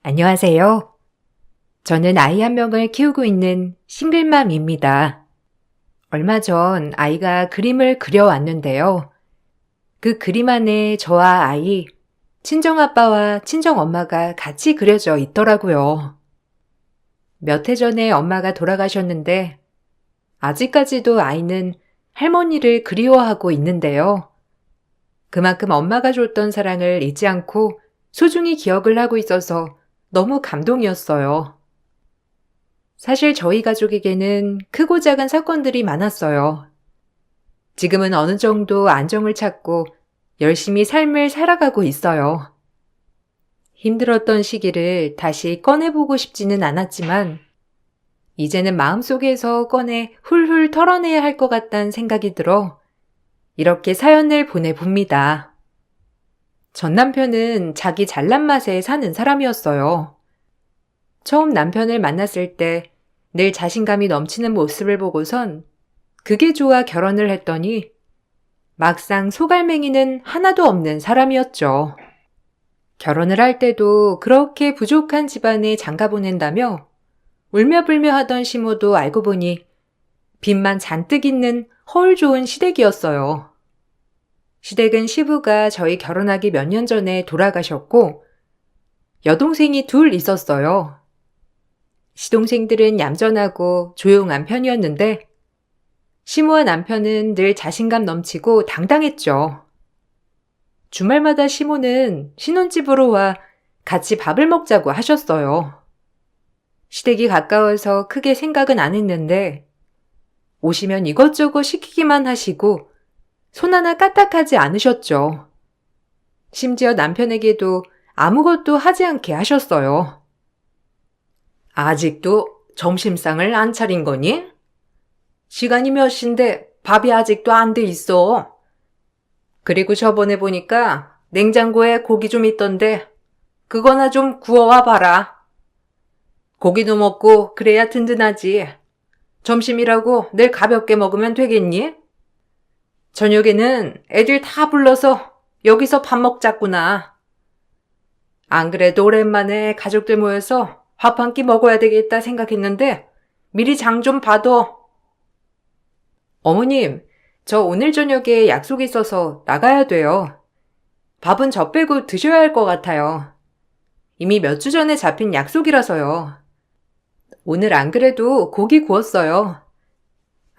안녕하세요. 저는 아이 한 명을 키우고 있는 싱글맘입니다. 얼마 전 아이가 그림을 그려왔는데요. 그 그림 안에 저와 아이, 친정아빠와 친정엄마가 같이 그려져 있더라고요. 몇 해 전에 엄마가 돌아가셨는데 아직까지도 아이는 할머니를 그리워하고 있는데요. 그만큼 엄마가 줬던 사랑을 잊지 않고 소중히 기억을 하고 있어서 너무 감동이었어요. 사실 저희 가족에게는 크고 작은 사건들이 많았어요. 지금은 어느 정도 안정을 찾고 열심히 삶을 살아가고 있어요. 힘들었던 시기를 다시 꺼내보고 싶지는 않았지만 이제는 마음속에서 꺼내 훌훌 털어내야 할 것 같다는 생각이 들어 이렇게 사연을 보내봅니다. 전 남편은 자기 잘난 맛에 사는 사람이었어요. 처음 남편을 만났을 때 늘 자신감이 넘치는 모습을 보고선 그게 좋아 결혼을 했더니 막상 소갈맹이는 하나도 없는 사람이었죠. 결혼을 할 때도 그렇게 부족한 집안에 장가 보낸다며 울며불며 하던 시모도 알고 보니 빚만 잔뜩 있는 허울 좋은 시댁이었어요. 시댁은 시부가 저희 결혼하기 몇 년 전에 돌아가셨고 여동생이 둘 있었어요. 시동생들은 얌전하고 조용한 편이었는데 시모와 남편은 늘 자신감 넘치고 당당했죠. 주말마다 시모는 신혼집으로 와 같이 밥을 먹자고 하셨어요. 시댁이 가까워서 크게 생각은 안 했는데 오시면 이것저것 시키기만 하시고 손 하나 까딱하지 않으셨죠. 심지어 남편에게도 아무것도 하지 않게 하셨어요. 아직도 점심상을 안 차린 거니? 시간이 몇 시인데 밥이 아직도 안 돼 있어. 그리고 저번에 보니까 냉장고에 고기 좀 있던데 그거나 좀 구워와 봐라. 고기도 먹고 그래야 든든하지. 점심이라고 늘 가볍게 먹으면 되겠니? 저녁에는 애들 다 불러서 여기서 밥 먹자꾸나. 안 그래도 오랜만에 가족들 모여서 밥 한 끼 먹어야 되겠다 생각했는데 미리 장 좀 봐둬. 어머님, 저 오늘 저녁에 약속이 있어서 나가야 돼요. 밥은 저 빼고 드셔야 할 것 같아요. 이미 몇 주 전에 잡힌 약속이라서요. 오늘 안 그래도 고기 구웠어요.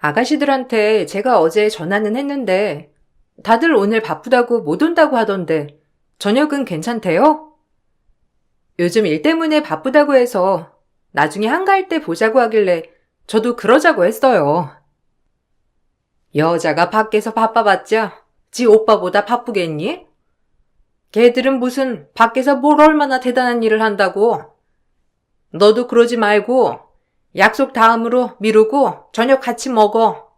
아가씨들한테 제가 어제 전화는 했는데 다들 오늘 바쁘다고 못 온다고 하던데 저녁은 괜찮대요? 요즘 일 때문에 바쁘다고 해서 나중에 한가할 때 보자고 하길래 저도 그러자고 했어요. 여자가 밖에서 바빠봤자 지 오빠보다 바쁘겠니? 걔들은 무슨 밖에서 뭘 얼마나 대단한 일을 한다고. 너도 그러지 말고 약속 다음으로 미루고 저녁 같이 먹어.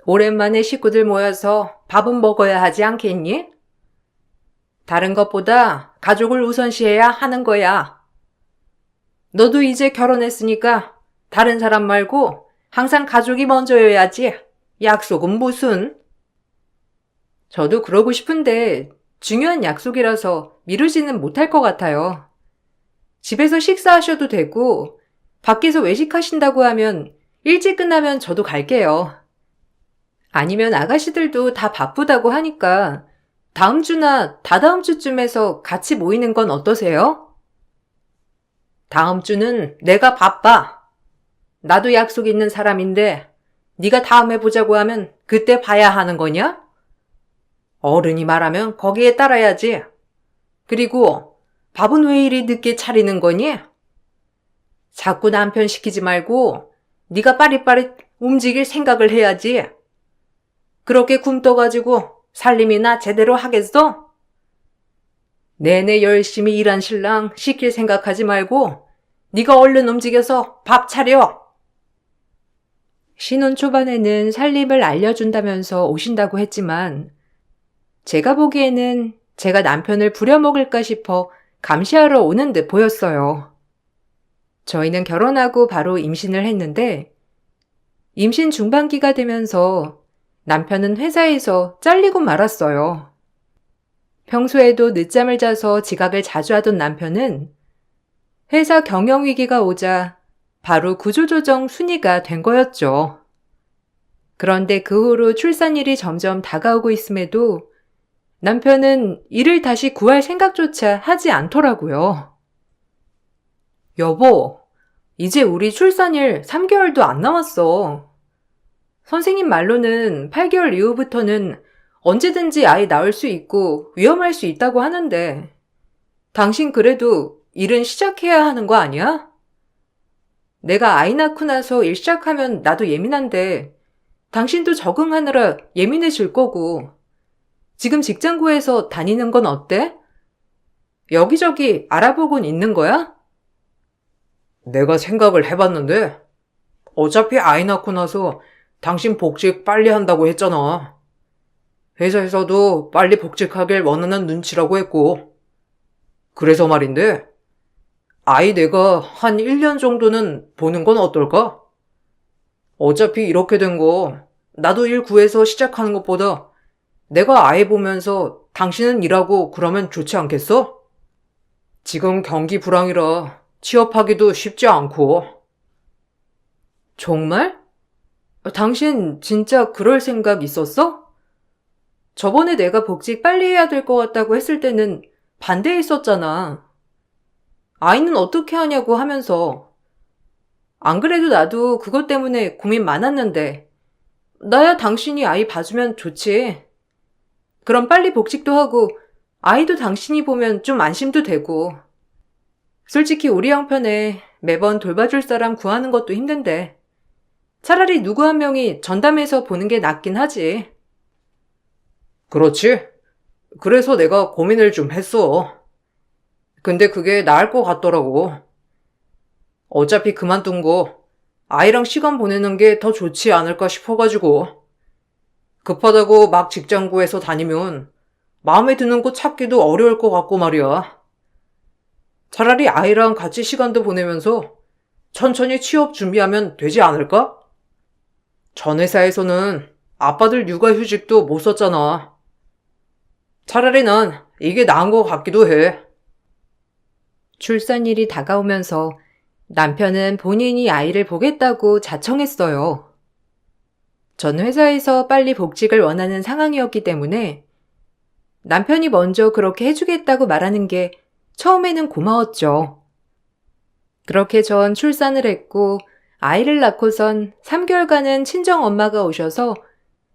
오랜만에 식구들 모여서 밥은 먹어야 하지 않겠니? 다른 것보다 가족을 우선시해야 하는 거야. 너도 이제 결혼했으니까 다른 사람 말고 항상 가족이 먼저여야지. 약속은 무슨? 저도 그러고 싶은데 중요한 약속이라서 미루지는 못할 것 같아요. 집에서 식사하셔도 되고 밖에서 외식하신다고 하면 일찍 끝나면 저도 갈게요. 아니면 아가씨들도 다 바쁘다고 하니까 다음 주나 다다음 주쯤에서 같이 모이는 건 어떠세요? 다음 주는 내가 바빠. 나도 약속 있는 사람인데 네가 다음에 보자고 하면 그때 봐야 하는 거냐? 어른이 말하면 거기에 따라야지. 그리고 밥은 왜 이리 늦게 차리는 거니? 자꾸 남편 시키지 말고 네가 빠릿빠릿 움직일 생각을 해야지. 그렇게 굶떠가지고 살림이나 제대로 하겠어? 내내 열심히 일한 신랑 시킬 생각하지 말고 네가 얼른 움직여서 밥 차려. 신혼 초반에는 살림을 알려준다면서 오신다고 했지만 제가 보기에는 제가 남편을 부려먹을까 싶어 감시하러 오는 듯 보였어요. 저희는 결혼하고 바로 임신을 했는데 임신 중반기가 되면서 남편은 회사에서 잘리고 말았어요. 평소에도 늦잠을 자서 지각을 자주 하던 남편은 회사 경영위기가 오자 바로 구조조정 순위가 된 거였죠. 그런데 그 후로 출산일이 점점 다가오고 있음에도 남편은 일을 다시 구할 생각조차 하지 않더라고요. 여보, 이제 우리 출산일 3개월도 안 남았어. 선생님 말로는 8개월 이후부터는 언제든지 아이 낳을 수 있고 위험할 수 있다고 하는데 당신 그래도 일은 시작해야 하는 거 아니야? 내가 아이 낳고 나서 일 시작하면 나도 예민한데 당신도 적응하느라 예민해질 거고 지금 직장 구해서 다니는 건 어때? 여기저기 알아보곤 있는 거야? 내가 생각을 해봤는데 어차피 아이 낳고 나서 당신 복직 빨리 한다고 했잖아. 회사에서도 빨리 복직하길 원하는 눈치라고 했고. 그래서 말인데 아이 내가 한 1년 정도는 보는 건 어떨까? 어차피 이렇게 된 거 나도 일 구해서 시작하는 것보다 내가 아이 보면서 당신은 일하고 그러면 좋지 않겠어? 지금 경기 불황이라 취업하기도 쉽지 않고. 정말? 당신 진짜 그럴 생각 있었어? 저번에 내가 복직 빨리 해야 될 것 같다고 했을 때는 반대했었잖아. 아이는 어떻게 하냐고 하면서. 안 그래도 나도 그것 때문에 고민 많았는데 나야 당신이 아이 봐주면 좋지. 그럼 빨리 복직도 하고 아이도 당신이 보면 좀 안심도 되고. 솔직히 우리 형편에 매번 돌봐줄 사람 구하는 것도 힘든데 차라리 누구 한 명이 전담해서 보는 게 낫긴 하지. 그렇지. 그래서 내가 고민을 좀 했어. 근데 그게 나을 것 같더라고. 어차피 그만둔 거 아이랑 시간 보내는 게 더 좋지 않을까 싶어가지고. 급하다고 막 직장 구해서 다니면 마음에 드는 거 찾기도 어려울 것 같고 말이야. 차라리 아이랑 같이 시간도 보내면서 천천히 취업 준비하면 되지 않을까? 전 회사에서는 아빠들 육아휴직도 못 썼잖아. 차라리 난 이게 나은 것 같기도 해. 출산일이 다가오면서 남편은 본인이 아이를 보겠다고 자청했어요. 전 회사에서 빨리 복직을 원하는 상황이었기 때문에 남편이 먼저 그렇게 해주겠다고 말하는 게 처음에는 고마웠죠. 그렇게 전 출산을 했고 아이를 낳고선 3개월간은 친정 엄마가 오셔서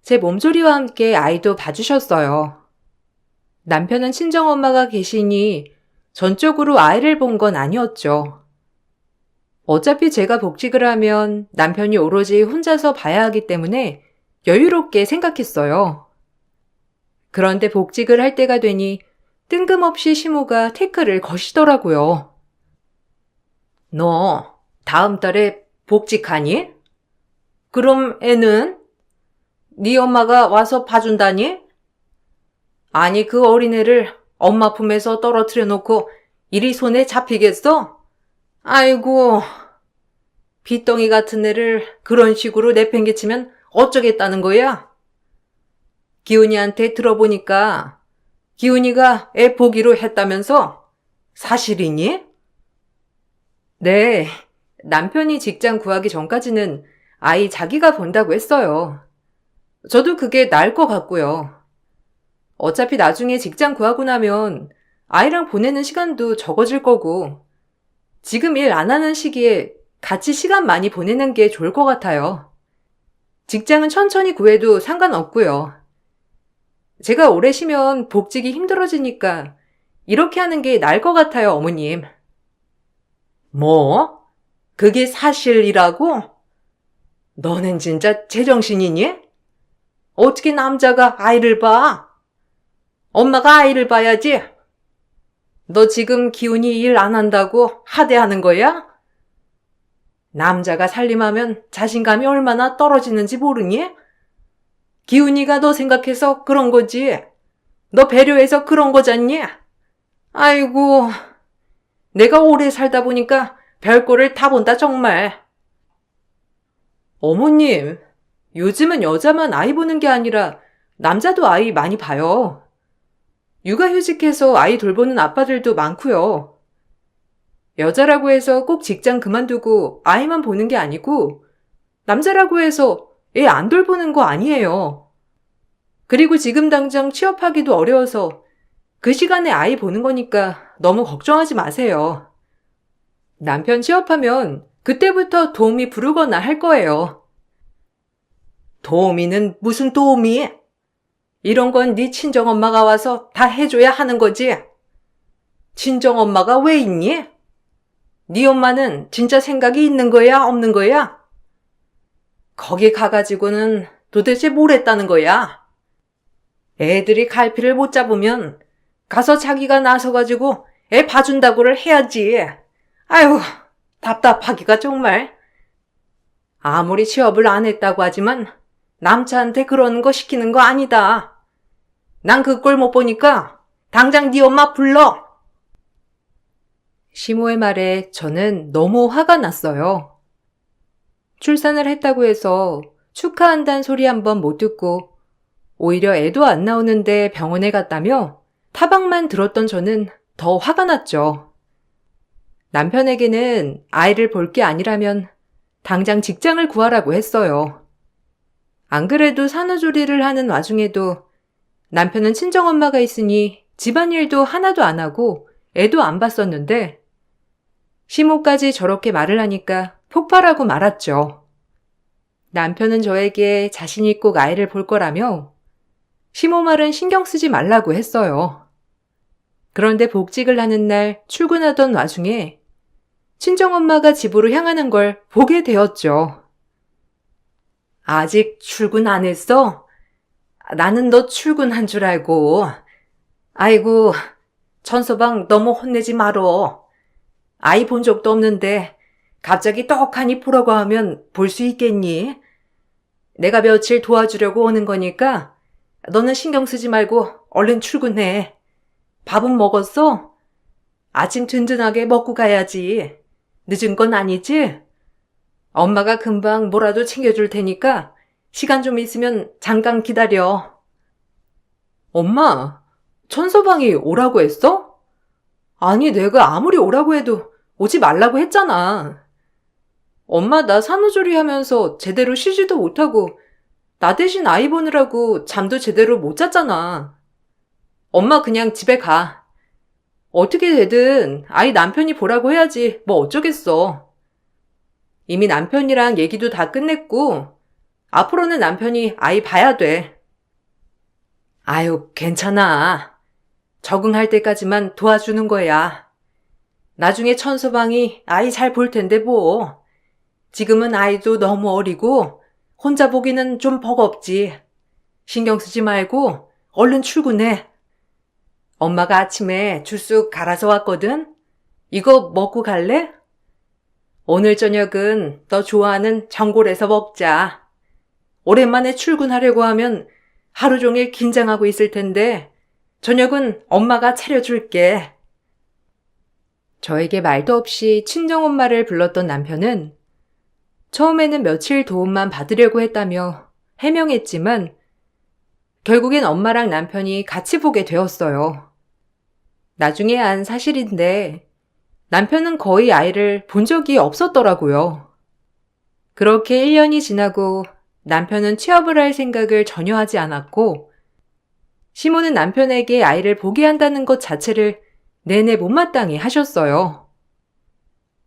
제 몸조리와 함께 아이도 봐주셨어요. 남편은 친정 엄마가 계시니 전적으로 아이를 본 건 아니었죠. 어차피 제가 복직을 하면 남편이 오로지 혼자서 봐야 하기 때문에 여유롭게 생각했어요. 그런데 복직을 할 때가 되니 뜬금없이 시모가 태클을 거시더라고요. 너 다음 달에 복직하니? 그럼 애는? 네 엄마가 와서 봐준다니? 아니 그 어린애를 엄마 품에서 떨어뜨려 놓고 일이 손에 잡히겠어? 아이고, 빚덩이 같은 애를 그런 식으로 내팽개치면 어쩌겠다는 거야? 기훈이한테 들어보니까 기훈이가 애 보기로 했다면서? 사실이니? 네, 남편이 직장 구하기 전까지는 아이 자기가 본다고 했어요. 저도 그게 나을 것 같고요. 어차피 나중에 직장 구하고 나면 아이랑 보내는 시간도 적어질 거고 지금 일 안 하는 시기에 같이 시간 많이 보내는 게 좋을 것 같아요. 직장은 천천히 구해도 상관없고요. 제가 오래 쉬면 복직이 힘들어지니까 이렇게 하는 게 나을 것 같아요, 어머님. 뭐? 그게 사실이라고? 너는 진짜 제정신이니? 어떻게 남자가 아이를 봐? 엄마가 아이를 봐야지. 너 지금 기훈이 일 안 한다고 하대하는 거야? 남자가 살림하면 자신감이 얼마나 떨어지는지 모르니? 기훈이가 너 생각해서 그런 거지. 너 배려해서 그런 거잖니? 아이고, 내가 오래 살다 보니까 별꼴을 다 본다 정말. 어머님, 요즘은 여자만 아이 보는 게 아니라 남자도 아이 많이 봐요. 육아휴직해서 아이 돌보는 아빠들도 많고요. 여자라고 해서 꼭 직장 그만두고 아이만 보는 게 아니고 남자라고 해서 애 안 돌보는 거 아니에요. 그리고 지금 당장 취업하기도 어려워서 그 시간에 아이 보는 거니까 너무 걱정하지 마세요. 남편 취업하면 그때부터 도우미 부르거나 할 거예요. 도우미는 무슨 도우미? 이런 건 네 친정엄마가 와서 다 해줘야 하는 거지. 친정엄마가 왜 있니? 네 엄마는 진짜 생각이 있는 거야, 없는 거야? 거기 가가지고는 도대체 뭘 했다는 거야? 애들이 갈피를 못 잡으면 가서 자기가 나서가지고 애 봐준다고를 해야지. 아유, 답답하기가 정말. 아무리 취업을 안 했다고 하지만 남자한테 그러는 거 시키는 거 아니다. 난 그 꼴 못 보니까 당장 네 엄마 불러. 시모의 말에 저는 너무 화가 났어요. 출산을 했다고 해서 축하한다는 소리 한번 못 듣고 오히려 애도 안 나오는데 병원에 갔다며 타박만 들었던 저는 더 화가 났죠. 남편에게는 아이를 볼 게 아니라면 당장 직장을 구하라고 했어요. 안 그래도 산후조리를 하는 와중에도 남편은 친정엄마가 있으니 집안일도 하나도 안 하고 애도 안 봤었는데 시모까지 저렇게 말을 하니까 폭발하고 말았죠. 남편은 저에게 자신 있고 아이를 볼 거라며 시모 말은 신경 쓰지 말라고 했어요. 그런데 복직을 하는 날 출근하던 와중에 친정엄마가 집으로 향하는 걸 보게 되었죠. 아직 출근 안 했어? 나는 너 출근한 줄 알고. 아이고, 천서방 너무 혼내지 말어. 아이 본 적도 없는데 갑자기 떡하니 보라고 하면 볼 수 있겠니? 내가 며칠 도와주려고 오는 거니까 너는 신경 쓰지 말고 얼른 출근해. 밥은 먹었어? 아침 든든하게 먹고 가야지. 늦은 건 아니지? 엄마가 금방 뭐라도 챙겨줄 테니까 시간 좀 있으면 잠깐 기다려. 엄마, 천서방이 오라고 했어? 아니, 내가 아무리 오라고 해도 오지 말라고 했잖아. 엄마 나 산후조리 하면서 제대로 쉬지도 못하고 나 대신 아이 보느라고 잠도 제대로 못 잤잖아. 엄마 그냥 집에 가. 어떻게 되든 아이 남편이 보라고 해야지 뭐 어쩌겠어. 이미 남편이랑 얘기도 다 끝냈고 앞으로는 남편이 아이 봐야 돼. 아유, 괜찮아. 적응할 때까지만 도와주는 거야. 나중에 천서방이 아이 잘 볼 텐데 뭐. 지금은 아이도 너무 어리고 혼자 보기는 좀 버겁지. 신경 쓰지 말고 얼른 출근해. 엄마가 아침에 줄쑥 갈아서 왔거든. 이거 먹고 갈래? 오늘 저녁은 너 좋아하는 전골에서 먹자. 오랜만에 출근하려고 하면 하루 종일 긴장하고 있을 텐데 저녁은 엄마가 차려줄게. 저에게 말도 없이 친정엄마를 불렀던 남편은 처음에는 며칠 도움만 받으려고 했다며 해명했지만 결국엔 엄마랑 남편이 같이 보게 되었어요. 나중에 안 사실인데 남편은 거의 아이를 본 적이 없었더라고요. 그렇게 1년이 지나고 남편은 취업을 할 생각을 전혀 하지 않았고 시모는 남편에게 아이를 보게 한다는 것 자체를 내내 못마땅히 하셨어요.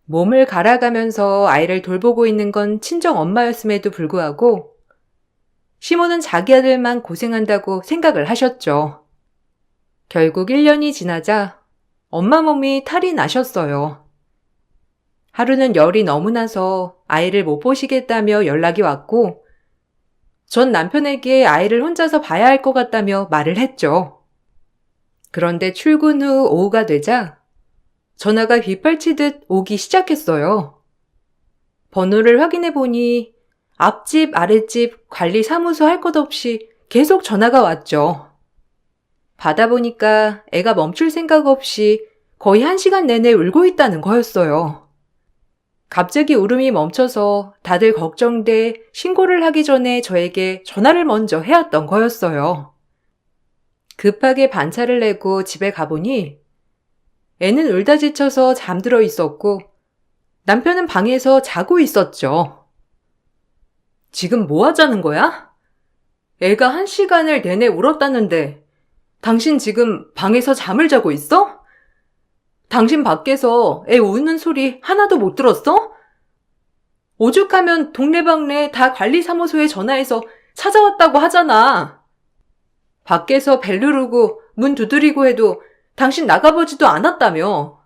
몸을 갈아가면서 아이를 돌보고 있는 건 친정 엄마였음에도 불구하고 시모는 자기 아들만 고생한다고 생각을 하셨죠. 결국 1년이 지나자 엄마 몸이 탈이 나셨어요. 하루는 열이 너무 나서 아이를 못 보시겠다며 연락이 왔고 전 남편에게 아이를 혼자서 봐야 할 것 같다며 말을 했죠. 그런데 출근 후 오후가 되자 전화가 빗발치듯 오기 시작했어요. 번호를 확인해 보니 앞집, 아랫집, 관리사무소 할 것 없이 계속 전화가 왔죠. 받아보니까 애가 멈출 생각 없이 거의 1시간 내내 울고 있다는 거였어요. 갑자기 울음이 멈춰서 다들 걱정돼 신고를 하기 전에 저에게 전화를 먼저 해왔던 거였어요. 급하게 반차를 내고 집에 가보니 애는 울다 지쳐서 잠들어 있었고 남편은 방에서 자고 있었죠. 지금 뭐 하자는 거야? 애가 1시간을 내내 울었다는데 당신 지금 방에서 잠을 자고 있어? 당신 밖에서 애 우는 소리 하나도 못 들었어? 오죽하면 동네방네 다 관리사무소에 전화해서 찾아왔다고 하잖아. 밖에서 벨 누르고 문 두드리고 해도 당신 나가보지도 않았다며.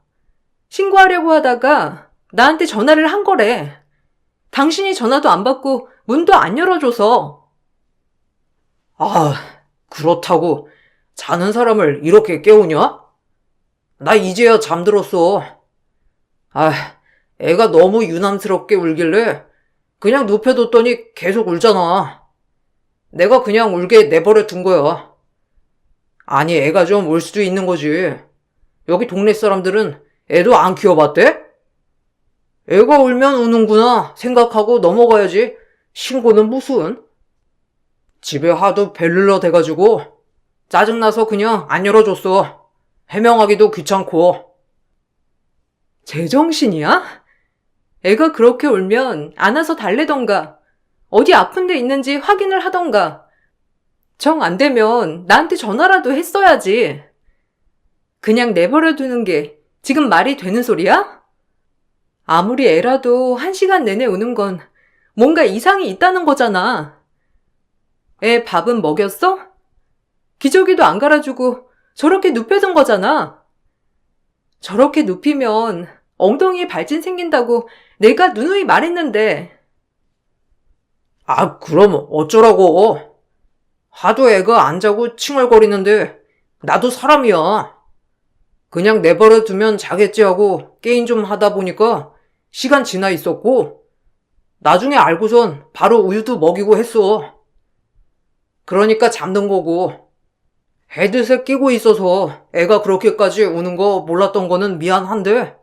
신고하려고 하다가 나한테 전화를 한 거래. 당신이 전화도 안 받고 문도 안 열어줘서. 아, 그렇다고 자는 사람을 이렇게 깨우냐? 나 이제야 잠들었어. 아, 애가 너무 유난스럽게 울길래 그냥 눕혀뒀더니 계속 울잖아. 내가 그냥 울게 내버려 둔 거야. 아니, 애가 좀 울 수도 있는 거지. 여기 동네 사람들은 애도 안 키워봤대? 애가 울면 우는구나 생각하고 넘어가야지. 신고는 무슨? 집에 하도 벨르러 대가지고 짜증나서 그냥 안 열어줬어. 해명하기도 귀찮고. 제정신이야? 애가 그렇게 울면 안아서 달래던가 어디 아픈 데 있는지 확인을 하던가 정 안 되면 나한테 전화라도 했어야지. 그냥 내버려 두는 게 지금 말이 되는 소리야? 아무리 애라도 1시간 내내 우는 건 뭔가 이상이 있다는 거잖아. 애 밥은 먹였어? 기저귀도 안 갈아주고 저렇게 눕혀둔 거잖아. 저렇게 눕히면 엉덩이에 발진 생긴다고 내가 누누이 말했는데. 아, 그럼 어쩌라고. 하도 애가 안 자고 칭얼거리는데 나도 사람이야. 그냥 내버려 두면 자겠지 하고 게임 좀 하다 보니까 시간 지나 있었고 나중에 알고선 바로 우유도 먹이고 했어. 그러니까 잠든 거고. 헤드셋 끼고 있어서 애가 그렇게까지 우는 거 몰랐던 거는 미안한데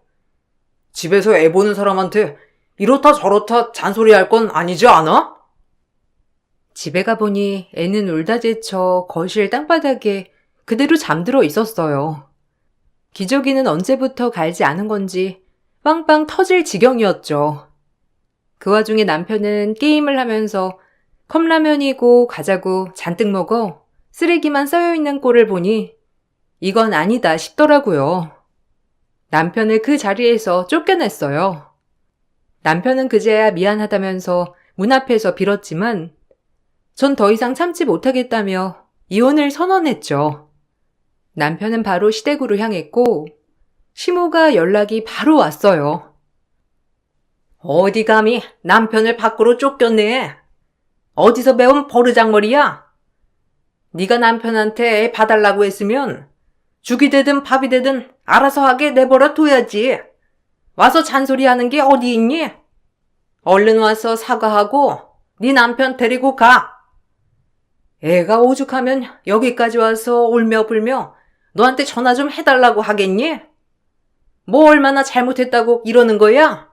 집에서 애 보는 사람한테 이렇다 저렇다 잔소리할 건 아니지 않아? 집에 가보니 애는 울다 지쳐 거실 땅바닥에 그대로 잠들어 있었어요. 기저귀는 언제부터 갈지 않은 건지 빵빵 터질 지경이었죠. 그 와중에 남편은 게임을 하면서 컵라면이고 과자고 잔뜩 먹어 쓰레기만 쌓여있는 꼴을 보니 이건 아니다 싶더라고요. 남편을 그 자리에서 쫓겨냈어요. 남편은 그제야 미안하다면서 문 앞에서 빌었지만 전 더 이상 참지 못하겠다며 이혼을 선언했죠. 남편은 바로 시댁으로 향했고 시모가 연락이 바로 왔어요. 어디 감히 남편을 밖으로 쫓겨내? 어디서 배운 버르장머리야? 네가 남편한테 애 봐달라고 했으면 죽이 되든 밥이 되든 알아서 하게 내버려 둬야지. 와서 잔소리하는 게 어디 있니? 얼른 와서 사과하고 네 남편 데리고 가. 애가 오죽하면 여기까지 와서 울며 불며 너한테 전화 좀 해달라고 하겠니? 뭐 얼마나 잘못했다고 이러는 거야?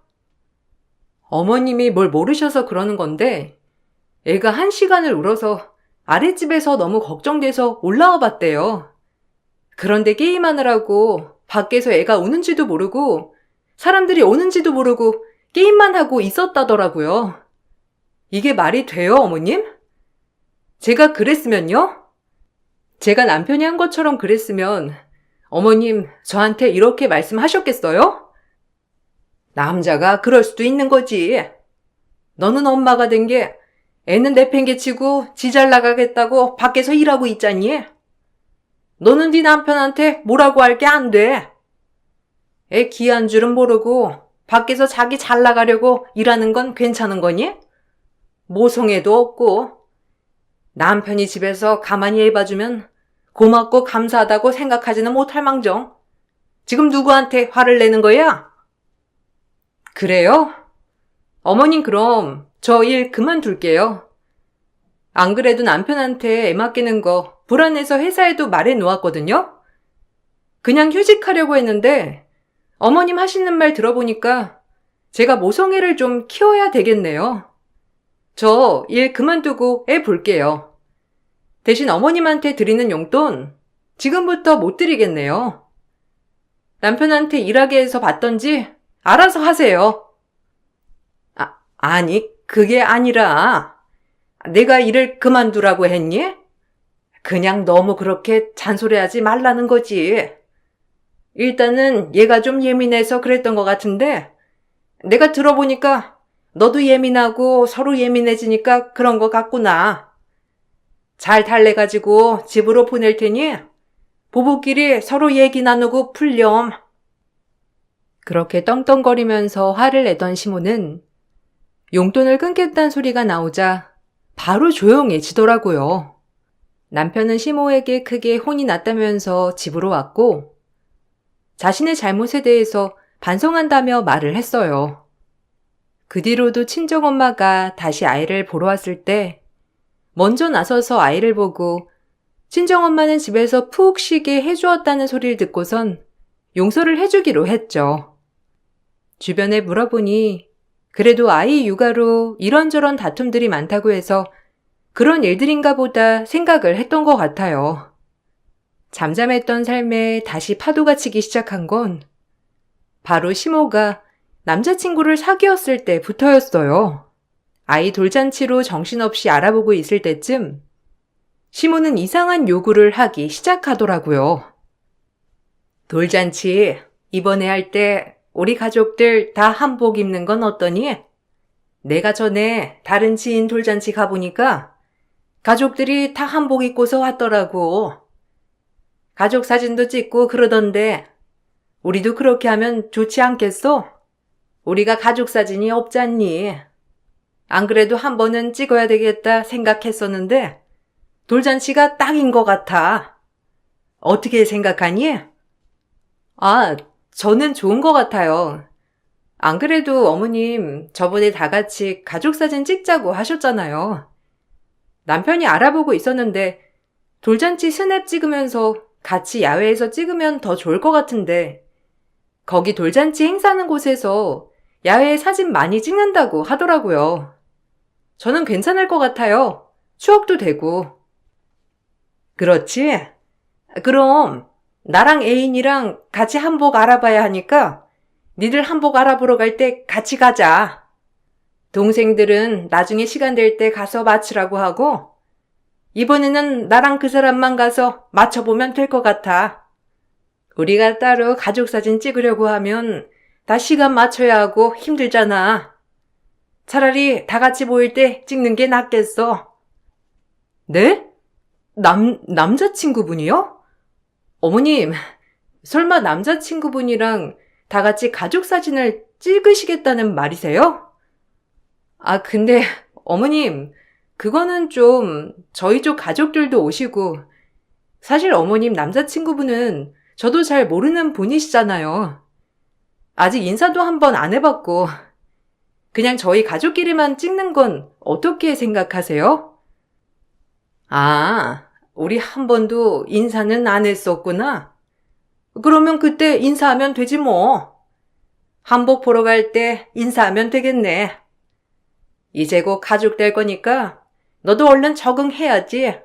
어머님이 뭘 모르셔서 그러는 건데 애가 1시간을 울어서 아랫집에서 너무 걱정돼서 올라와 봤대요. 그런데 게임하느라고 밖에서 애가 우는지도 모르고 사람들이 오는지도 모르고 게임만 하고 있었다더라고요. 이게 말이 돼요, 어머님? 제가 그랬으면요? 제가 남편이 한 것처럼 그랬으면 어머님 저한테 이렇게 말씀하셨겠어요? 남자가 그럴 수도 있는 거지. 너는 엄마가 된 게 애는 내팽개치고 지 잘 나가겠다고 밖에서 일하고 있잖니. 너는 네 남편한테 뭐라고 할 게 안 돼. 애 귀한 줄은 모르고 밖에서 자기 잘 나가려고 일하는 건 괜찮은 거니? 모성애도 없고 남편이 집에서 가만히 애 봐주면 고맙고 감사하다고 생각하지는 못할 망정. 지금 누구한테 화를 내는 거야? 그래요? 어머님 그럼 저 일 그만둘게요. 안 그래도 남편한테 애 맡기는 거 불안해서 회사에도 말해 놓았거든요. 그냥 휴직하려고 했는데 어머님 하시는 말 들어보니까 제가 모성애를 좀 키워야 되겠네요. 저 일 그만두고 애 볼게요. 대신 어머님한테 드리는 용돈 지금부터 못 드리겠네요. 남편한테 일하게 해서 받던지 알아서 하세요. 아니, 그게 아니라 내가 일을 그만두라고 했니? 그냥 너무 그렇게 잔소리하지 말라는 거지. 일단은 얘가 좀 예민해서 그랬던 것 같은데 내가 들어보니까 너도 예민하고 서로 예민해지니까 그런 것 같구나. 잘 달래가지고 집으로 보낼 테니 부부끼리 서로 얘기 나누고 풀렴. 그렇게 떵떵거리면서 화를 내던 시모는 용돈을 끊겠다는 소리가 나오자 바로 조용해지더라고요. 남편은 시모에게 크게 혼이 났다면서 집으로 왔고 자신의 잘못에 대해서 반성한다며 말을 했어요. 그 뒤로도 친정엄마가 다시 아이를 보러 왔을 때 먼저 나서서 아이를 보고 친정엄마는 집에서 푹 쉬게 해주었다는 소리를 듣고선 용서를 해주기로 했죠. 주변에 물어보니 그래도 아이 육아로 이런저런 다툼들이 많다고 해서 그런 일들인가 보다 생각을 했던 것 같아요. 잠잠했던 삶에 다시 파도가 치기 시작한 건 바로 시모가 남자친구를 사귀었을 때부터였어요. 아이 돌잔치로 정신없이 알아보고 있을 때쯤 시모는 이상한 요구를 하기 시작하더라고요. 돌잔치 이번에 할 때 우리 가족들 다 한복 입는 건 어떠니? 내가 전에 다른 지인 돌잔치 가보니까 가족들이 다 한복 입고서 왔더라고. 가족 사진도 찍고 그러던데 우리도 그렇게 하면 좋지 않겠어? 우리가 가족 사진이 없잖니. 안 그래도 한 번은 찍어야 되겠다 생각했었는데 돌잔치가 딱인 것 같아. 어떻게 생각하니? 저는 좋은 것 같아요. 안 그래도 어머님 저번에 다 같이 가족 사진 찍자고 하셨잖아요. 남편이 알아보고 있었는데 돌잔치 스냅 찍으면서 같이 야외에서 찍으면 더 좋을 것 같은데 거기 돌잔치 행사하는 곳에서 야외에 사진 많이 찍는다고 하더라고요. 저는 괜찮을 것 같아요. 추억도 되고. 그렇지? 그럼 나랑 애인이랑 같이 한복 알아봐야 하니까 니들 한복 알아보러 갈 때 같이 가자. 동생들은 나중에 시간 될 때 가서 맞추라고 하고 이번에는 나랑 그 사람만 가서 맞춰보면 될 것 같아. 우리가 따로 가족 사진 찍으려고 하면 다 시간 맞춰야 하고 힘들잖아. 차라리 다 같이 모일 때 찍는 게 낫겠어. 네? 남자친구분이요? 어머님, 설마 남자친구분이랑 다 같이 가족 사진을 찍으시겠다는 말이세요? 근데 어머님, 그거는 좀 저희 쪽 가족들도 오시고 사실 어머님 남자친구분은 저도 잘 모르는 분이시잖아요. 아직 인사도 한번 안 해봤고 그냥 저희 가족끼리만 찍는 건 어떻게 생각하세요? 우리 한 번도 인사는 안 했었구나. 그러면 그때 인사하면 되지 뭐. 한복 보러 갈 때 인사하면 되겠네. 이제 곧 가족 될 거니까 너도 얼른 적응해야지.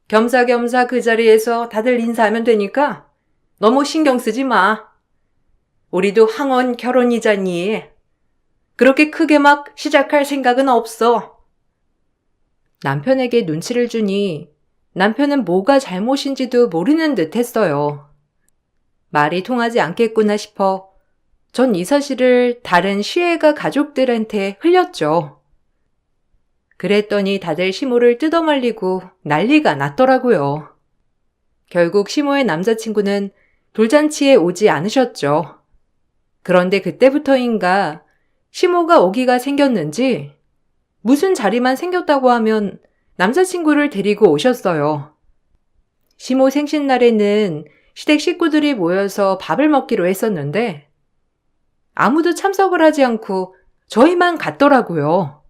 겸사겸사 그 자리에서 다들 인사하면 되니까 너무 신경 쓰지 마. 우리도 항원 결혼이잖니. 그렇게 크게 막 시작할 생각은 없어. 남편에게 눈치를 주니 남편은 뭐가 잘못인지도 모르는 듯 했어요. 말이 통하지 않겠구나 싶어 전 이 사실을 다른 시애가 가족들한테 흘렸죠. 그랬더니 다들 시모를 뜯어말리고 난리가 났더라고요. 결국 시모의 남자친구는 돌잔치에 오지 않으셨죠. 그런데 그때부터인가 시모가 오기가 생겼는지 무슨 자리만 생겼다고 하면 남자친구를 데리고 오셨어요. 시모 생신날에는 시댁 식구들이 모여서 밥을 먹기로 했었는데 아무도 참석을 하지 않고 저희만 갔더라고요.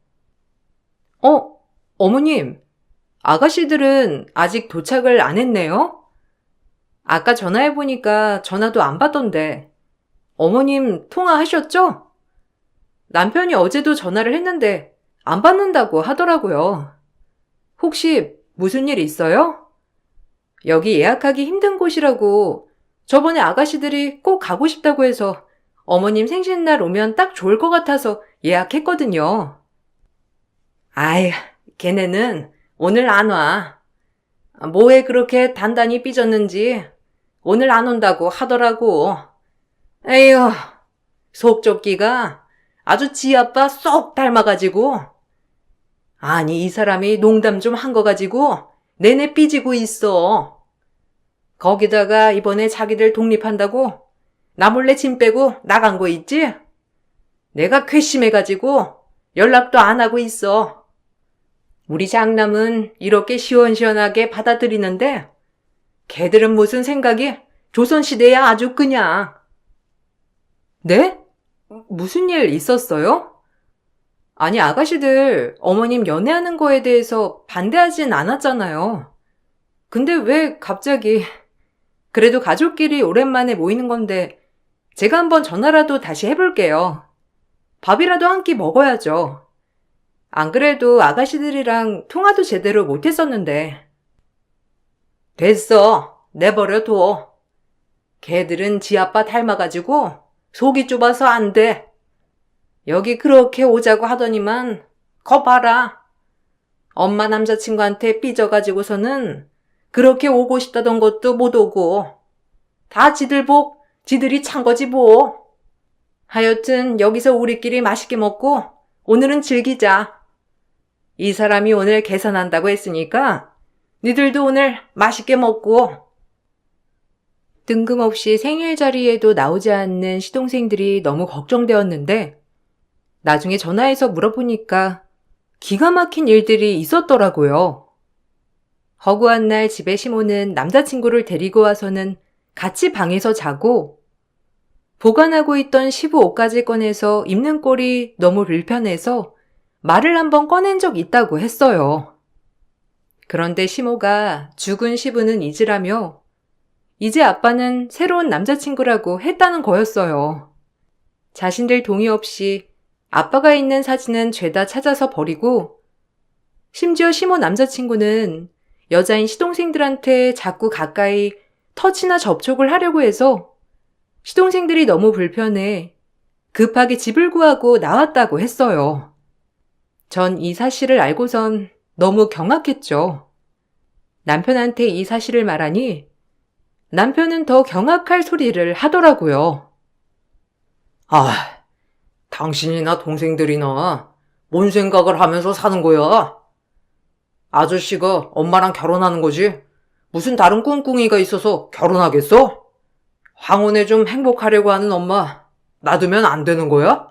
어머님, 아가씨들은 아직 도착을 안 했네요? 아까 전화해보니까 전화도 안 받던데 어머님 통화하셨죠? 남편이 어제도 전화를 했는데 안 받는다고 하더라고요. 혹시 무슨 일 있어요? 여기 예약하기 힘든 곳이라고 저번에 아가씨들이 꼭 가고 싶다고 해서 어머님 생신날 오면 딱 좋을 것 같아서 예약했거든요. 아이, 걔네는 오늘 안 와. 뭐에 그렇게 단단히 삐졌는지 오늘 안 온다고 하더라고. 에휴, 속좁기가 아주 지 아빠 쏙 닮아가지고. 아니, 이 사람이 농담 좀 한 거 가지고 내내 삐지고 있어. 거기다가 이번에 자기들 독립한다고 나 몰래 짐 빼고 나간 거 있지? 내가 괘씸해가지고 연락도 안 하고 있어. 우리 장남은 이렇게 시원시원하게 받아들이는데 걔들은 무슨 생각이 조선시대야 아주 그냥. 네? 무슨 일 있었어요? 아니, 아가씨들 어머님 연애하는 거에 대해서 반대하진 않았잖아요. 근데 왜 갑자기. 그래도 가족끼리 오랜만에 모이는 건데 제가 한번 전화라도 다시 해볼게요. 밥이라도 한 끼 먹어야죠. 안 그래도 아가씨들이랑 통화도 제대로 못했었는데. 됐어. 내버려둬. 걔들은 지 아빠 닮아가지고 속이 좁아서 안 돼. 여기 그렇게 오자고 하더니만 거 봐라. 엄마 남자친구한테 삐져가지고서는 그렇게 오고 싶다던 것도 못 오고 다 지들 복 지들이 찬 거지 뭐. 하여튼 여기서 우리끼리 맛있게 먹고 오늘은 즐기자. 이 사람이 오늘 계산한다고 했으니까 니들도 오늘 맛있게 먹고. 뜬금없이 생일 자리에도 나오지 않는 시동생들이 너무 걱정되었는데 나중에 전화해서 물어보니까 기가 막힌 일들이 있었더라고요. 허구한 날 집에 시모는 남자친구를 데리고 와서는 같이 방에서 자고 보관하고 있던 시부 옷까지 꺼내서 입는 꼴이 너무 불편해서 말을 한번 꺼낸 적 있다고 했어요. 그런데 시모가 죽은 시부는 잊으라며 이제 아빠는 새로운 남자친구라고 했다는 거였어요. 자신들 동의 없이 아빠가 있는 사진은 죄다 찾아서 버리고 심지어 시모 남자친구는 여자인 시동생들한테 자꾸 가까이 터치나 접촉을 하려고 해서 시동생들이 너무 불편해 급하게 집을 구하고 나왔다고 했어요. 전 이 사실을 알고선 너무 경악했죠. 남편한테 이 사실을 말하니 남편은 더 경악할 소리를 하더라고요. 아, 당신이나 동생들이나 뭔 생각을 하면서 사는 거야? 아저씨가 엄마랑 결혼하는 거지? 무슨 다른 꿍꿍이가 있어서 결혼하겠어? 황혼에 좀 행복하려고 하는 엄마 놔두면 안 되는 거야?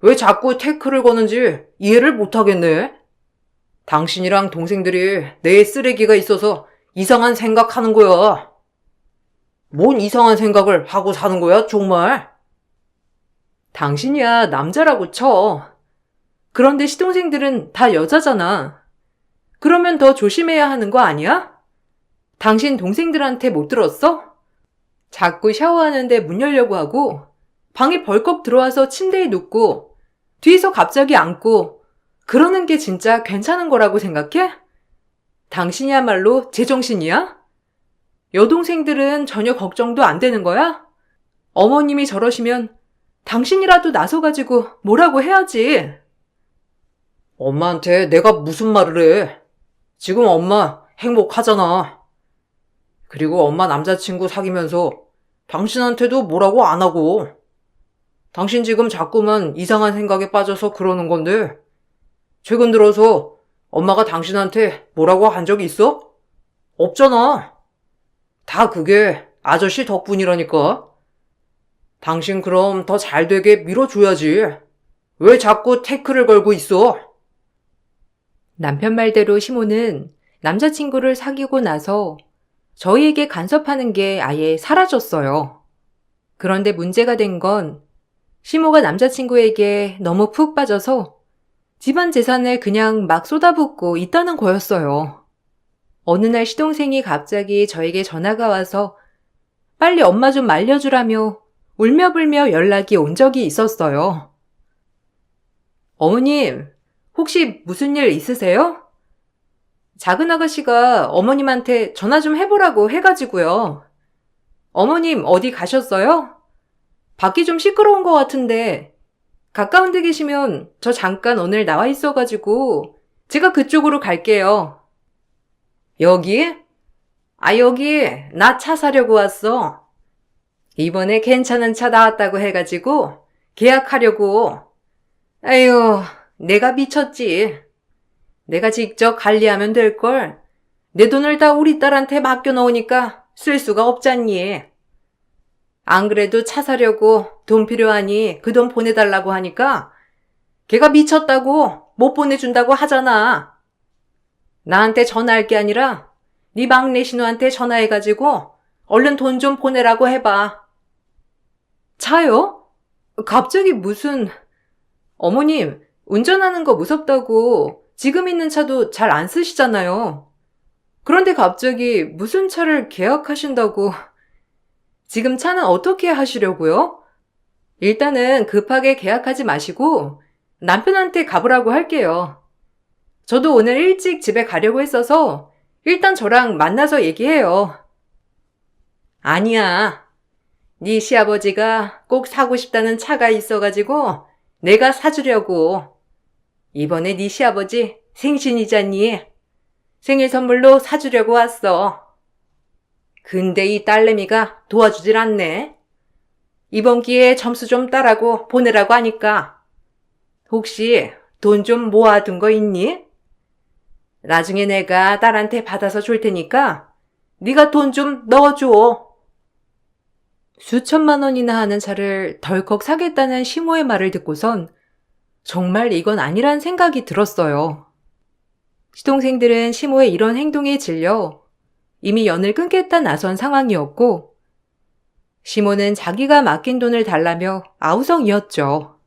왜 자꾸 태클을 거는지 이해를 못하겠네. 당신이랑 동생들이 내 쓰레기가 있어서 이상한 생각하는 거야. 뭔 이상한 생각을 하고 사는 거야, 정말? 당신이야 남자라고 쳐. 그런데 시동생들은 다 여자잖아. 그러면 더 조심해야 하는 거 아니야? 당신 동생들한테 못 들었어? 자꾸 샤워하는데 문 열려고 하고 방에 벌컥 들어와서 침대에 눕고 뒤에서 갑자기 앉고 그러는 게 진짜 괜찮은 거라고 생각해? 당신이야말로 제정신이야? 여동생들은 전혀 걱정도 안 되는 거야? 어머님이 저러시면 당신이라도 나서가지고 뭐라고 해야지. 엄마한테 내가 무슨 말을 해? 지금 엄마 행복하잖아. 그리고 엄마 남자친구 사귀면서 당신한테도 뭐라고 안 하고. 당신 지금 자꾸만 이상한 생각에 빠져서 그러는 건데 최근 들어서 엄마가 당신한테 뭐라고 한 적이 있어? 없잖아. 다 그게 아저씨 덕분이라니까. 당신 그럼 더 잘되게 밀어줘야지. 왜 자꾸 태클을 걸고 있어? 남편 말대로 시모는 남자친구를 사귀고 나서 저희에게 간섭하는 게 아예 사라졌어요. 그런데 문제가 된 건 시모가 남자친구에게 너무 푹 빠져서 집안 재산을 그냥 막 쏟아붓고 있다는 거였어요. 어느 날 시동생이 갑자기 저에게 전화가 와서 빨리 엄마 좀 말려주라며 울며불며 연락이 온 적이 있었어요. 어머님, 혹시 무슨 일 있으세요? 작은 아가씨가 어머님한테 전화 좀 해보라고 해가지고요. 어머님 어디 가셨어요? 밖이 좀 시끄러운 것 같은데 가까운 데 계시면 저 잠깐 오늘 나와 있어가지고 제가 그쪽으로 갈게요. 여기? 여기 나 차 사려고 왔어. 이번에 괜찮은 차 나왔다고 해가지고 계약하려고. 아유, 내가 미쳤지. 내가 직접 관리하면 될걸. 내 돈을 다 우리 딸한테 맡겨놓으니까 쓸 수가 없잖니. 안 그래도 차 사려고 돈 필요하니 그 돈 보내달라고 하니까 걔가 미쳤다고 못 보내준다고 하잖아. 나한테 전화할 게 아니라 네 막내 신우한테 전화해가지고 얼른 돈 좀 보내라고 해봐. 차요? 갑자기 무슨... 어머님, 운전하는 거 무섭다고 지금 있는 차도 잘 안 쓰시잖아요. 그런데 갑자기 무슨 차를 계약하신다고... 지금 차는 어떻게 하시려고요? 일단은 급하게 계약하지 마시고 남편한테 가보라고 할게요. 저도 오늘 일찍 집에 가려고 했어서 일단 저랑 만나서 얘기해요. 아니야. 네 시아버지가 꼭 사고 싶다는 차가 있어가지고 내가 사주려고. 이번에 네 시아버지 생신이잖니. 생일 선물로 사주려고 왔어. 근데 이 딸내미가 도와주질 않네. 이번 기회에 점수 좀 따라고 보내라고 하니까. 혹시 돈 좀 모아둔 거 있니? 나중에 내가 딸한테 받아서 줄 테니까 네가 돈 좀 넣어줘. 수천만 원이나 하는 차를 덜컥 사겠다는 시모의 말을 듣고선 정말 이건 아니란 생각이 들었어요. 시동생들은 시모의 이런 행동에 질려 이미 연을 끊겠다 나선 상황이었고 시모는 자기가 맡긴 돈을 달라며 아우성이었죠.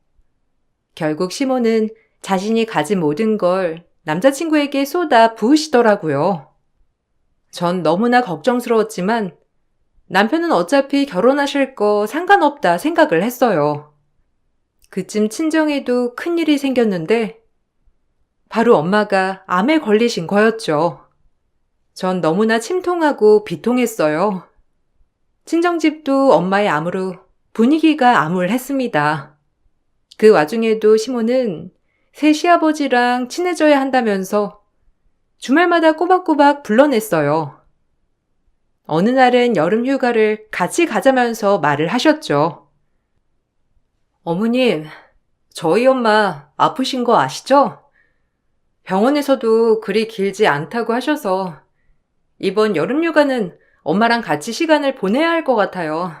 결국 시모는 자신이 가진 모든 걸 남자친구에게 쏟아 부으시더라고요. 전 너무나 걱정스러웠지만 남편은 어차피 결혼하실 거 상관없다 생각을 했어요. 그쯤 친정에도 큰일이 생겼는데 바로 엄마가 암에 걸리신 거였죠. 전 너무나 침통하고 비통했어요. 친정집도 엄마의 암으로 분위기가 암울했습니다. 그 와중에도 시모는 새 시아버지랑 친해져야 한다면서 주말마다 꼬박꼬박 불러냈어요. 어느 날은 여름 휴가를 같이 가자면서 말을 하셨죠. 어머님, 저희 엄마 아프신 거 아시죠? 병원에서도 그리 길지 않다고 하셔서 이번 여름 휴가는 엄마랑 같이 시간을 보내야 할 것 같아요.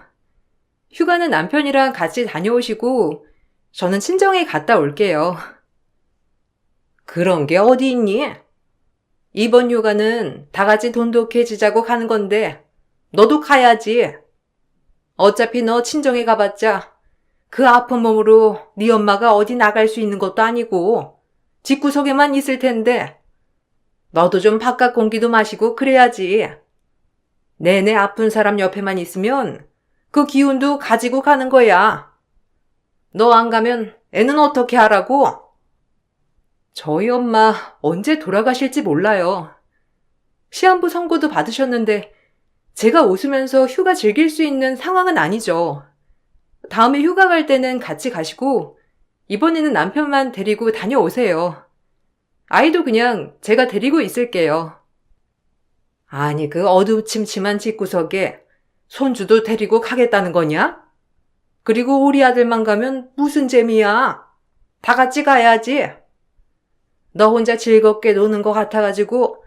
휴가는 남편이랑 같이 다녀오시고 저는 친정에 갔다 올게요. 그런 게 어디 있니? 이번 휴가는 다 같이 돈독해지자고 가는 건데 너도 가야지. 어차피 너 친정에 가봤자 그 아픈 몸으로 네 엄마가 어디 나갈 수 있는 것도 아니고 집구석에만 있을 텐데 너도 좀 바깥 공기도 마시고 그래야지. 내내 아픈 사람 옆에만 있으면 그 기운도 가지고 가는 거야. 너 안 가면 애는 어떻게 하라고? 저희 엄마 언제 돌아가실지 몰라요. 시한부 선고도 받으셨는데 제가 웃으면서 휴가 즐길 수 있는 상황은 아니죠. 다음에 휴가 갈 때는 같이 가시고 이번에는 남편만 데리고 다녀오세요. 아이도 그냥 제가 데리고 있을게요. 아니 그 어두침침한 집구석에 손주도 데리고 가겠다는 거냐? 그리고 우리 아들만 가면 무슨 재미야? 다 같이 가야지. 너 혼자 즐겁게 노는 것 같아가지고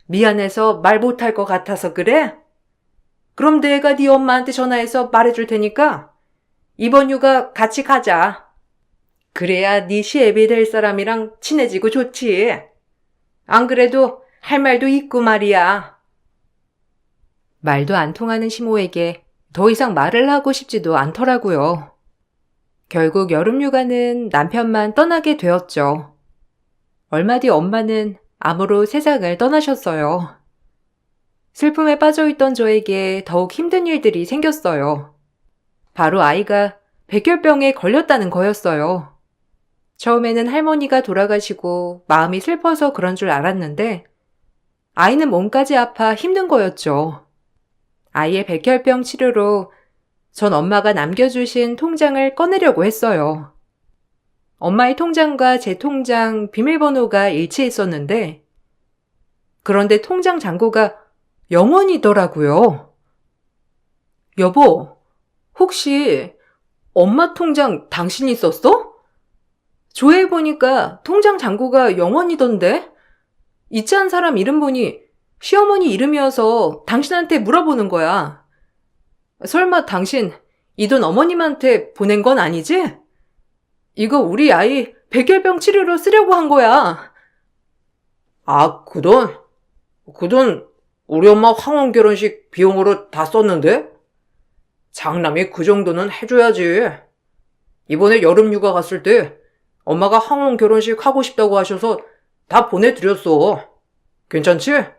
미안해서 말 못할 것 같아서 그래? 그럼 내가 네 엄마한테 전화해서 말해줄 테니까 이번 휴가 같이 가자. 그래야 네 시애비 될 사람이랑 친해지고 좋지. 안 그래도 할 말도 있고 말이야. 말도 안 통하는 시모에게 더 이상 말을 하고 싶지도 않더라고요. 결국 여름 휴가는 남편만 떠나게 되었죠. 얼마 뒤 엄마는 암으로 세상을 떠나셨어요. 슬픔에 빠져있던 저에게 더욱 힘든 일들이 생겼어요. 바로 아이가 백혈병에 걸렸다는 거였어요. 처음에는 할머니가 돌아가시고 마음이 슬퍼서 그런 줄 알았는데 아이는 몸까지 아파 힘든 거였죠. 아이의 백혈병 치료로 전 엄마가 남겨주신 통장을 꺼내려고 했어요. 엄마의 통장과 제 통장 비밀번호가 일치했었는데, 그런데 통장 잔고가 0원이더라고요. 여보, 혹시 엄마 통장 당신이 썼어? 조회해보니까 통장 잔고가 0원이던데? 이체한 사람 이름 보니 시어머니 이름이어서 당신한테 물어보는 거야. 설마 당신 이 돈 어머님한테 보낸 건 아니지? 이거 우리 아이 백혈병 치료로 쓰려고 한 거야. 아, 그 돈? 그 돈 우리 엄마 황혼 결혼식 비용으로 다 썼는데? 장남이 그 정도는 해줘야지. 이번에 여름 휴가 갔을 때 엄마가 황혼 결혼식 하고 싶다고 하셔서 다 보내드렸어. 괜찮지?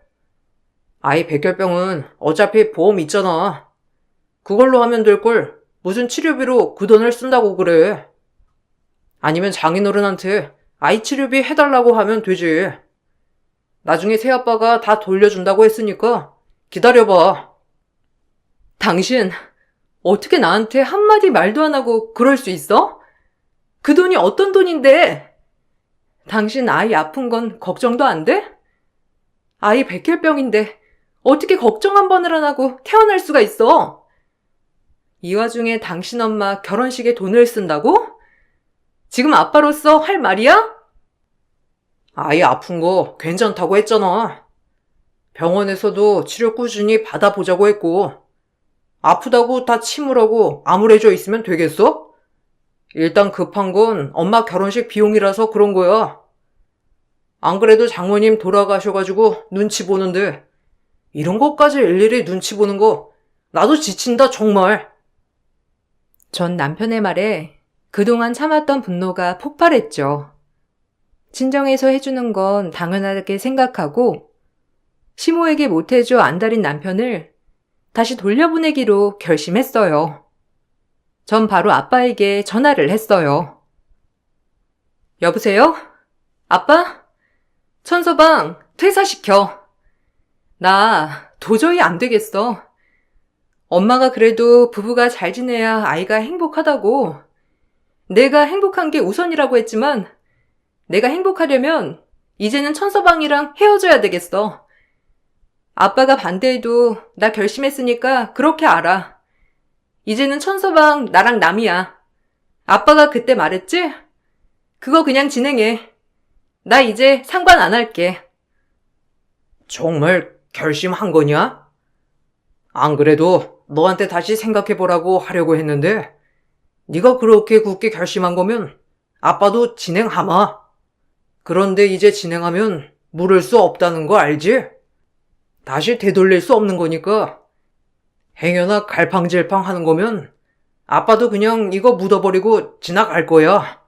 아이 백혈병은 어차피 보험 있잖아. 그걸로 하면 될걸 무슨 치료비로 그 돈을 쓴다고 그래. 아니면 장인어른한테 아이 치료비 해달라고 하면 되지. 나중에 새아빠가 다 돌려준다고 했으니까 기다려봐. 당신 어떻게 나한테 한마디 말도 안 하고 그럴 수 있어? 그 돈이 어떤 돈인데? 당신 아이 아픈 건 걱정도 안 돼? 아이 백혈병인데 어떻게 걱정 한 번을 안 하고 태어날 수가 있어? 이 와중에 당신 엄마 결혼식에 돈을 쓴다고? 지금 아빠로서 할 말이야? 아이 아픈 거 괜찮다고 했잖아. 병원에서도 치료 꾸준히 받아보자고 했고, 아프다고 다 침울하고 암울해져 있으면 되겠어? 일단 급한 건 엄마 결혼식 비용이라서 그런 거야. 안 그래도 장모님 돌아가셔가지고 눈치 보는데, 이런 것까지 일일이 눈치 보는 거 나도 지친다 정말. 전 남편의 말에 그동안 참았던 분노가 폭발했죠. 친정에서 해주는 건 당연하게 생각하고 시모에게 못해줘 안달인 남편을 다시 돌려보내기로 결심했어요. 전 바로 아빠에게 전화를 했어요. 여보세요? 아빠? 천서방 퇴사시켜. 나 도저히 안 되겠어. 엄마가 그래도 부부가 잘 지내야 아이가 행복하다고. 내가 행복한 게 우선이라고 했지만 내가 행복하려면 이제는 천서방이랑 헤어져야 되겠어. 아빠가 반대해도 나 결심했으니까 그렇게 알아. 이제는 천서방 나랑 남이야. 아빠가 그때 말했지? 그거 그냥 진행해. 나 이제 상관 안 할게. 정말 결심한 거냐? 안 그래도 너한테 다시 생각해보라고 하려고 했는데, 네가 그렇게 굳게 결심한 거면 아빠도 진행하마. 그런데 이제 진행하면 물을 수 없다는 거 알지? 다시 되돌릴 수 없는 거니까 행여나 갈팡질팡 하는 거면 아빠도 그냥 이거 묻어버리고 지나갈 거야.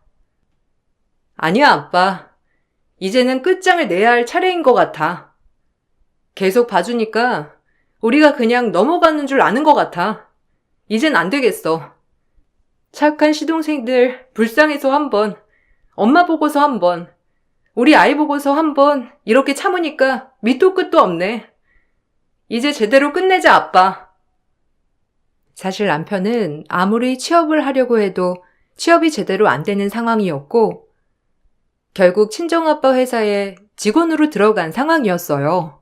아니야, 아빠. 이제는 끝장을 내야 할 차례인 것 같아. 계속 봐주니까 우리가 그냥 넘어가는 줄 아는 것 같아. 이젠 안 되겠어. 착한 시동생들 불쌍해서 한 번, 엄마 보고서 한 번, 우리 아이 보고서 한 번 이렇게 참으니까 밑도 끝도 없네. 이제 제대로 끝내자, 아빠. 사실 남편은 아무리 취업을 하려고 해도 취업이 제대로 안 되는 상황이었고 결국 친정아빠 회사에 직원으로 들어간 상황이었어요.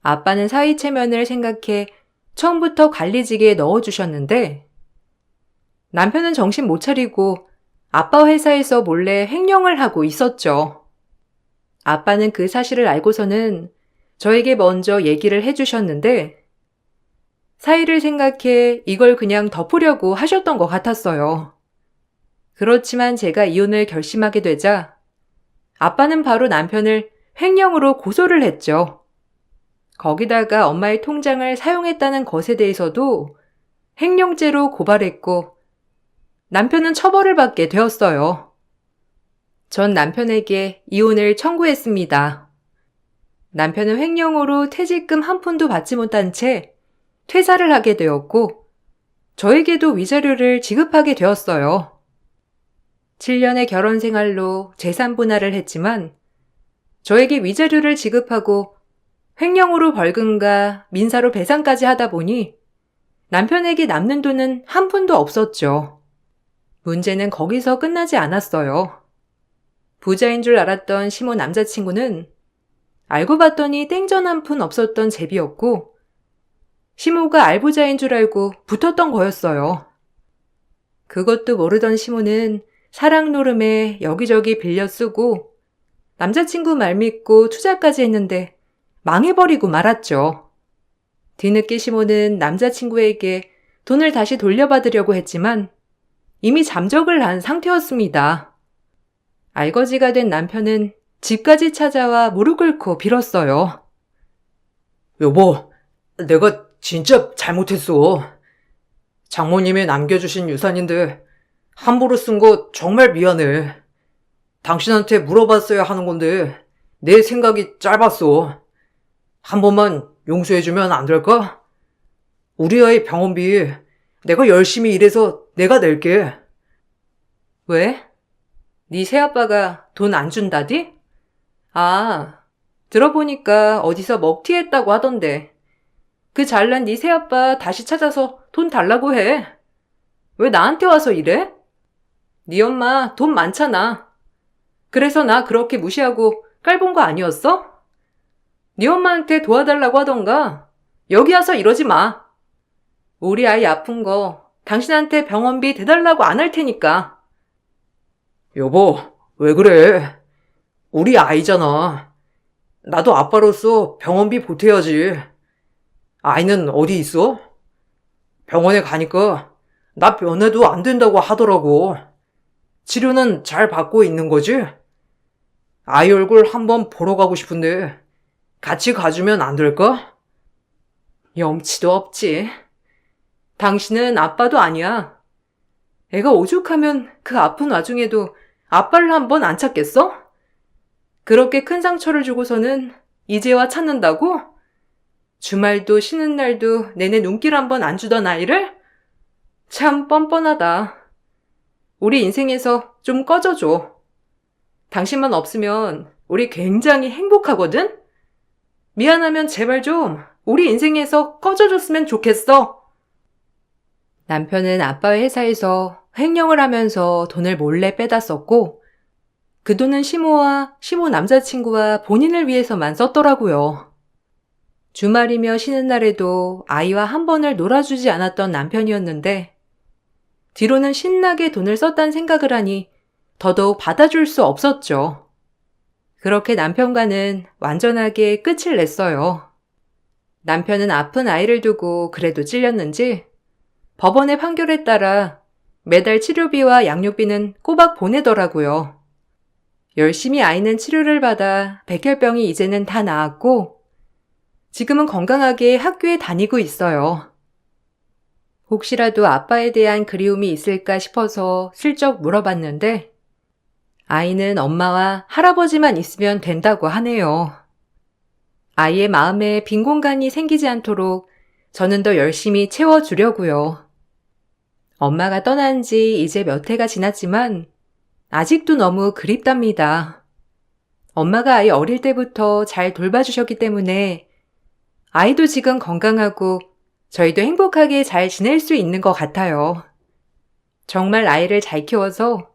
아빠는 사위 체면을 생각해 처음부터 관리직에 넣어주셨는데 남편은 정신 못 차리고 아빠 회사에서 몰래 횡령을 하고 있었죠. 아빠는 그 사실을 알고서는 저에게 먼저 얘기를 해주셨는데 사위를 생각해 이걸 그냥 덮으려고 하셨던 것 같았어요. 그렇지만 제가 이혼을 결심하게 되자 아빠는 바로 남편을 횡령으로 고소를 했죠. 거기다가 엄마의 통장을 사용했다는 것에 대해서도 횡령죄로 고발했고 남편은 처벌을 받게 되었어요. 전 남편에게 이혼을 청구했습니다. 남편은 횡령으로 퇴직금 한 푼도 받지 못한 채 퇴사를 하게 되었고 저에게도 위자료를 지급하게 되었어요. 7년의 결혼 생활로 재산 분할을 했지만 저에게 위자료를 지급하고 횡령으로 벌금과 민사로 배상까지 하다 보니 남편에게 남는 돈은 한 푼도 없었죠. 문제는 거기서 끝나지 않았어요. 부자인 줄 알았던 시모 남자친구는 알고 봤더니 땡전 한 푼 없었던 제비였고 시모가 알부자인 줄 알고 붙었던 거였어요. 그것도 모르던 시모는 사랑 노름에 여기저기 빌려 쓰고 남자친구 말 믿고 투자까지 했는데 망해버리고 말았죠. 뒤늦게 시모는 남자친구에게 돈을 다시 돌려받으려고 했지만 이미 잠적을 한 상태였습니다. 알거지가 된 남편은 집까지 찾아와 무릎 꿇고 빌었어요. 여보, 내가 진짜 잘못했어. 장모님이 남겨주신 유산인데 함부로 쓴 거 정말 미안해. 당신한테 물어봤어야 하는 건데 내 생각이 짧았어. 한 번만 용서해주면 안 될까? 우리 아이 병원비 내가 열심히 일해서 내가 낼게. 왜? 네 새아빠가 돈 안 준다디? 아, 들어보니까 어디서 먹튀했다고 하던데. 그 잘난 네 새아빠 다시 찾아서 돈 달라고 해. 왜 나한테 와서 이래? 네 엄마 돈 많잖아. 그래서 나 그렇게 무시하고 깔본 거 아니었어? 네 엄마한테 도와달라고 하던가 여기 와서 이러지 마. 우리 아이 아픈 거 당신한테 병원비 대달라고 안 할 테니까. 여보, 왜 그래? 우리 아이잖아. 나도 아빠로서 병원비 보태야지. 아이는 어디 있어? 병원에 가니까 나 면회도 안 된다고 하더라고. 치료는 잘 받고 있는 거지? 아이 얼굴 한번 보러 가고 싶은데 같이 가주면 안 될까? 염치도 없지. 당신은 아빠도 아니야. 애가 오죽하면 그 아픈 와중에도 아빠를 한 번 안 찾겠어? 그렇게 큰 상처를 주고서는 이제와 찾는다고? 주말도 쉬는 날도 내내 눈길 한 번 안 주던 아이를? 참 뻔뻔하다. 우리 인생에서 좀 꺼져줘. 당신만 없으면 우리 굉장히 행복하거든? 미안하면 제발 좀 우리 인생에서 꺼져줬으면 좋겠어. 남편은 아빠의 회사에서 횡령을 하면서 돈을 몰래 빼다 썼고 그 돈은 시모와 시모 남자친구와 본인을 위해서만 썼더라고요. 주말이며 쉬는 날에도 아이와 한 번을 놀아주지 않았던 남편이었는데 뒤로는 신나게 돈을 썼다는 생각을 하니 더더욱 받아줄 수 없었죠. 그렇게 남편과는 완전하게 끝을 냈어요. 남편은 아픈 아이를 두고 그래도 찔렸는지 법원의 판결에 따라 매달 치료비와 양육비는 꼬박 보내더라고요. 열심히 아이는 치료를 받아 백혈병이 이제는 다 나았고 지금은 건강하게 학교에 다니고 있어요. 혹시라도 아빠에 대한 그리움이 있을까 싶어서 슬쩍 물어봤는데 아이는 엄마와 할아버지만 있으면 된다고 하네요. 아이의 마음에 빈 공간이 생기지 않도록 저는 더 열심히 채워주려고요. 엄마가 떠난 지 이제 몇 해가 지났지만 아직도 너무 그립답니다. 엄마가 아이 어릴 때부터 잘 돌봐주셨기 때문에 아이도 지금 건강하고 저희도 행복하게 잘 지낼 수 있는 것 같아요. 정말 아이를 잘 키워서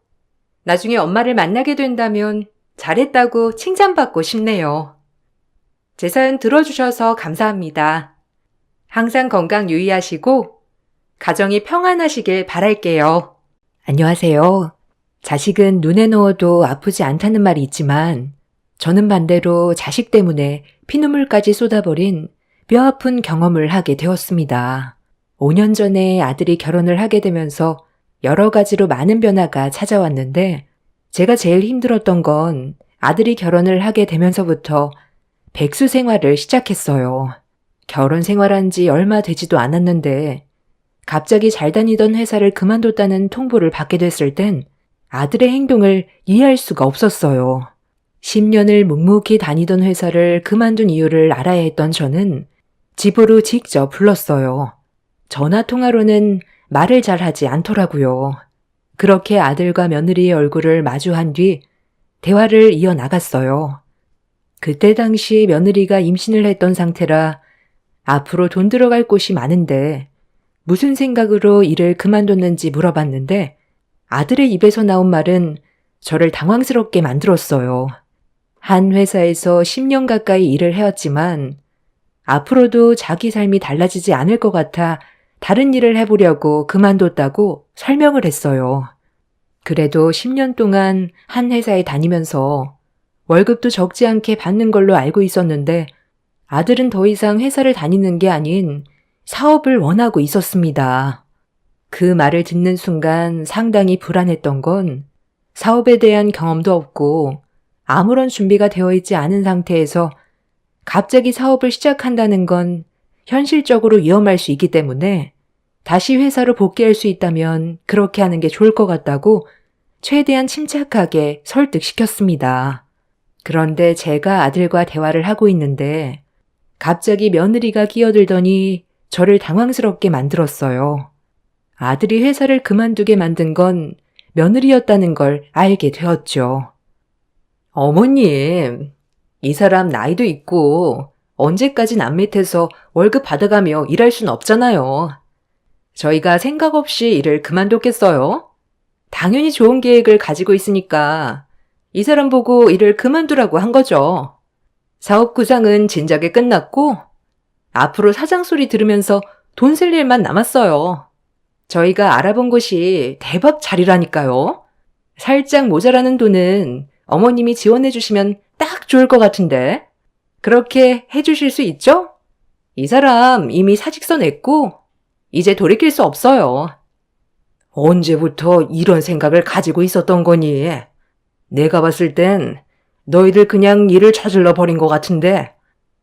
나중에 엄마를 만나게 된다면 잘했다고 칭찬받고 싶네요. 제 사연 들어주셔서 감사합니다. 항상 건강 유의하시고 가정이 평안하시길 바랄게요. 안녕하세요. 자식은 눈에 넣어도 아프지 않다는 말이 있지만 저는 반대로 자식 때문에 피눈물까지 쏟아버린 뼈아픈 경험을 하게 되었습니다. 5년 전에 아들이 결혼을 하게 되면서 여러 가지로 많은 변화가 찾아왔는데 제가 제일 힘들었던 건 아들이 결혼을 하게 되면서부터 백수 생활을 시작했어요. 결혼 생활한 지 얼마 되지도 않았는데 갑자기 잘 다니던 회사를 그만뒀다는 통보를 받게 됐을 땐 아들의 행동을 이해할 수가 없었어요. 10년을 묵묵히 다니던 회사를 그만둔 이유를 알아야 했던 저는 집으로 직접 불렀어요. 전화통화로는 말을 잘 하지 않더라고요. 그렇게 아들과 며느리의 얼굴을 마주한 뒤 대화를 이어나갔어요. 그때 당시 며느리가 임신을 했던 상태라 앞으로 돈 들어갈 곳이 많은데 무슨 생각으로 일을 그만뒀는지 물어봤는데 아들의 입에서 나온 말은 저를 당황스럽게 만들었어요. 한 회사에서 10년 가까이 일을 해왔지만 앞으로도 자기 삶이 달라지지 않을 것 같아 다른 일을 해보려고 그만뒀다고 설명을 했어요. 그래도 10년 동안 한 회사에 다니면서 월급도 적지 않게 받는 걸로 알고 있었는데 아들은 더 이상 회사를 다니는 게 아닌 사업을 원하고 있었습니다. 그 말을 듣는 순간 상당히 불안했던 건 사업에 대한 경험도 없고 아무런 준비가 되어 있지 않은 상태에서 갑자기 사업을 시작한다는 건 현실적으로 위험할 수 있기 때문에 다시 회사로 복귀할 수 있다면 그렇게 하는 게 좋을 것 같다고 최대한 침착하게 설득시켰습니다. 그런데 제가 아들과 대화를 하고 있는데 갑자기 며느리가 끼어들더니 저를 당황스럽게 만들었어요. 아들이 회사를 그만두게 만든 건 며느리였다는 걸 알게 되었죠. 어머님, 이 사람 나이도 있고 언제까지 남 밑에서 월급 받아가며 일할 순 없잖아요. 저희가 생각 없이 일을 그만뒀겠어요? 당연히 좋은 계획을 가지고 있으니까 이 사람 보고 일을 그만두라고 한 거죠. 사업 구상은 진작에 끝났고 앞으로 사장 소리 들으면서 돈 쓸 일만 남았어요. 저희가 알아본 곳이 대박 자리라니까요. 살짝 모자라는 돈은 어머님이 지원해 주시면 딱 좋을 것 같은데. 그렇게 해 주실 수 있죠? 이 사람 이미 사직서 냈고 이제 돌이킬 수 없어요. 언제부터 이런 생각을 가지고 있었던 거니? 내가 봤을 땐 너희들 그냥 일을 저질러 버린 것 같은데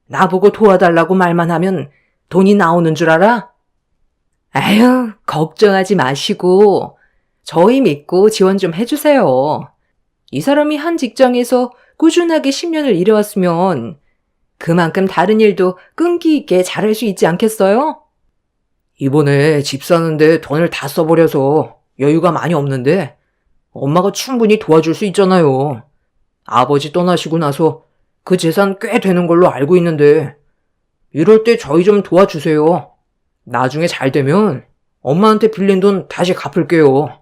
나보고 도와달라고 말만 하면 돈이 나오는 줄 알아? 아유, 걱정하지 마시고 저희 믿고 지원 좀 해주세요. 이 사람이 한 직장에서 꾸준하게 10년을 일해왔으면 그만큼 다른 일도 끈기 있게 잘할 수 있지 않겠어요? 이번에 집 사는데 돈을 다 써버려서 여유가 많이 없는데 엄마가 충분히 도와줄 수 있잖아요. 아버지 떠나시고 나서 그 재산 꽤 되는 걸로 알고 있는데 이럴 때 저희 좀 도와주세요. 나중에 잘 되면 엄마한테 빌린 돈 다시 갚을게요.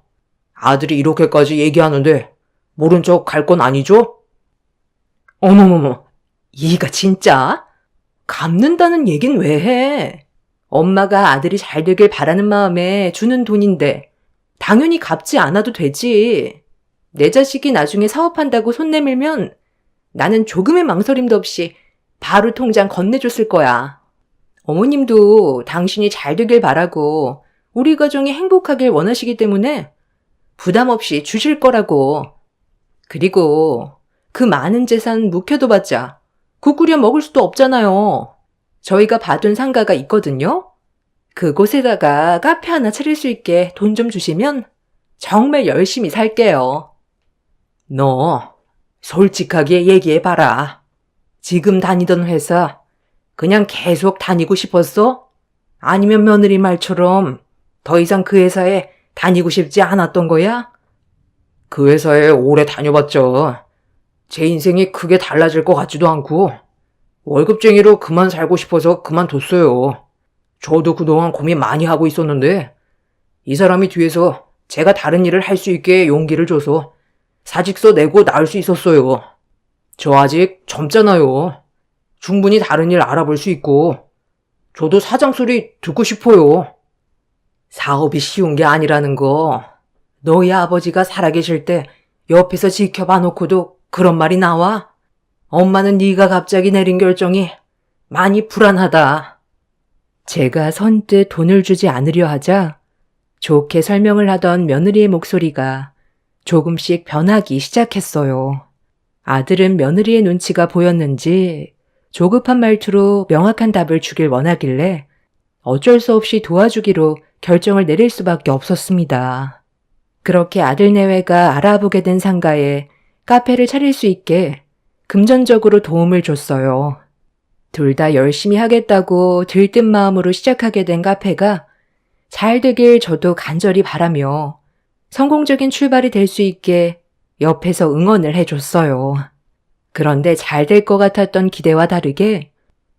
아들이 이렇게까지 얘기하는데 모른 척 갈 건 아니죠? 어머머머, 이가 진짜? 갚는다는 얘긴 왜 해? 엄마가 아들이 잘 되길 바라는 마음에 주는 돈인데 당연히 갚지 않아도 되지. 내 자식이 나중에 사업한다고 손 내밀면 나는 조금의 망설임도 없이 바로 통장 건네줬을 거야. 어머님도 당신이 잘 되길 바라고 우리 가정이 행복하길 원하시기 때문에 부담 없이 주실 거라고. 그리고 그 많은 재산 묵혀둬봤자 국 끓여 먹을 수도 없잖아요. 저희가 봐둔 상가가 있거든요. 그곳에다가 카페 하나 차릴 수 있게 돈 좀 주시면 정말 열심히 살게요. 너 솔직하게 얘기해봐라. 지금 다니던 회사 그냥 계속 다니고 싶었어? 아니면 며느리 말처럼 더 이상 그 회사에 다니고 싶지 않았던 거야? 그 회사에 오래 다녀봤죠. 제 인생이 크게 달라질 것 같지도 않고 월급쟁이로 그만 살고 싶어서 그만뒀어요. 저도 그동안 고민 많이 하고 있었는데 이 사람이 뒤에서 제가 다른 일을 할 수 있게 용기를 줘서 사직서 내고 나올 수 있었어요. 저 아직 젊잖아요. 충분히 다른 일 알아볼 수 있고 저도 사장 소리 듣고 싶어요. 사업이 쉬운 게 아니라는 거 너희 아버지가 살아계실 때 옆에서 지켜봐 놓고도 그런 말이 나와? 엄마는 네가 갑자기 내린 결정이 많이 불안하다. 제가 선뜻 돈을 주지 않으려 하자 좋게 설명을 하던 며느리의 목소리가 조금씩 변하기 시작했어요. 아들은 며느리의 눈치가 보였는지 조급한 말투로 명확한 답을 주길 원하길래 어쩔 수 없이 도와주기로 결정을 내릴 수밖에 없었습니다. 그렇게 아들 내외가 알아보게 된 상가에 카페를 차릴 수 있게 금전적으로 도움을 줬어요. 둘 다 열심히 하겠다고 들뜬 마음으로 시작하게 된 카페가 잘 되길 저도 간절히 바라며 성공적인 출발이 될 수 있게 옆에서 응원을 해줬어요. 그런데 잘 될 것 같았던 기대와 다르게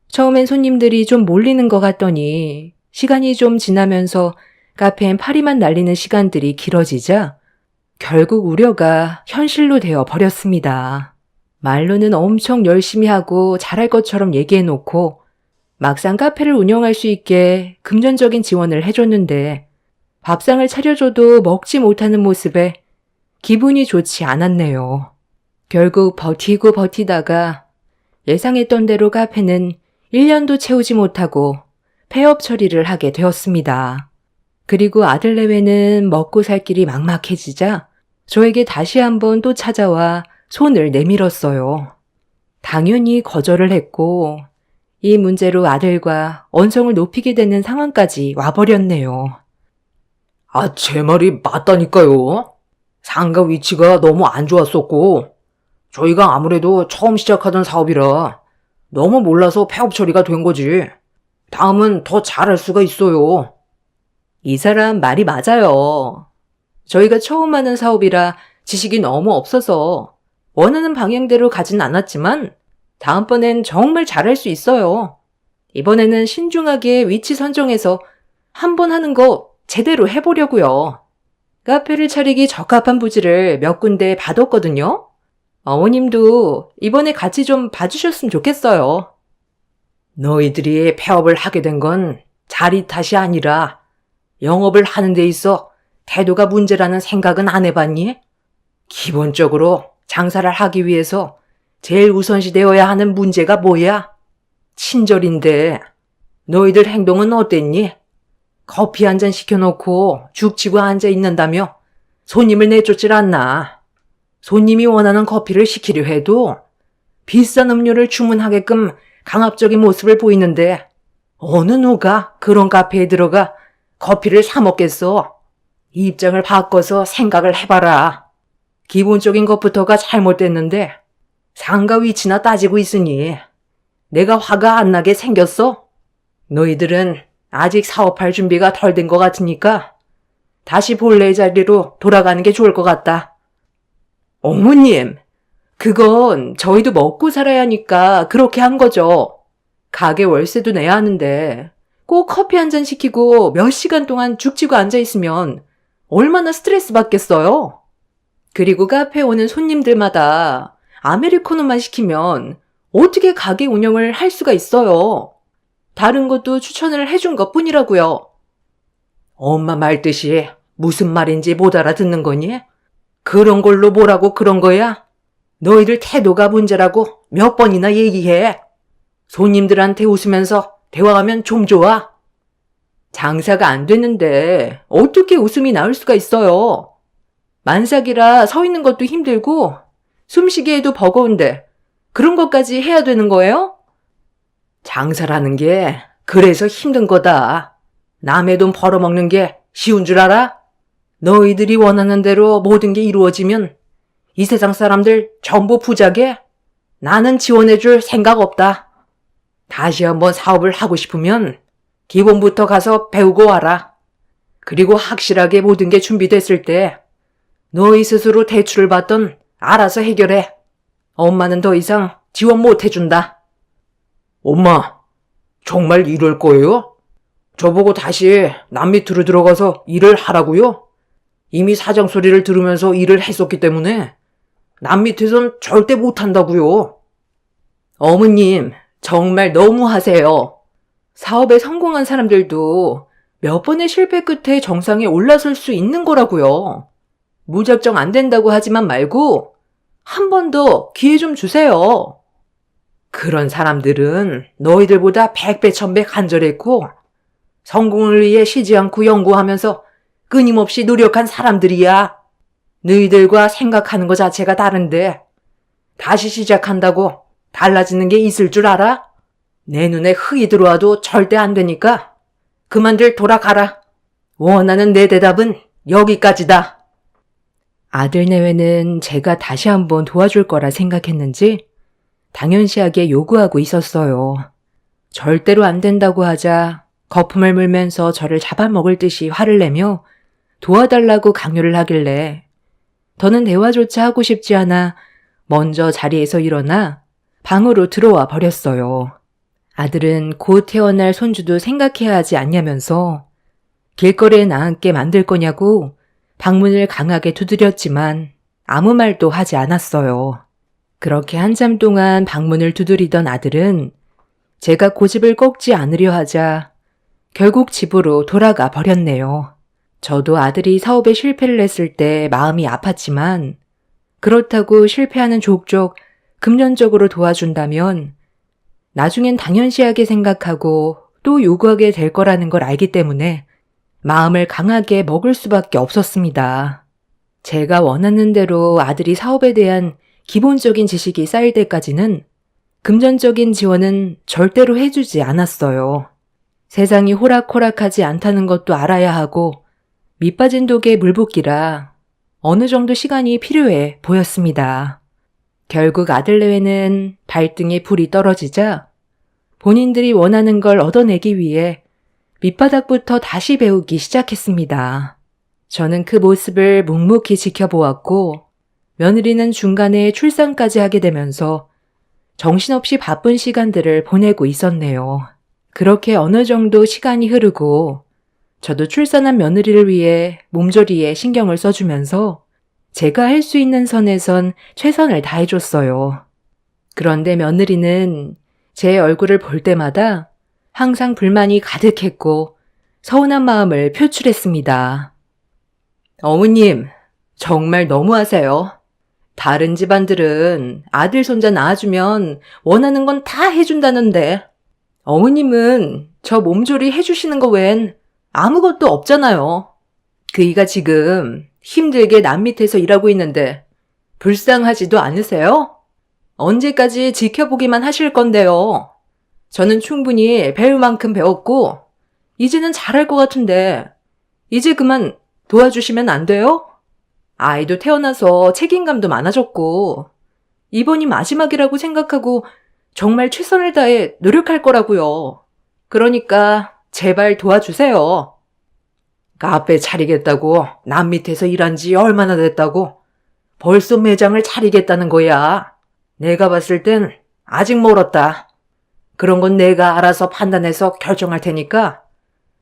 처음엔 손님들이 좀 몰리는 것 같더니 시간이 좀 지나면서 카페엔 파리만 날리는 시간들이 길어지자 결국 우려가 현실로 되어 버렸습니다. 말로는 엄청 열심히 하고 잘할 것처럼 얘기해놓고 막상 카페를 운영할 수 있게 금전적인 지원을 해줬는데 밥상을 차려줘도 먹지 못하는 모습에 기분이 좋지 않았네요. 결국 버티고 버티다가 예상했던 대로 카페는 1년도 채우지 못하고 폐업 처리를 하게 되었습니다. 그리고 아들 내외는 먹고 살 길이 막막해지자 저에게 다시 한번 또 찾아와 손을 내밀었어요. 당연히 거절을 했고 이 문제로 아들과 언성을 높이게 되는 상황까지 와버렸네요. 아, 제 말이 맞다니까요. 상가 위치가 너무 안 좋았었고, 저희가 아무래도 처음 시작하던 사업이라 너무 몰라서 폐업 처리가 된 거지. 다음은 더 잘할 수가 있어요. 이 사람 말이 맞아요. 저희가 처음 하는 사업이라 지식이 너무 없어서 원하는 방향대로 가진 않았지만 다음번엔 정말 잘할 수 있어요. 이번에는 신중하게 위치 선정해서 한번 하는 거 제대로 해보려고요. 카페를 차리기 적합한 부지를 몇 군데 봐뒀거든요. 어머님도 이번에 같이 좀 봐주셨으면 좋겠어요. 너희들이 폐업을 하게 된 건 자리 탓이 아니라 영업을 하는 데 있어 태도가 문제라는 생각은 안 해봤니? 기본적으로 장사를 하기 위해서 제일 우선시되어야 하는 문제가 뭐야? 친절인데 너희들 행동은 어땠니? 커피 한 잔 시켜놓고 죽치고 앉아 있는다며 손님을 내쫓질 않나? 손님이 원하는 커피를 시키려 해도 비싼 음료를 주문하게끔 강압적인 모습을 보이는데 어느 누가 그런 카페에 들어가 커피를 사 먹겠어? 입장을 바꿔서 생각을 해봐라. 기본적인 것부터가 잘못됐는데 상가 위치나 따지고 있으니 내가 화가 안 나게 생겼어? 너희들은 아직 사업할 준비가 덜 된 것 같으니까 다시 본래의 자리로 돌아가는 게 좋을 것 같다. 어머님, 그건 저희도 먹고 살아야 하니까 그렇게 한 거죠. 가게 월세도 내야 하는데 꼭 커피 한 잔 시키고 몇 시간 동안 죽치고 앉아있으면 얼마나 스트레스 받겠어요? 그리고 카페에 오는 손님들마다 아메리카노만 시키면 어떻게 가게 운영을 할 수가 있어요? 다른 것도 추천을 해준 것 뿐이라고요. 엄마 말뜻이 무슨 말인지 못 알아듣는 거니? 그런 걸로 뭐라고 그런 거야? 너희들 태도가 문제라고 몇 번이나 얘기해. 손님들한테 웃으면서 대화하면 좀 좋아. 장사가 안 됐는데 어떻게 웃음이 나올 수가 있어요? 만삭이라 서 있는 것도 힘들고 숨쉬기에도 버거운데 그런 것까지 해야 되는 거예요? 장사라는 게 그래서 힘든 거다. 남의 돈 벌어먹는 게 쉬운 줄 알아? 너희들이 원하는 대로 모든 게 이루어지면 이 세상 사람들 전부 부자게? 나는 지원해줄 생각 없다. 다시 한번 사업을 하고 싶으면 기본부터 가서 배우고 와라. 그리고 확실하게 모든 게 준비됐을 때 너희 스스로 대출을 받던 알아서 해결해. 엄마는 더 이상 지원 못 해준다. 엄마, 정말 이럴 거예요? 저보고 다시 남 밑으로 들어가서 일을 하라고요? 이미 사장 소리를 들으면서 일을 했었기 때문에 남 밑에선 절대 못 한다고요. 어머님, 정말 너무하세요. 사업에 성공한 사람들도 몇 번의 실패 끝에 정상에 올라설 수 있는 거라고요. 무작정 안 된다고 하지만 말고 한 번 더 기회 좀 주세요. 그런 사람들은 너희들보다 100배, 1000배 간절했고 성공을 위해 쉬지 않고 연구하면서 끊임없이 노력한 사람들이야. 너희들과 생각하는 것 자체가 다른데 다시 시작한다고 달라지는 게 있을 줄 알아? 내 눈에 흙이 들어와도 절대 안 되니까 그만들 돌아가라. 원하는 내 대답은 여기까지다. 아들 내외는 제가 다시 한번 도와줄 거라 생각했는지 당연시하게 요구하고 있었어요. 절대로 안 된다고 하자 거품을 물면서 저를 잡아먹을 듯이 화를 내며 도와달라고 강요를 하길래 더는 대화조차 하고 싶지 않아 먼저 자리에서 일어나 방으로 들어와 버렸어요. 아들은 곧 태어날 손주도 생각해야 하지 않냐면서 길거리에 나앉게 만들 거냐고 방문을 강하게 두드렸지만 아무 말도 하지 않았어요. 그렇게 한참 동안 방문을 두드리던 아들은 제가 고집을 꺾지 않으려 하자 결국 집으로 돌아가 버렸네요. 저도 아들이 사업에 실패를 했을 때 마음이 아팠지만 그렇다고 실패하는 족족 금전적으로 도와준다면 나중엔 당연시하게 생각하고 또 요구하게 될 거라는 걸 알기 때문에 마음을 강하게 먹을 수밖에 없었습니다. 제가 원하는 대로 아들이 사업에 대한 기본적인 지식이 쌓일 때까지는 금전적인 지원은 절대로 해주지 않았어요. 세상이 호락호락하지 않다는 것도 알아야 하고 밑빠진 독에 물 붓기라 어느 정도 시간이 필요해 보였습니다. 결국 아들 내외는 발등에 불이 떨어지자 본인들이 원하는 걸 얻어내기 위해 밑바닥부터 다시 배우기 시작했습니다. 저는 그 모습을 묵묵히 지켜보았고 며느리는 중간에 출산까지 하게 되면서 정신없이 바쁜 시간들을 보내고 있었네요. 그렇게 어느 정도 시간이 흐르고 저도 출산한 며느리를 위해 몸조리에 신경을 써주면서 제가 할 수 있는 선에선 최선을 다해줬어요. 그런데 며느리는 제 얼굴을 볼 때마다 항상 불만이 가득했고 서운한 마음을 표출했습니다. 어머님, 정말 너무하세요. 다른 집안들은 아들 손자 낳아주면 원하는 건 다 해준다는데 어머님은 저 몸조리 해주시는 거 외엔 아무것도 없잖아요. 그이가 지금 힘들게 남 밑에서 일하고 있는데 불쌍하지도 않으세요? 언제까지 지켜보기만 하실 건데요. 저는 충분히 배울 만큼 배웠고 이제는 잘할 것 같은데 이제 그만 도와주시면 안 돼요? 아이도 태어나서 책임감도 많아졌고 이번이 마지막이라고 생각하고 정말 최선을 다해 노력할 거라고요. 그러니까 제발 도와주세요. 카페 차리겠다고 남 밑에서 일한 지 얼마나 됐다고 벌써 매장을 차리겠다는 거야. 내가 봤을 땐 아직 멀었다. 그런 건 내가 알아서 판단해서 결정할 테니까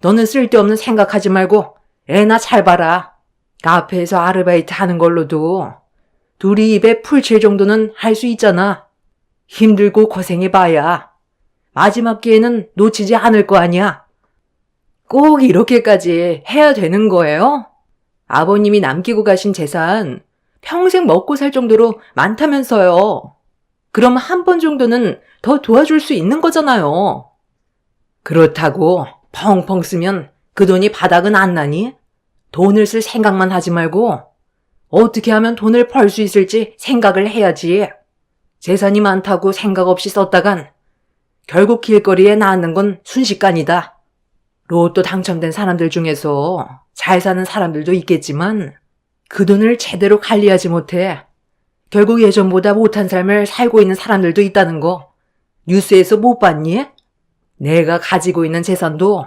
너는 쓸데없는 생각하지 말고 애나 잘 봐라. 카페에서 아르바이트 하는 걸로도 둘이 입에 풀 칠 정도는 할 수 있잖아. 힘들고 고생해봐야 마지막 기회는 놓치지 않을 거 아니야. 꼭 이렇게까지 해야 되는 거예요? 아버님이 남기고 가신 재산 평생 먹고 살 정도로 많다면서요. 그럼 한 번 정도는 더 도와줄 수 있는 거잖아요. 그렇다고 펑펑 쓰면 그 돈이 바닥은 안 나니? 돈을 쓸 생각만 하지 말고 어떻게 하면 돈을 벌 수 있을지 생각을 해야지. 재산이 많다고 생각 없이 썼다간 결국 길거리에 나앉는 건 순식간이다. 로또 당첨된 사람들 중에서 잘 사는 사람들도 있겠지만 그 돈을 제대로 관리하지 못해 결국 예전보다 못한 삶을 살고 있는 사람들도 있다는 거 뉴스에서 못 봤니? 내가 가지고 있는 재산도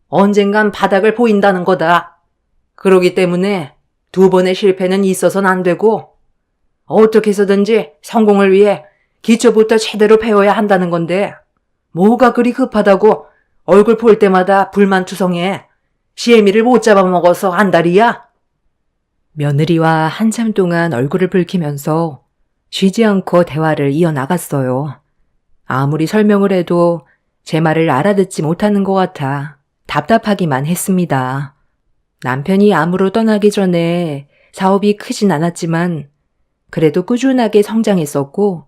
언젠간 바닥을 보인다는 거다. 그러기 때문에 두 번의 실패는 있어서는 안 되고 어떻게 해서든지 성공을 위해 기초부터 제대로 배워야 한다는 건데 뭐가 그리 급하다고 얼굴 볼 때마다 불만투성해 시애미를 못 잡아먹어서 안달이야? 며느리와 한참 동안 얼굴을 붉히면서 쉬지 않고 대화를 이어나갔어요. 아무리 설명을 해도 제 말을 알아듣지 못하는 것 같아 답답하기만 했습니다. 남편이 암으로 떠나기 전에 사업이 크진 않았지만 그래도 꾸준하게 성장했었고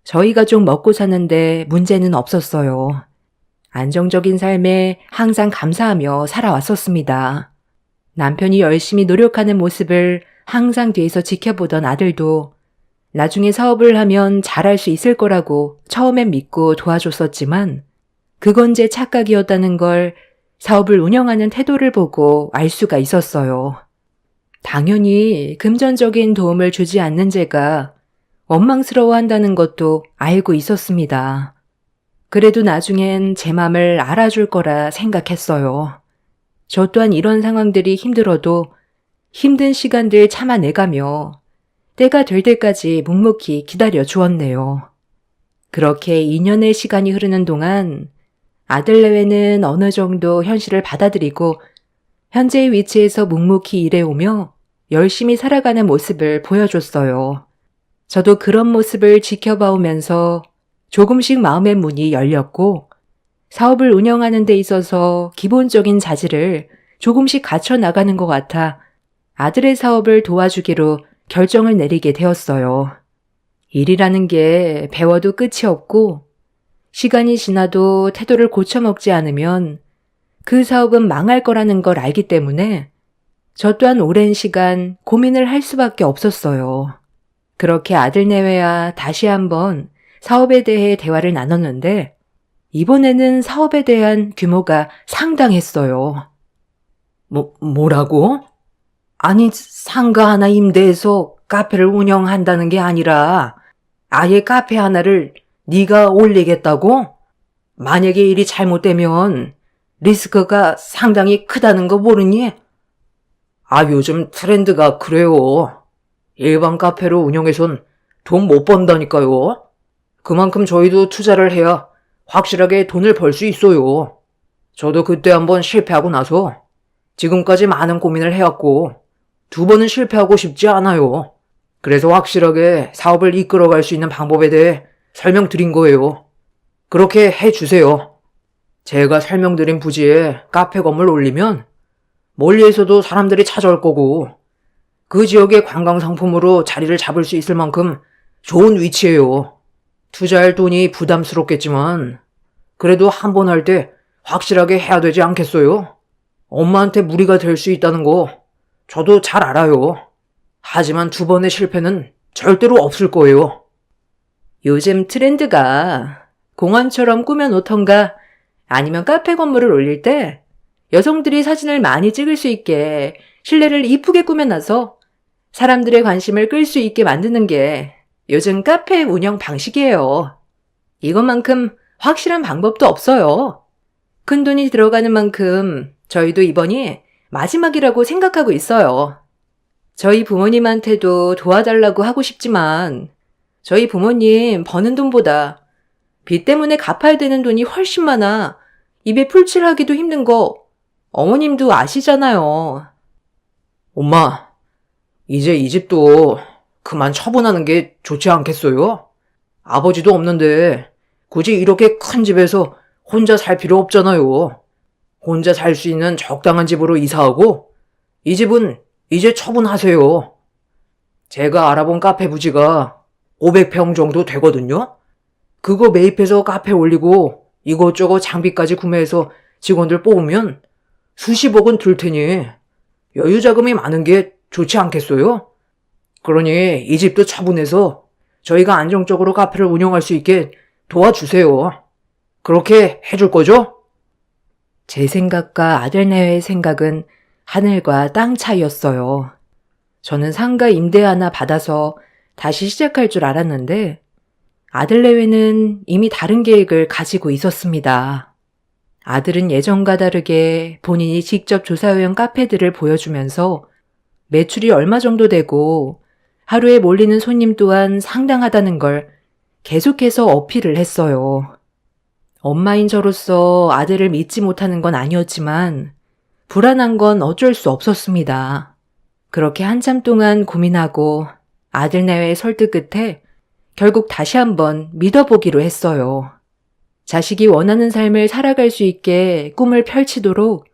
저희 가족 먹고 사는데 문제는 없었어요. 안정적인 삶에 항상 감사하며 살아왔었습니다. 남편이 열심히 노력하는 모습을 항상 뒤에서 지켜보던 아들도 나중에 사업을 하면 잘할 수 있을 거라고 처음엔 믿고 도와줬었지만 그건 제 착각이었다는 걸 사업을 운영하는 태도를 보고 알 수가 있었어요. 당연히 금전적인 도움을 주지 않는 제가 원망스러워한다는 것도 알고 있었습니다. 그래도 나중엔 제 맘을 알아줄 거라 생각했어요. 저 또한 이런 상황들이 힘들어도 힘든 시간들 참아내가며 때가 될 때까지 묵묵히 기다려 주었네요. 그렇게 2년의 시간이 흐르는 동안 아들 내외는 어느 정도 현실을 받아들이고 현재의 위치에서 묵묵히 일해오며 열심히 살아가는 모습을 보여줬어요. 저도 그런 모습을 지켜봐오면서 조금씩 마음의 문이 열렸고 사업을 운영하는 데 있어서 기본적인 자질을 조금씩 갖춰 나가는 것 같아 아들의 사업을 도와주기로 결정을 내리게 되었어요. 일이라는 게 배워도 끝이 없고 시간이 지나도 태도를 고쳐먹지 않으면 그 사업은 망할 거라는 걸 알기 때문에 저 또한 오랜 시간 고민을 할 수밖에 없었어요. 그렇게 아들 내외와 다시 한번 사업에 대해 대화를 나눴는데 이번에는 사업에 대한 규모가 상당했어요. 뭐라고? 아니, 상가 하나 임대해서 카페를 운영한다는 게 아니라 아예 카페 하나를 네가 올리겠다고? 만약에 일이 잘못되면 리스크가 상당히 크다는 거 모르니? 요즘 트렌드가 그래요. 일반 카페로 운영해선 돈 못 번다니까요. 그만큼 저희도 투자를 해야 확실하게 돈을 벌 수 있어요. 저도 그때 한번 실패하고 나서 지금까지 많은 고민을 해왔고 2번은 실패하고 싶지 않아요. 그래서 확실하게 사업을 이끌어갈 수 있는 방법에 대해 설명드린 거예요. 그렇게 해주세요. 제가 설명드린 부지에 카페 건물 올리면 멀리에서도 사람들이 찾아올 거고 그 지역의 관광상품으로 자리를 잡을 수 있을 만큼 좋은 위치예요. 투자할 돈이 부담스럽겠지만 그래도 한 번 할 때 확실하게 해야 되지 않겠어요? 엄마한테 무리가 될 수 있다는 거 저도 잘 알아요. 하지만 2번의 실패는 절대로 없을 거예요. 요즘 트렌드가 공원처럼 꾸며놓던가 아니면 카페 건물을 올릴 때 여성들이 사진을 많이 찍을 수 있게 실내를 이쁘게 꾸며놔서 사람들의 관심을 끌 수 있게 만드는 게 요즘 카페 운영 방식이에요. 이것만큼 확실한 방법도 없어요. 큰 돈이 들어가는 만큼 저희도 이번이 마지막이라고 생각하고 있어요. 저희 부모님한테도 도와달라고 하고 싶지만 저희 부모님 버는 돈보다 빚 때문에 갚아야 되는 돈이 훨씬 많아 입에 풀칠하기도 힘든 거 어머님도 아시잖아요. 엄마, 이제 이 집도 그만 처분하는 게 좋지 않겠어요? 아버지도 없는데 굳이 이렇게 큰 집에서 혼자 살 필요 없잖아요. 혼자 살 수 있는 적당한 집으로 이사하고 이 집은 이제 처분하세요. 제가 알아본 카페 부지가 500평 정도 되거든요. 그거 매입해서 카페 올리고 이것저것 장비까지 구매해서 직원들 뽑으면 수십억은 들 테니 여유 자금이 많은 게 좋지 않겠어요? 그러니 이 집도 처분해서 저희가 안정적으로 카페를 운영할 수 있게 도와주세요. 그렇게 해줄 거죠? 제 생각과 아들 내외의 생각은 하늘과 땅 차이였어요. 저는 상가 임대 하나 받아서 다시 시작할 줄 알았는데 아들 내외는 이미 다른 계획을 가지고 있었습니다. 아들은 예전과 다르게 본인이 직접 조사해온 카페들을 보여주면서 매출이 얼마 정도 되고 하루에 몰리는 손님 또한 상당하다는 걸 계속해서 어필을 했어요. 엄마인 저로서 아들을 믿지 못하는 건 아니었지만 불안한 건 어쩔 수 없었습니다. 그렇게 한참 동안 고민하고 아들 내외의 설득 끝에 결국 다시 한번 믿어보기로 했어요. 자식이 원하는 삶을 살아갈 수 있게 꿈을 펼치도록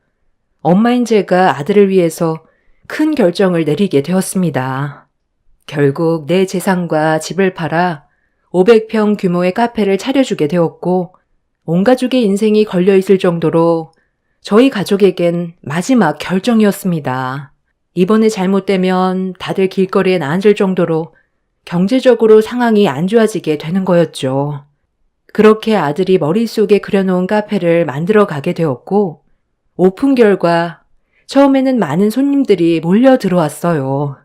엄마인 제가 아들을 위해서 큰 결정을 내리게 되었습니다. 결국 내 재산과 집을 팔아 500평 규모의 카페를 차려주게 되었고 온 가족의 인생이 걸려있을 정도로 저희 가족에겐 마지막 결정이었습니다. 이번에 잘못되면 다들 길거리에 앉을 정도로 경제적으로 상황이 안 좋아지게 되는 거였죠. 그렇게 아들이 머릿속에 그려놓은 카페를 만들어 가게 되었고 오픈 결과 처음에는 많은 손님들이 몰려 들어왔어요.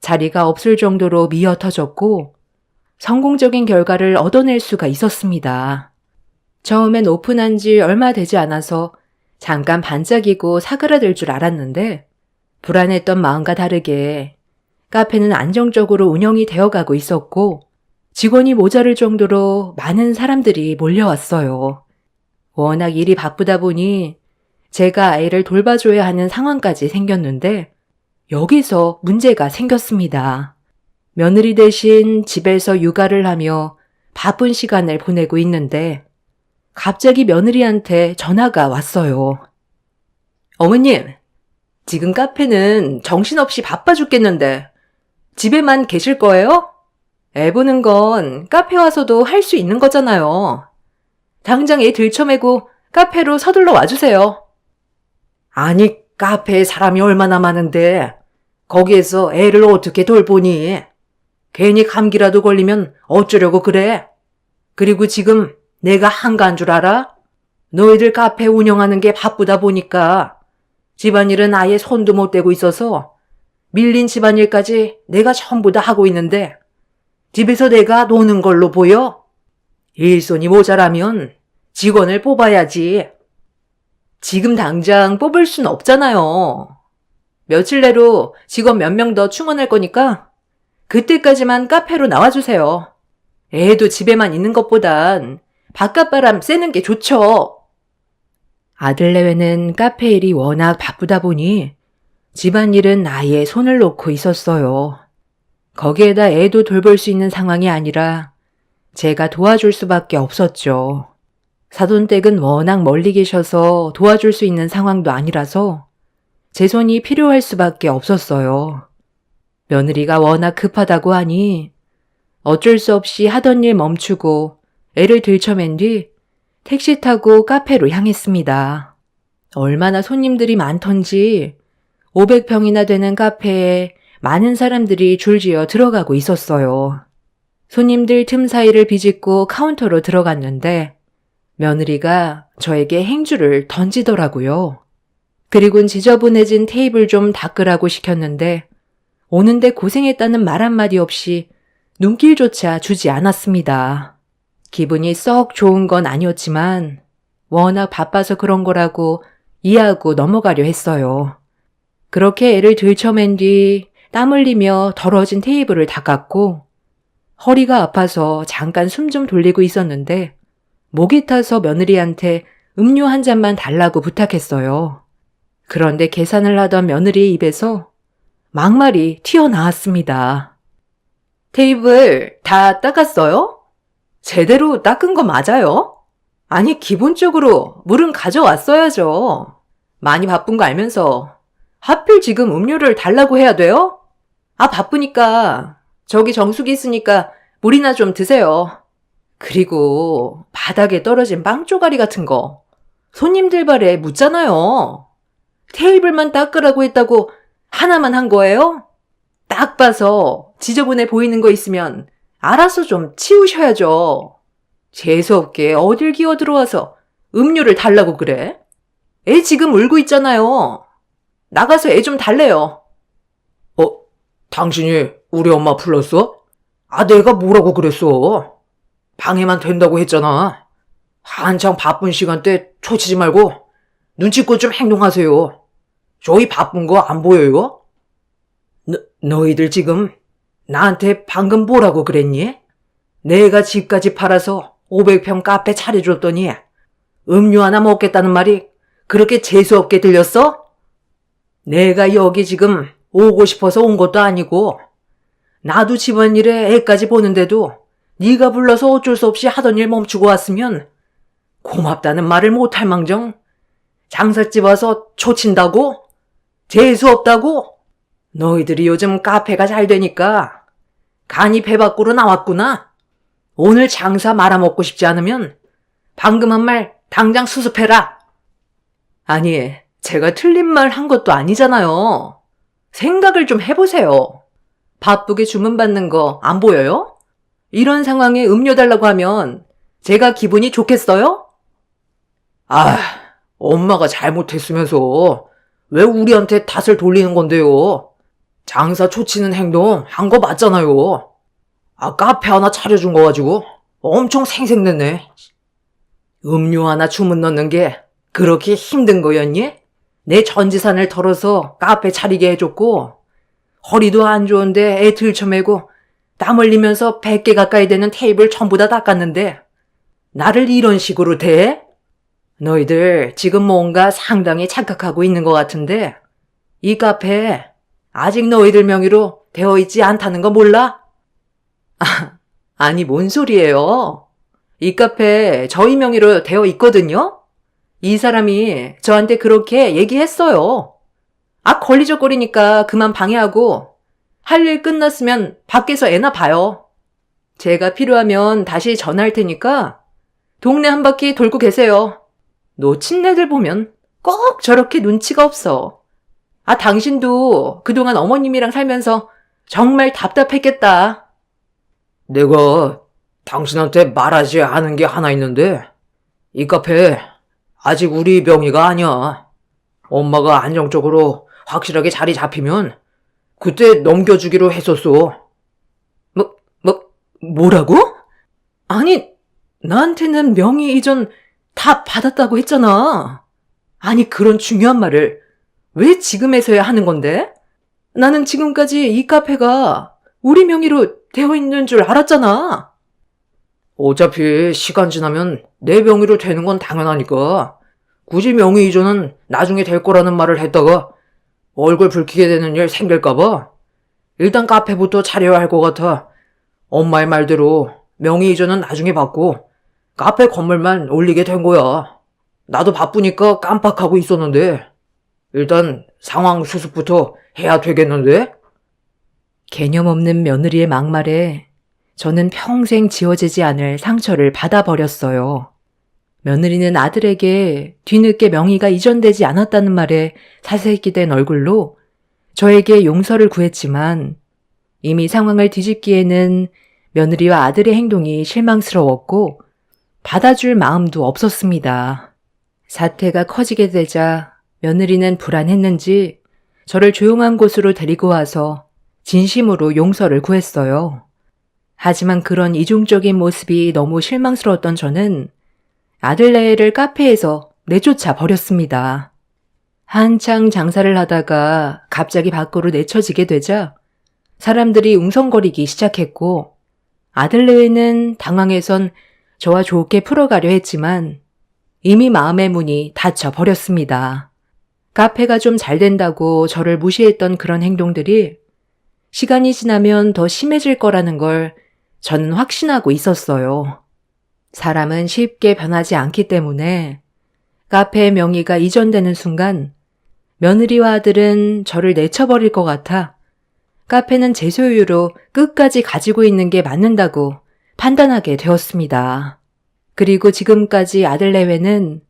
자리가 없을 정도로 미어 터졌고 성공적인 결과를 얻어낼 수가 있었습니다. 처음엔 오픈한 지 얼마 되지 않아서 잠깐 반짝이고 사그라들 줄 알았는데 불안했던 마음과 다르게 카페는 안정적으로 운영이 되어가고 있었고 직원이 모자랄 정도로 많은 사람들이 몰려왔어요. 워낙 일이 바쁘다 보니 제가 아이를 돌봐줘야 하는 상황까지 생겼는데 여기서 문제가 생겼습니다. 며느리 대신 집에서 육아를 하며 바쁜 시간을 보내고 있는데 갑자기 며느리한테 전화가 왔어요. 어머님, 지금 카페는 정신없이 바빠 죽겠는데 집에만 계실 거예요? 애 보는 건 카페 와서도 할 수 있는 거잖아요. 당장 애 들쳐매고 카페로 서둘러 와주세요. 아니, 카페에 사람이 얼마나 많은데 거기에서 애를 어떻게 돌보니? 괜히 감기라도 걸리면 어쩌려고 그래? 그리고 지금 내가 한가한 줄 알아? 너희들 카페 운영하는 게 바쁘다 보니까 집안일은 아예 손도 못 대고 있어서 밀린 집안일까지 내가 전부 다 하고 있는데 집에서 내가 노는 걸로 보여? 일손이 모자라면 직원을 뽑아야지. 지금 당장 뽑을 순 없잖아요. 며칠 내로 직원 몇 명 더 충원할 거니까 그때까지만 카페로 나와주세요. 애도 집에만 있는 것보단 바깥바람 쐬는 게 좋죠. 아들 내외는 카페 일이 워낙 바쁘다 보니 집안일은 아예 손을 놓고 있었어요. 거기에다 애도 돌볼 수 있는 상황이 아니라 제가 도와줄 수밖에 없었죠. 사돈댁은 워낙 멀리 계셔서 도와줄 수 있는 상황도 아니라서 제 손이 필요할 수밖에 없었어요. 며느리가 워낙 급하다고 하니 어쩔 수 없이 하던 일 멈추고 애를 들쳐맨 뒤 택시 타고 카페로 향했습니다. 얼마나 손님들이 많던지 500평이나 되는 카페에 많은 사람들이 줄지어 들어가고 있었어요. 손님들 틈 사이를 비집고 카운터로 들어갔는데 며느리가 저에게 행주를 던지더라고요. 그리곤 지저분해진 테이블 좀 닦으라고 시켰는데 오는데 고생했다는 말 한마디 없이 눈길조차 주지 않았습니다. 기분이 썩 좋은 건 아니었지만 워낙 바빠서 그런 거라고 이해하고 넘어가려 했어요. 그렇게 애를 들쳐맨 뒤 땀 흘리며 더러워진 테이블을 닦았고 허리가 아파서 잠깐 숨 좀 돌리고 있었는데 목이 타서 며느리한테 음료 한 잔만 달라고 부탁했어요. 그런데 계산을 하던 며느리의 입에서 막말이 튀어나왔습니다. 테이블 다 닦았어요? 제대로 닦은 거 맞아요? 아니, 기본적으로 물은 가져왔어야죠. 많이 바쁜 거 알면서 하필 지금 음료를 달라고 해야 돼요? 아, 바쁘니까 저기 정수기 있으니까 물이나 좀 드세요. 그리고 바닥에 떨어진 빵 쪼가리 같은 거 손님들 발에 묻잖아요. 테이블만 닦으라고 했다고 하나만 한 거예요? 딱 봐서 지저분해 보이는 거 있으면 알아서 좀 치우셔야죠. 재수없게 어딜 기어 들어와서 음료를 달라고 그래? 애 지금 울고 있잖아요. 나가서 애 좀 달래요. 당신이 우리 엄마 불렀어? 아, 내가 뭐라고 그랬어? 방해만 된다고 했잖아. 한창 바쁜 시간대 초치지 말고 눈치껏 좀 행동하세요. 저희 바쁜 거 안 보여요? 너희들 지금 나한테 방금 뭐라고 그랬니? 내가 집까지 팔아서 500평 카페 차려줬더니 음료 하나 먹겠다는 말이 그렇게 재수없게 들렸어? 내가 여기 지금 오고 싶어서 온 것도 아니고 나도 집안일에 애까지 보는데도 네가 불러서 어쩔 수 없이 하던 일 멈추고 왔으면 고맙다는 말을 못할 망정 장사집 와서 초친다고? 재수없다고? 너희들이 요즘 카페가 잘 되니까 간이 배 밖으로 나왔구나. 오늘 장사 말아먹고 싶지 않으면 방금 한 말 당장 수습해라. 아니, 제가 틀린 말 한 것도 아니잖아요. 생각을 좀 해보세요. 바쁘게 주문받는 거 안 보여요? 이런 상황에 음료 달라고 하면 제가 기분이 좋겠어요? 아, 엄마가 잘못했으면서 왜 우리한테 탓을 돌리는 건데요? 장사 초치는 행동 한 거 맞잖아요. 아, 카페 하나 차려준 거 가지고 엄청 생색냈네. 음료 하나 주문 넣는 게 그렇게 힘든 거였니? 내 전 재산을 털어서 카페 차리게 해줬고 허리도 안 좋은데 애 들쳐매고 땀 흘리면서 100개 가까이 되는 테이블 전부 다 닦았는데 나를 이런 식으로 대? 너희들 지금 뭔가 상당히 착각하고 있는 것 같은데 이 카페 아직 너희들 명의로 되어 있지 않다는 거 몰라? 아니 뭔 소리예요? 이 카페 저희 명의로 되어 있거든요? 이 사람이 저한테 그렇게 얘기했어요. 걸리적거리니까 그만 방해하고 할 일 끝났으면 밖에서 애나 봐요. 제가 필요하면 다시 전화할 테니까 동네 한 바퀴 돌고 계세요. 놓친 애들 보면 꼭 저렇게 눈치가 없어. 당신도 그동안 어머님이랑 살면서 정말 답답했겠다. 내가 당신한테 말하지 않은 게 하나 있는데, 이 카페 아직 우리 명의가 아니야. 엄마가 안정적으로 확실하게 자리 잡히면 그때 넘겨주기로 했었어. 뭐라고? 아니, 나한테는 명의 이전 다 받았다고 했잖아. 아니, 그런 중요한 말을 왜 지금에서야 하는 건데? 나는 지금까지 이 카페가 우리 명의로 되어 있는 줄 알았잖아. 어차피 시간 지나면 내 명의로 되는 건 당연하니까 굳이 명의 이전은 나중에 될 거라는 말을 했다가 얼굴 붉히게 되는 일 생길까봐 일단 카페부터 차려야 할 것 같아. 엄마의 말대로 명의 이전은 나중에 받고 카페 건물만 올리게 된 거야. 나도 바쁘니까 깜빡하고 있었는데 일단 상황 수습부터 해야 되겠는데? 개념 없는 며느리의 막말에 저는 평생 지워지지 않을 상처를 받아버렸어요. 며느리는 아들에게 뒤늦게 명의가 이전되지 않았다는 말에 사색이 된 얼굴로 저에게 용서를 구했지만 이미 상황을 뒤집기에는 며느리와 아들의 행동이 실망스러웠고 받아줄 마음도 없었습니다. 사태가 커지게 되자 며느리는 불안했는지 저를 조용한 곳으로 데리고 와서 진심으로 용서를 구했어요. 하지만 그런 이중적인 모습이 너무 실망스러웠던 저는 아들네를 카페에서 내쫓아 버렸습니다. 한창 장사를 하다가 갑자기 밖으로 내쳐지게 되자 사람들이 웅성거리기 시작했고 아들네는 당황해선 저와 좋게 풀어가려 했지만 이미 마음의 문이 닫혀 버렸습니다. 카페가 좀 잘 된다고 저를 무시했던 그런 행동들이 시간이 지나면 더 심해질 거라는 걸 저는 확신하고 있었어요. 사람은 쉽게 변하지 않기 때문에 카페의 명의가 이전되는 순간 며느리와 아들은 저를 내쳐버릴 것 같아 카페는 제 소유로 끝까지 가지고 있는 게 맞는다고 판단하게 되었습니다. 그리고 지금까지 아들 내외는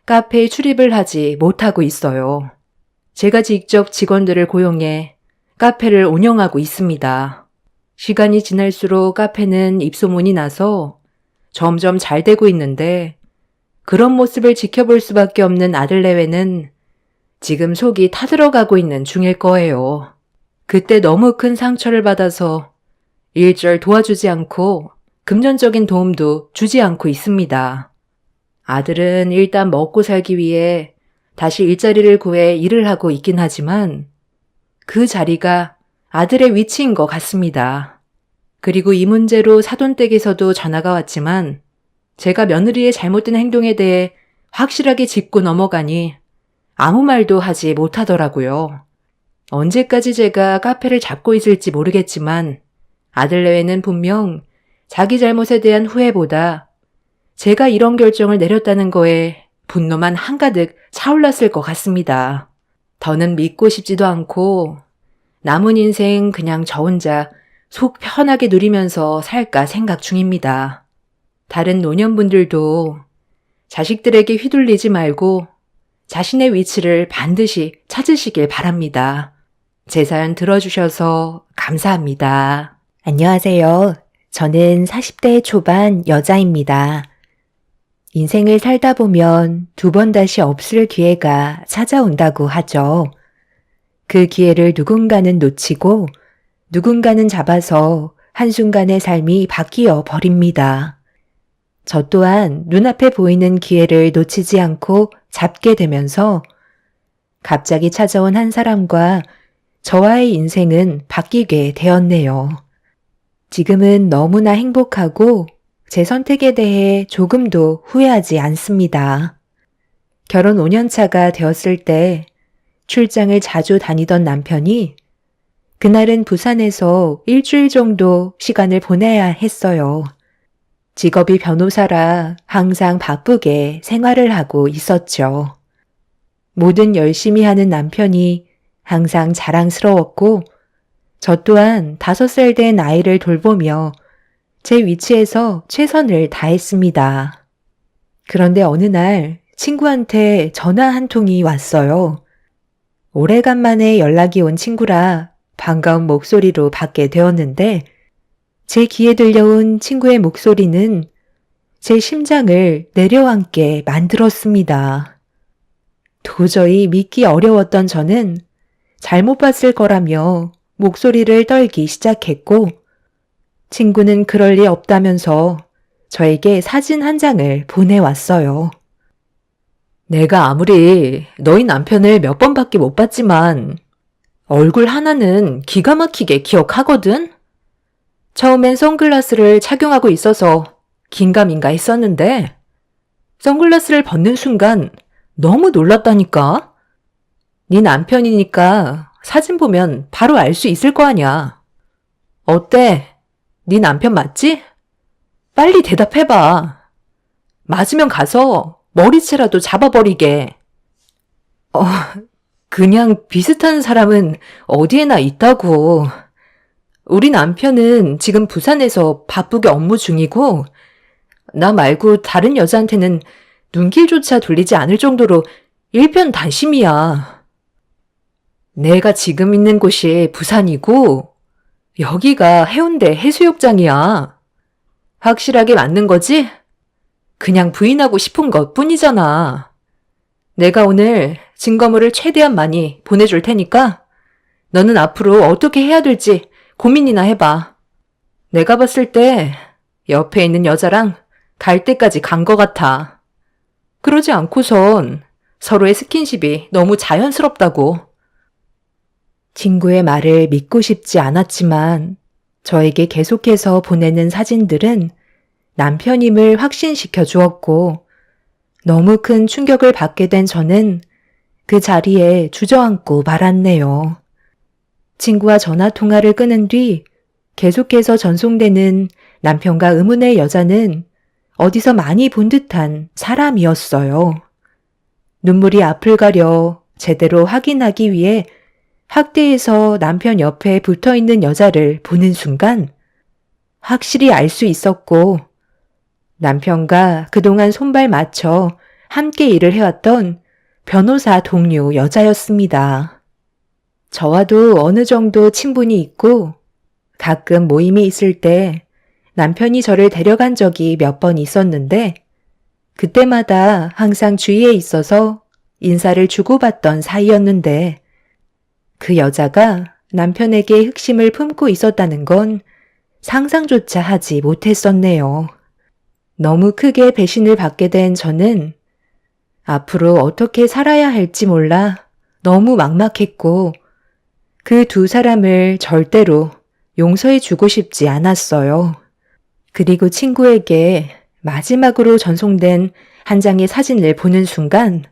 카페에 출입을 하지 못하고 있어요. 제가 직접 직원들을 고용해 카페를 운영하고 있습니다. 시간이 지날수록 카페는 입소문이 나서 점점 잘 되고 있는데 그런 모습을 지켜볼 수밖에 없는 아들 내외는 지금 속이 타들어가고 있는 중일 거예요. 그때 너무 큰 상처를 받아서 일절 도와주지 않고 금전적인 도움도 주지 않고 있습니다. 아들은 일단 먹고 살기 위해 다시 일자리를 구해 일을 하고 있긴 하지만 그 자리가 아들의 위치인 것 같습니다. 그리고 이 문제로 사돈댁에서도 전화가 왔지만 제가 며느리의 잘못된 행동에 대해 확실하게 짚고 넘어가니 아무 말도 하지 못하더라고요. 언제까지 제가 카페를 잡고 있을지 모르겠지만 아들 내외는 분명 자기 잘못에 대한 후회보다 제가 이런 결정을 내렸다는 거에 분노만 한가득 차올랐을 것 같습니다. 더는 믿고 싶지도 않고 남은 인생 그냥 저 혼자 속 편하게 누리면서 살까 생각 중입니다. 다른 노년분들도 자식들에게 휘둘리지 말고 자신의 위치를 반드시 찾으시길 바랍니다. 제 사연 들어주셔서 감사합니다. 안녕하세요. 저는 40대 초반 여자입니다. 인생을 살다 보면 두 번 다시 없을 기회가 찾아온다고 하죠. 그 기회를 누군가는 놓치고 누군가는 잡아서 한순간에 삶이 바뀌어 버립니다. 저 또한 눈앞에 보이는 기회를 놓치지 않고 잡게 되면서 갑자기 찾아온 한 사람과 저와의 인생은 바뀌게 되었네요. 지금은 너무나 행복하고 제 선택에 대해 조금도 후회하지 않습니다. 결혼 5년 차가 되었을 때 출장을 자주 다니던 남편이 그날은 부산에서 일주일 정도 시간을 보내야 했어요. 직업이 변호사라 항상 바쁘게 생활을 하고 있었죠. 뭐든 열심히 하는 남편이 항상 자랑스러웠고 저 또한 5살 된 아이를 돌보며 제 위치에서 최선을 다했습니다. 그런데 어느 날 친구한테 전화 한 통이 왔어요. 오래간만에 연락이 온 친구라 반가운 목소리로 받게 되었는데 제 귀에 들려온 친구의 목소리는 제 심장을 내려앉게 만들었습니다. 도저히 믿기 어려웠던 저는 잘못 봤을 거라며 목소리를 떨기 시작했고 친구는 그럴 리 없다면서 저에게 사진 한 장을 보내왔어요. 내가 아무리 너희 남편을 몇 번밖에 못 봤지만 얼굴 하나는 기가 막히게 기억하거든? 처음엔 선글라스를 착용하고 있어서 긴가민가 했었는데 선글라스를 벗는 순간 너무 놀랐다니까? 네 남편이니까 사진 보면 바로 알 수 있을 거 아냐. 어때? 네 남편 맞지? 빨리 대답해봐. 맞으면 가서 머리채라도 잡아버리게. 그냥 비슷한 사람은 어디에나 있다고. 우리 남편은 지금 부산에서 바쁘게 업무 중이고 나 말고 다른 여자한테는 눈길조차 돌리지 않을 정도로 일편단심이야. 내가 지금 있는 곳이 부산이고 여기가 해운대 해수욕장이야. 확실하게 맞는 거지? 그냥 부인하고 싶은 것 뿐이잖아. 내가 오늘 증거물을 최대한 많이 보내줄 테니까 너는 앞으로 어떻게 해야 될지 고민이나 해봐. 내가 봤을 때 옆에 있는 여자랑 갈 때까지 간 것 같아. 그러지 않고선 서로의 스킨십이 너무 자연스럽다고. 친구의 말을 믿고 싶지 않았지만 저에게 계속해서 보내는 사진들은 남편임을 확신시켜 주었고 너무 큰 충격을 받게 된 저는 그 자리에 주저앉고 말았네요. 친구와 전화 통화를 끊은 뒤 계속해서 전송되는 남편과 의문의 여자는 어디서 많이 본 듯한 사람이었어요. 눈물이 앞을 가려 제대로 확인하기 위해 학대에서 남편 옆에 붙어 있는 여자를 보는 순간 확실히 알 수 있었고 남편과 그동안 손발 맞춰 함께 일을 해왔던 변호사 동료 여자였습니다. 저와도 어느 정도 친분이 있고 가끔 모임이 있을 때 남편이 저를 데려간 적이 몇 번 있었는데 그때마다 항상 주위에 있어서 인사를 주고받던 사이였는데 그 여자가 남편에게 흑심을 품고 있었다는 건 상상조차 하지 못했었네요. 너무 크게 배신을 받게 된 저는 앞으로 어떻게 살아야 할지 몰라 너무 막막했고 그 두 사람을 절대로 용서해 주고 싶지 않았어요. 그리고 친구에게 마지막으로 전송된 한 장의 사진을 보는 순간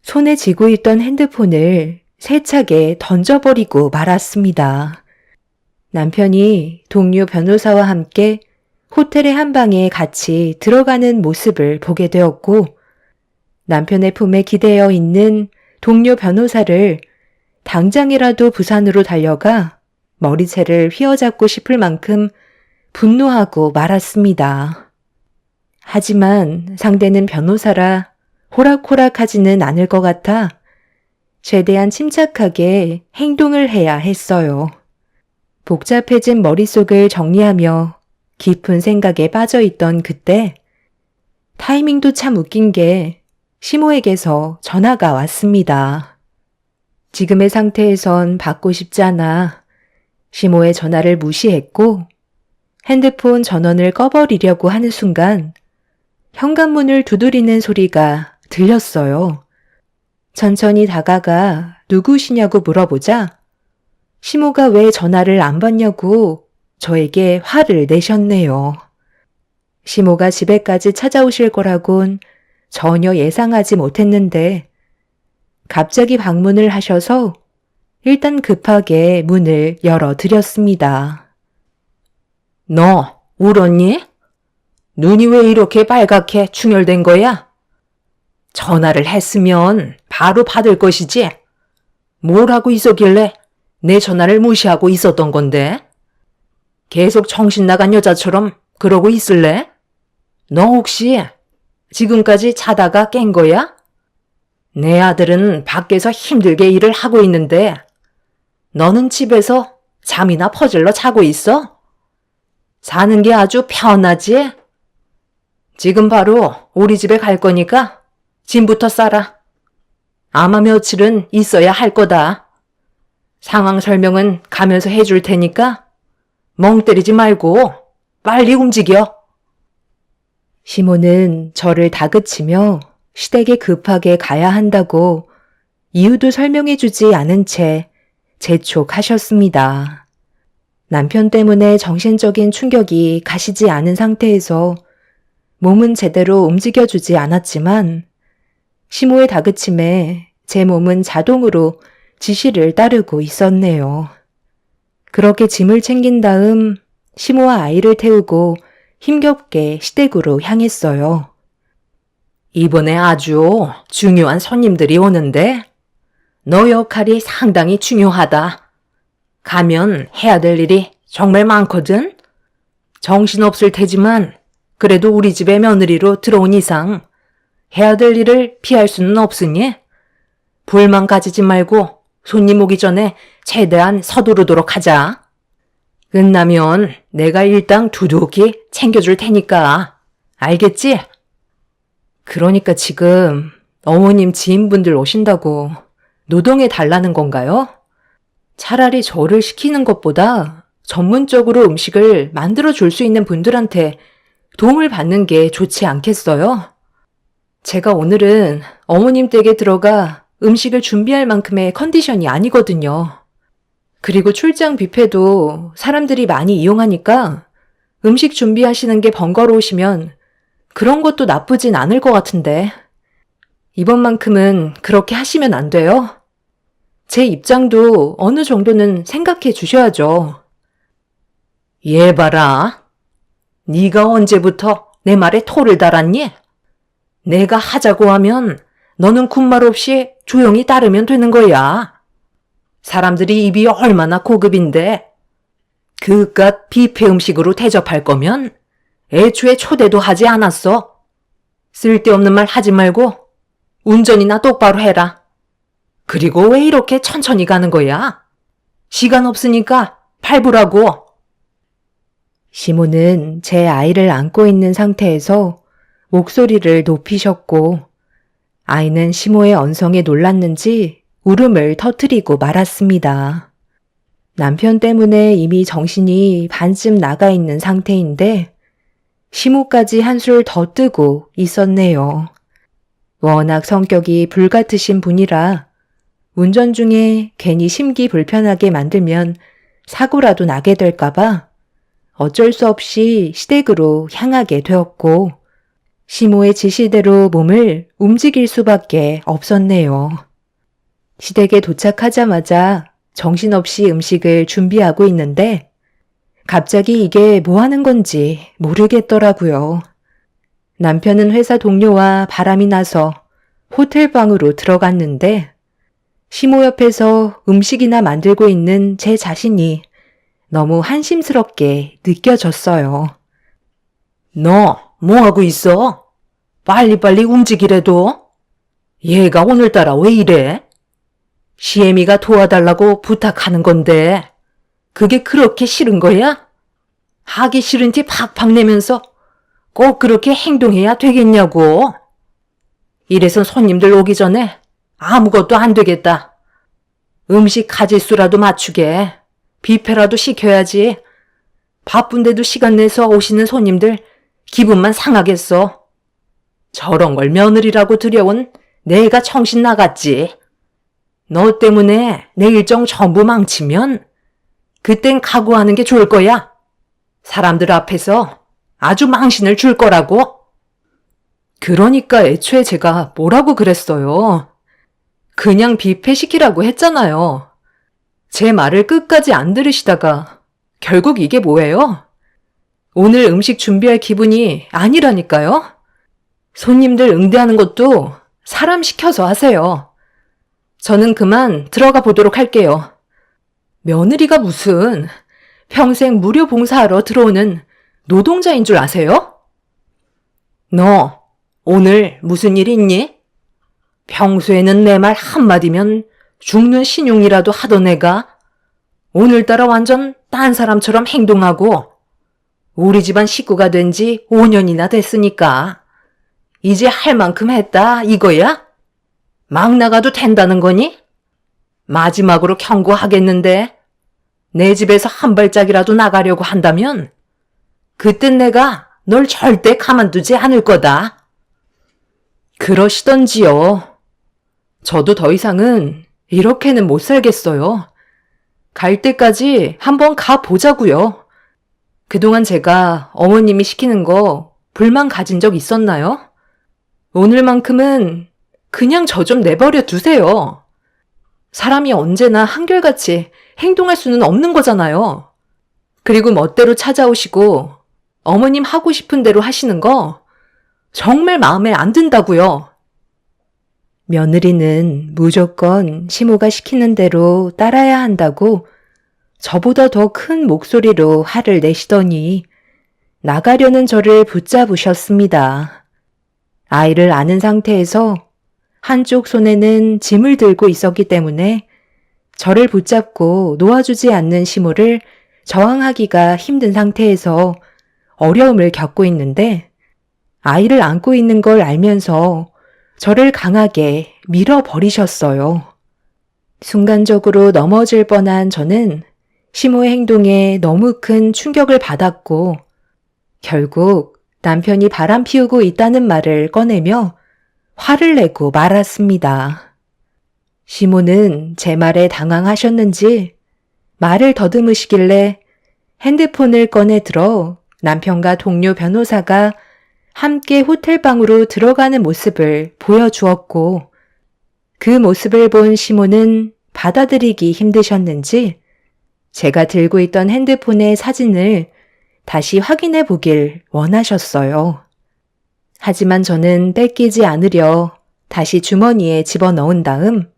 손에 쥐고 있던 핸드폰을 세차게 던져버리고 말았습니다. 남편이 동료 변호사와 함께 호텔의 한 방에 같이 들어가는 모습을 보게 되었고 남편의 품에 기대어 있는 동료 변호사를 당장이라도 부산으로 달려가 머리채를 휘어잡고 싶을 만큼 분노하고 말았습니다. 하지만 상대는 변호사라 호락호락하지는 않을 것 같아 최대한 침착하게 행동을 해야 했어요. 복잡해진 머릿속을 정리하며 깊은 생각에 빠져있던 그때 타이밍도 참 웃긴 게 시모에게서 전화가 왔습니다. 지금의 상태에선 받고 싶지 않아 시모의 전화를 무시했고 핸드폰 전원을 꺼버리려고 하는 순간 현관문을 두드리는 소리가 들렸어요. 천천히 다가가 누구시냐고 물어보자 시모가 왜 전화를 안 받냐고 저에게 화를 내셨네요. 시모가 집에까지 찾아오실 거라곤 전혀 예상하지 못했는데 갑자기 방문을 하셔서 일단 급하게 문을 열어드렸습니다. 너 울었니? 눈이 왜 이렇게 빨갛게 충혈된 거야? 전화를 했으면 바로 받을 것이지. 뭘 하고 있었길래 내 전화를 무시하고 있었던 건데? 계속 정신 나간 여자처럼 그러고 있을래? 너 혹시 지금까지 자다가 깬 거야? 내 아들은 밖에서 힘들게 일을 하고 있는데 너는 집에서 잠이나 퍼질러 자고 있어? 사는 게 아주 편하지? 지금 바로 우리 집에 갈 거니까 짐부터 싸라. 아마 며칠은 있어야 할 거다. 상황 설명은 가면서 해줄 테니까 멍 때리지 말고 빨리 움직여. 시모는 저를 다그치며 시댁에 급하게 가야 한다고 이유도 설명해주지 않은 채 재촉하셨습니다. 남편 때문에 정신적인 충격이 가시지 않은 상태에서 몸은 제대로 움직여주지 않았지만 시모의 다그침에 제 몸은 자동으로 지시를 따르고 있었네요. 그렇게 짐을 챙긴 다음 시모와 아이를 태우고 힘겹게 시댁으로 향했어요. 이번에 아주 중요한 손님들이 오는데 너 역할이 상당히 중요하다. 가면 해야 될 일이 정말 많거든. 정신없을 테지만 그래도 우리 집에 며느리로 들어온 이상 해야 될 일을 피할 수는 없으니 불만 가지지 말고 손님 오기 전에 최대한 서두르도록 하자. 끝나면 내가 일당 두둑히 챙겨줄 테니까. 알겠지? 그러니까 지금 어머님 지인분들 오신다고 노동해 달라는 건가요? 차라리 저를 시키는 것보다 전문적으로 음식을 만들어 줄 수 있는 분들한테 도움을 받는 게 좋지 않겠어요? 제가 오늘은 어머님 댁에 들어가 음식을 준비할 만큼의 컨디션이 아니거든요. 그리고 출장 뷔페도 사람들이 많이 이용하니까 음식 준비하시는 게 번거로우시면 그런 것도 나쁘진 않을 것 같은데 이번만큼은 그렇게 하시면 안 돼요. 제 입장도 어느 정도는 생각해 주셔야죠. 얘 봐라. 네가 언제부터 내 말에 토를 달았니? 내가 하자고 하면 너는 군말 없이 조용히 따르면 되는 거야. 사람들이 입이 얼마나 고급인데 그깟 뷔페 음식으로 대접할 거면 애초에 초대도 하지 않았어. 쓸데없는 말 하지 말고 운전이나 똑바로 해라. 그리고 왜 이렇게 천천히 가는 거야? 시간 없으니까 밟으라고. 시모는 제 아이를 안고 있는 상태에서 목소리를 높이셨고 아이는 시모의 언성에 놀랐는지 울음을 터뜨리고 말았습니다. 남편 때문에 이미 정신이 반쯤 나가 있는 상태인데 시모까지 한술 더 뜨고 있었네요. 워낙 성격이 불같으신 분이라 운전 중에 괜히 심기 불편하게 만들면 사고라도 나게 될까봐 어쩔 수 없이 시댁으로 향하게 되었고 시모의 지시대로 몸을 움직일 수밖에 없었네요. 시댁에 도착하자마자 정신없이 음식을 준비하고 있는데 갑자기 이게 뭐 하는 건지 모르겠더라고요. 남편은 회사 동료와 바람이 나서 호텔방으로 들어갔는데 시모 옆에서 음식이나 만들고 있는 제 자신이 너무 한심스럽게 느껴졌어요. 너 뭐하고 있어? 빨리빨리 움직이래도. 얘가 오늘따라 왜 이래? 시애미가 도와달라고 부탁하는 건데 그게 그렇게 싫은 거야? 하기 싫은 티 팍팍 내면서 꼭 그렇게 행동해야 되겠냐고. 이래선 손님들 오기 전에 아무것도 안 되겠다. 음식 가짓수라도 맞추게. 뷔페라도 시켜야지. 바쁜데도 시간 내서 오시는 손님들 기분만 상하겠어. 저런 걸 며느리라고 들여온 내가 정신 나갔지. 너 때문에 내 일정 전부 망치면 그땐 각오하는 게 좋을 거야. 사람들 앞에서 아주 망신을 줄 거라고. 그러니까 애초에 제가 뭐라고 그랬어요. 그냥 뷔페시키라고 했잖아요. 제 말을 끝까지 안 들으시다가 결국 이게 뭐예요? 오늘 음식 준비할 기분이 아니라니까요? 손님들 응대하는 것도 사람 시켜서 하세요. 저는 그만 들어가 보도록 할게요. 며느리가 무슨 평생 무료 봉사하러 들어오는 노동자인 줄 아세요? 너 오늘 무슨 일 있니? 평소에는 내 말 한마디면 죽는 신용이라도 하던 애가 오늘따라 완전 딴 사람처럼 행동하고 우리 집안 식구가 된 지 5년이나 됐으니까 이제 할 만큼 했다 이거야? 막 나가도 된다는 거니? 마지막으로 경고하겠는데 내 집에서 한 발짝이라도 나가려고 한다면 그땐 내가 널 절대 가만두지 않을 거다. 그러시던지요. 저도 더 이상은 이렇게는 못 살겠어요. 갈 때까지 한번 가보자고요. 그동안 제가 어머님이 시키는 거 불만 가진 적 있었나요? 오늘만큼은 그냥 저 좀 내버려 두세요. 사람이 언제나 한결같이 행동할 수는 없는 거잖아요. 그리고 멋대로 찾아오시고 어머님 하고 싶은 대로 하시는 거 정말 마음에 안 든다고요. 며느리는 무조건 시모가 시키는 대로 따라야 한다고 저보다 더 큰 목소리로 화를 내시더니 나가려는 저를 붙잡으셨습니다. 아이를 안은 상태에서 한쪽 손에는 짐을 들고 있었기 때문에 저를 붙잡고 놓아주지 않는 시모를 저항하기가 힘든 상태에서 어려움을 겪고 있는데 아이를 안고 있는 걸 알면서 저를 강하게 밀어버리셨어요. 순간적으로 넘어질 뻔한 저는 시모의 행동에 너무 큰 충격을 받았고 결국 남편이 바람 피우고 있다는 말을 꺼내며 화를 내고 말았습니다. 시모는 제 말에 당황하셨는지 말을 더듬으시길래 핸드폰을 꺼내 들어 남편과 동료 변호사가 함께 호텔방으로 들어가는 모습을 보여주었고 그 모습을 본 시모는 받아들이기 힘드셨는지 제가 들고 있던 핸드폰의 사진을 다시 확인해 보길 원하셨어요. 하지만 저는 뺏기지 않으려 다시 주머니에 집어넣은 다음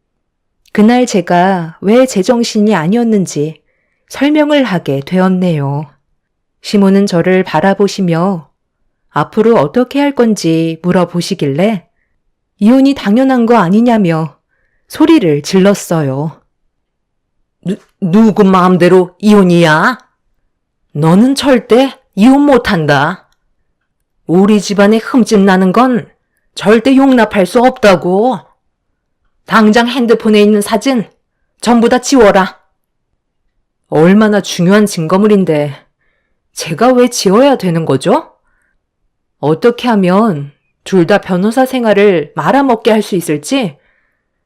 그날 제가 왜 제정신이 아니었는지 설명을 하게 되었네요. 시모는 저를 바라보시며 앞으로 어떻게 할 건지 물어보시길래 이혼이 당연한 거 아니냐며 소리를 질렀어요. 누구 마음대로 이혼이야? 너는 절대 이혼 못한다. 우리 집안에 흠집 나는 건 절대 용납할 수 없다고. 당장 핸드폰에 있는 사진 전부 다 지워라. 얼마나 중요한 증거물인데 제가 왜 지워야 되는 거죠? 어떻게 하면 둘 다 변호사 생활을 말아먹게 할 수 있을지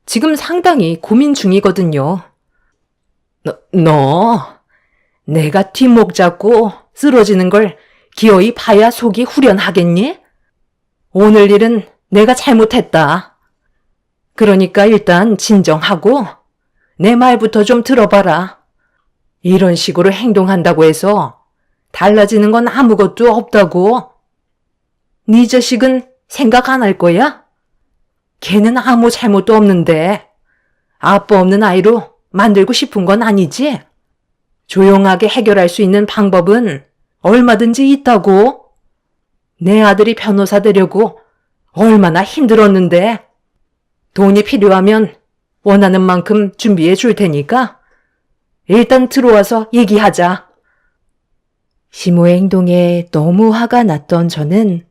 지금 상당히 고민 중이거든요. 너 내가 뒷목 잡고 쓰러지는 걸 기어이 봐야 속이 후련하겠니? 오늘 일은 내가 잘못했다. 그러니까 일단 진정하고 내 말부터 좀 들어봐라. 이런 식으로 행동한다고 해서 달라지는 건 아무것도 없다고. 네 자식은 생각 안 할 거야? 걔는 아무 잘못도 없는데 아빠 없는 아이로 만들고 싶은 건 아니지? 조용하게 해결할 수 있는 방법은 얼마든지 있다고. 내 아들이 변호사 되려고 얼마나 힘들었는데 돈이 필요하면 원하는 만큼 준비해 줄 테니까 일단 들어와서 얘기하자. 시모의 행동에 너무 화가 났던 저는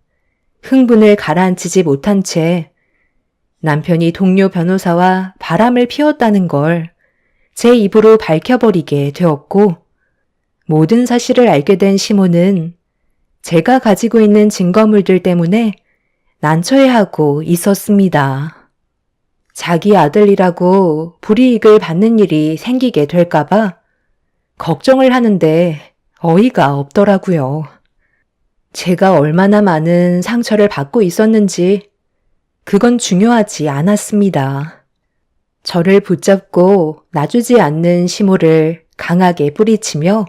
흥분을 가라앉히지 못한 채 남편이 동료 변호사와 바람을 피웠다는 걸 제 입으로 밝혀버리게 되었고 모든 사실을 알게 된 시모는 제가 가지고 있는 증거물들 때문에 난처해하고 있었습니다. 자기 아들이라고 불이익을 받는 일이 생기게 될까봐 걱정을 하는데 어이가 없더라고요. 제가 얼마나 많은 상처를 받고 있었는지 그건 중요하지 않았습니다. 저를 붙잡고 놔주지 않는 시모를 강하게 뿌리치며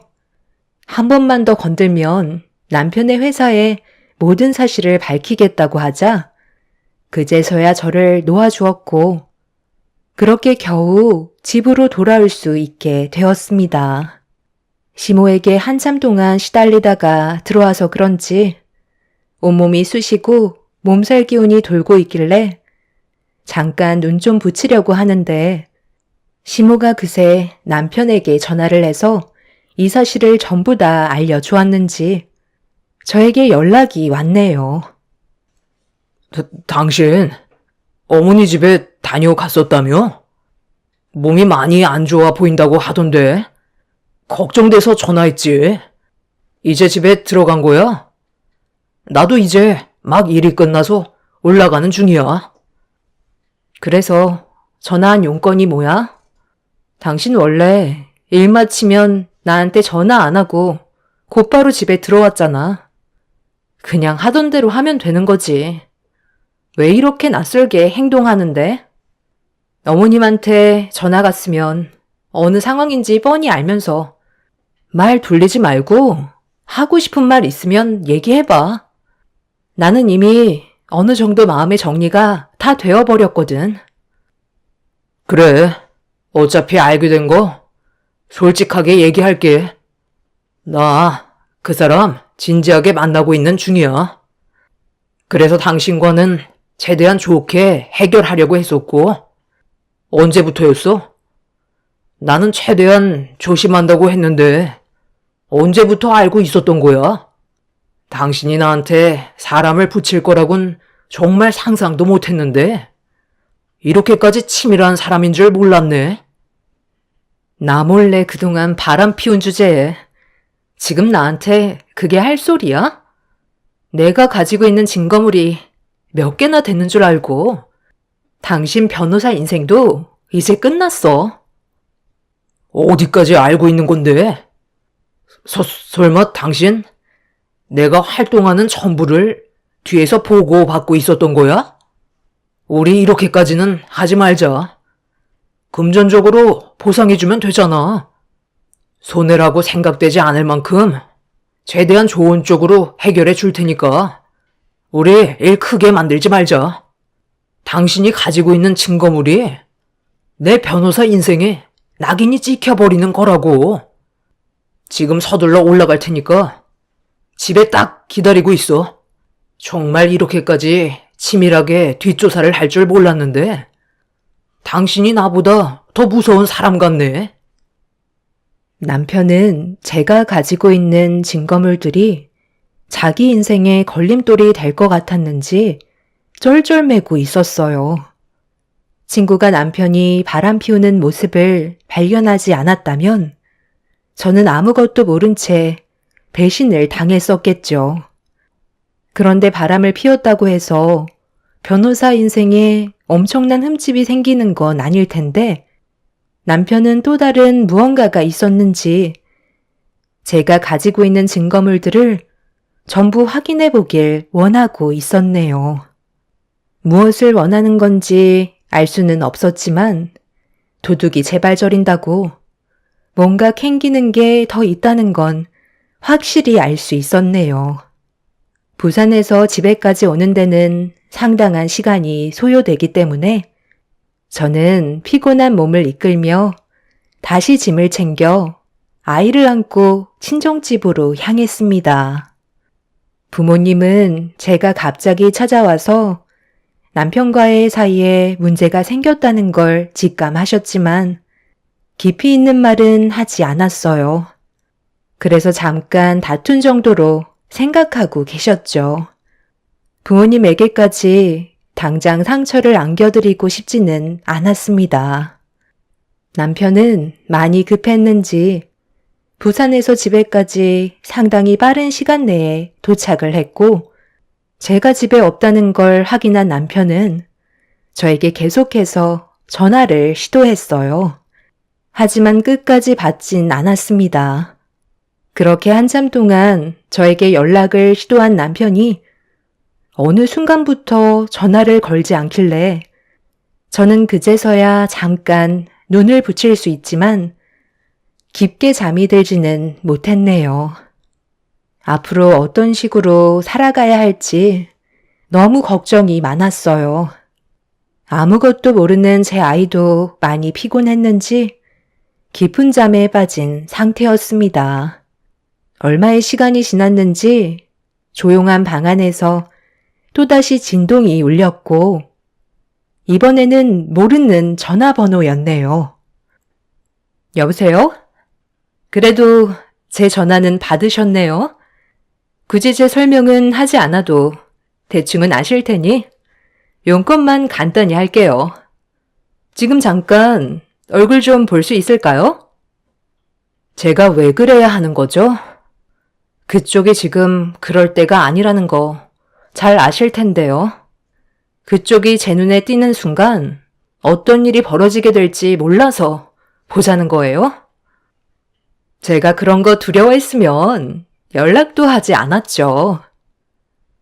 한 번만 더 건들면 남편의 회사에 모든 사실을 밝히겠다고 하자 그제서야 저를 놓아주었고 그렇게 겨우 집으로 돌아올 수 있게 되었습니다. 시모에게 한참 동안 시달리다가 들어와서 그런지 온몸이 쑤시고 몸살 기운이 돌고 있길래 잠깐 눈 좀 붙이려고 하는데 시모가 그새 남편에게 전화를 해서 이 사실을 전부 다 알려주었는지 저에게 연락이 왔네요. 당신, 어머니 집에 다녀갔었다며? 몸이 많이 안 좋아 보인다고 하던데. 걱정돼서 전화했지. 이제 집에 들어간 거야? 나도 이제 막 일이 끝나서 올라가는 중이야. 그래서 전화한 용건이 뭐야? 당신 원래 일 마치면 나한테 전화 안 하고 곧바로 집에 들어왔잖아. 그냥 하던 대로 하면 되는 거지. 왜 이렇게 낯설게 행동하는데? 어머님한테 전화 갔으면 어느 상황인지 뻔히 알면서 말 돌리지 말고 하고 싶은 말 있으면 얘기해봐. 나는 이미 어느 정도 마음의 정리가 다 되어버렸거든. 그래, 어차피 알게 된 거 솔직하게 얘기할게. 나 그 사람 진지하게 만나고 있는 중이야. 그래서 당신과는 최대한 좋게 해결하려고 했었고. 언제부터였어? 나는 최대한 조심한다고 했는데 언제부터 알고 있었던 거야? 당신이 나한테 사람을 붙일 거라곤 정말 상상도 못했는데 이렇게까지 치밀한 사람인 줄 몰랐네. 나 몰래 그동안 바람 피운 주제에 지금 나한테 그게 할 소리야? 내가 가지고 있는 증거물이 몇 개나 되는 줄 알고 당신 변호사 인생도 이제 끝났어. 어디까지 알고 있는 건데? 설마 당신 내가 활동하는 전부를 뒤에서 보고받고 있었던 거야? 우리 이렇게까지는 하지 말자. 금전적으로 보상해주면 되잖아. 손해라고 생각되지 않을 만큼 최대한 좋은 쪽으로 해결해 줄 테니까 우리 일 크게 만들지 말자. 당신이 가지고 있는 증거물이 내 변호사 인생에 낙인이 찍혀버리는 거라고. 지금 서둘러 올라갈 테니까 집에 딱 기다리고 있어. 정말 이렇게까지 치밀하게 뒷조사를 할 줄 몰랐는데 당신이 나보다 더 무서운 사람 같네. 남편은 제가 가지고 있는 증거물들이 자기 인생의 걸림돌이 될 것 같았는지 쩔쩔매고 있었어요. 친구가 남편이 바람 피우는 모습을 발견하지 않았다면 저는 아무것도 모른 채 배신을 당했었겠죠. 그런데 바람을 피웠다고 해서 변호사 인생에 엄청난 흠집이 생기는 건 아닐 텐데 남편은 또 다른 무언가가 있었는지 제가 가지고 있는 증거물들을 전부 확인해 보길 원하고 있었네요. 무엇을 원하는 건지 알 수는 없었지만 도둑이 제발 저린다고 뭔가 캥기는 게 더 있다는 건 확실히 알 수 있었네요. 부산에서 집에까지 오는 데는 상당한 시간이 소요되기 때문에 저는 피곤한 몸을 이끌며 다시 짐을 챙겨 아이를 안고 친정집으로 향했습니다. 부모님은 제가 갑자기 찾아와서 남편과의 사이에 문제가 생겼다는 걸 직감하셨지만 깊이 있는 말은 하지 않았어요. 그래서 잠깐 다툰 정도로 생각하고 계셨죠. 부모님에게까지 당장 상처를 안겨드리고 싶지는 않았습니다. 남편은 많이 급했는지 부산에서 집에까지 상당히 빠른 시간 내에 도착을 했고 제가 집에 없다는 걸 확인한 남편은 저에게 계속해서 전화를 시도했어요. 하지만 끝까지 받진 않았습니다. 그렇게 한참 동안 저에게 연락을 시도한 남편이 어느 순간부터 전화를 걸지 않길래 저는 그제서야 잠깐 눈을 붙일 수 있지만 깊게 잠이 들지는 못했네요. 앞으로 어떤 식으로 살아가야 할지 너무 걱정이 많았어요. 아무것도 모르는 제 아이도 많이 피곤했는지 깊은 잠에 빠진 상태였습니다. 얼마의 시간이 지났는지 조용한 방 안에서 또다시 진동이 울렸고 이번에는 모르는 전화번호였네요. 여보세요? 그래도 제 전화는 받으셨네요. 굳이 제 설명은 하지 않아도 대충은 아실 테니 용건만 간단히 할게요. 지금 잠깐 얼굴 좀 볼 수 있을까요? 제가 왜 그래야 하는 거죠? 그쪽이 지금 그럴 때가 아니라는 거 잘 아실 텐데요. 그쪽이 제 눈에 띄는 순간 어떤 일이 벌어지게 될지 몰라서 보자는 거예요? 제가 그런 거 두려워했으면 연락도 하지 않았죠.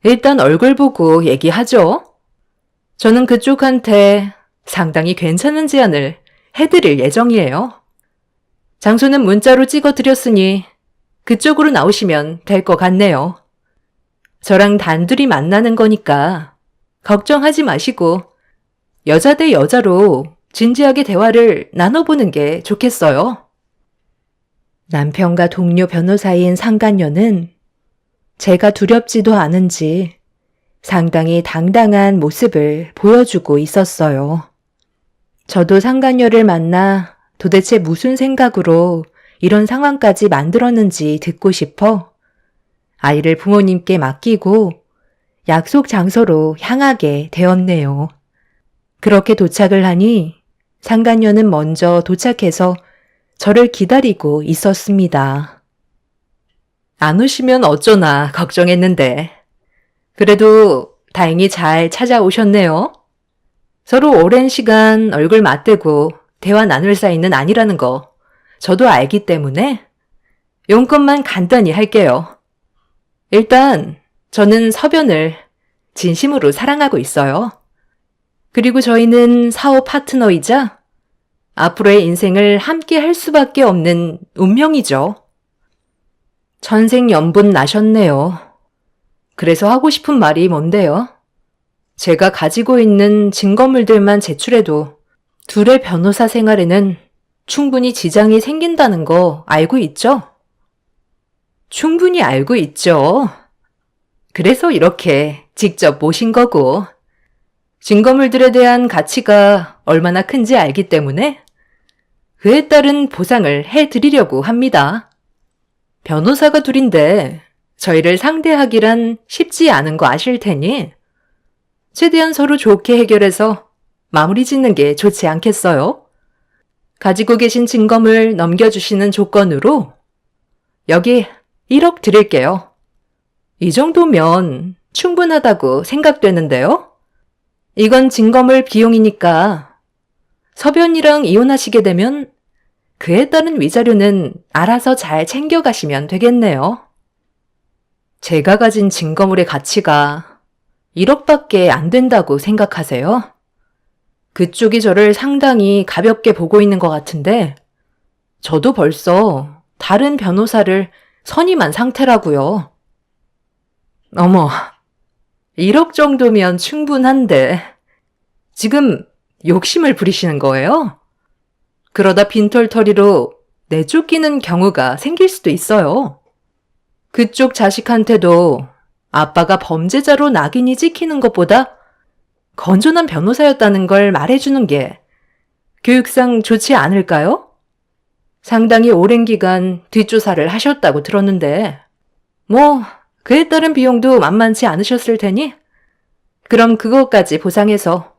일단 얼굴 보고 얘기하죠. 저는 그쪽한테 상당히 괜찮은 제안을 해드릴 예정이에요. 장소는 문자로 찍어드렸으니 그쪽으로 나오시면 될 것 같네요. 저랑 단둘이 만나는 거니까 걱정하지 마시고 여자 대 여자로 진지하게 대화를 나눠보는 게 좋겠어요. 남편과 동료 변호사인 상간녀는 제가 두렵지도 않은지 상당히 당당한 모습을 보여주고 있었어요. 저도 상간녀를 만나 도대체 무슨 생각으로 이런 상황까지 만들었는지 듣고 싶어 아이를 부모님께 맡기고 약속 장소로 향하게 되었네요. 그렇게 도착을 하니 상간녀는 먼저 도착해서 저를 기다리고 있었습니다. 안 오시면 어쩌나 걱정했는데 그래도 다행히 잘 찾아오셨네요. 서로 오랜 시간 얼굴 맞대고 대화 나눌 사이는 아니라는 거 저도 알기 때문에 용건만 간단히 할게요. 일단 저는 서변을 진심으로 사랑하고 있어요. 그리고 저희는 사업 파트너이자 앞으로의 인생을 함께 할 수밖에 없는 운명이죠. 천생연분 나셨네요. 그래서 하고 싶은 말이 뭔데요? 제가 가지고 있는 증거물들만 제출해도 둘의 변호사 생활에는 충분히 지장이 생긴다는 거 알고 있죠? 충분히 알고 있죠. 그래서 이렇게 직접 모신 거고 증거물들에 대한 가치가 얼마나 큰지 알기 때문에 그에 따른 보상을 해드리려고 합니다. 변호사가 둘인데 저희를 상대하기란 쉽지 않은 거 아실 테니 최대한 서로 좋게 해결해서 마무리 짓는 게 좋지 않겠어요? 가지고 계신 증거물 넘겨주시는 조건으로 여기 1억 드릴게요. 이 정도면 충분하다고 생각되는데요? 이건 증거물 비용이니까 서변이랑 이혼하시게 되면 그에 따른 위자료는 알아서 잘 챙겨가시면 되겠네요. 제가 가진 증거물의 가치가 1억밖에 안 된다고 생각하세요? 그쪽이 저를 상당히 가볍게 보고 있는 것 같은데 저도 벌써 다른 변호사를 선임한 상태라고요. 어머, 1억 정도면 충분한데 지금 욕심을 부리시는 거예요? 그러다 빈털터리로 내쫓기는 경우가 생길 수도 있어요. 그쪽 자식한테도 아빠가 범죄자로 낙인이 찍히는 것보다 건전한 변호사였다는 걸 말해주는 게 교육상 좋지 않을까요? 상당히 오랜 기간 뒷조사를 하셨다고 들었는데 뭐 그에 따른 비용도 만만치 않으셨을 테니 그럼 그것까지 보상해서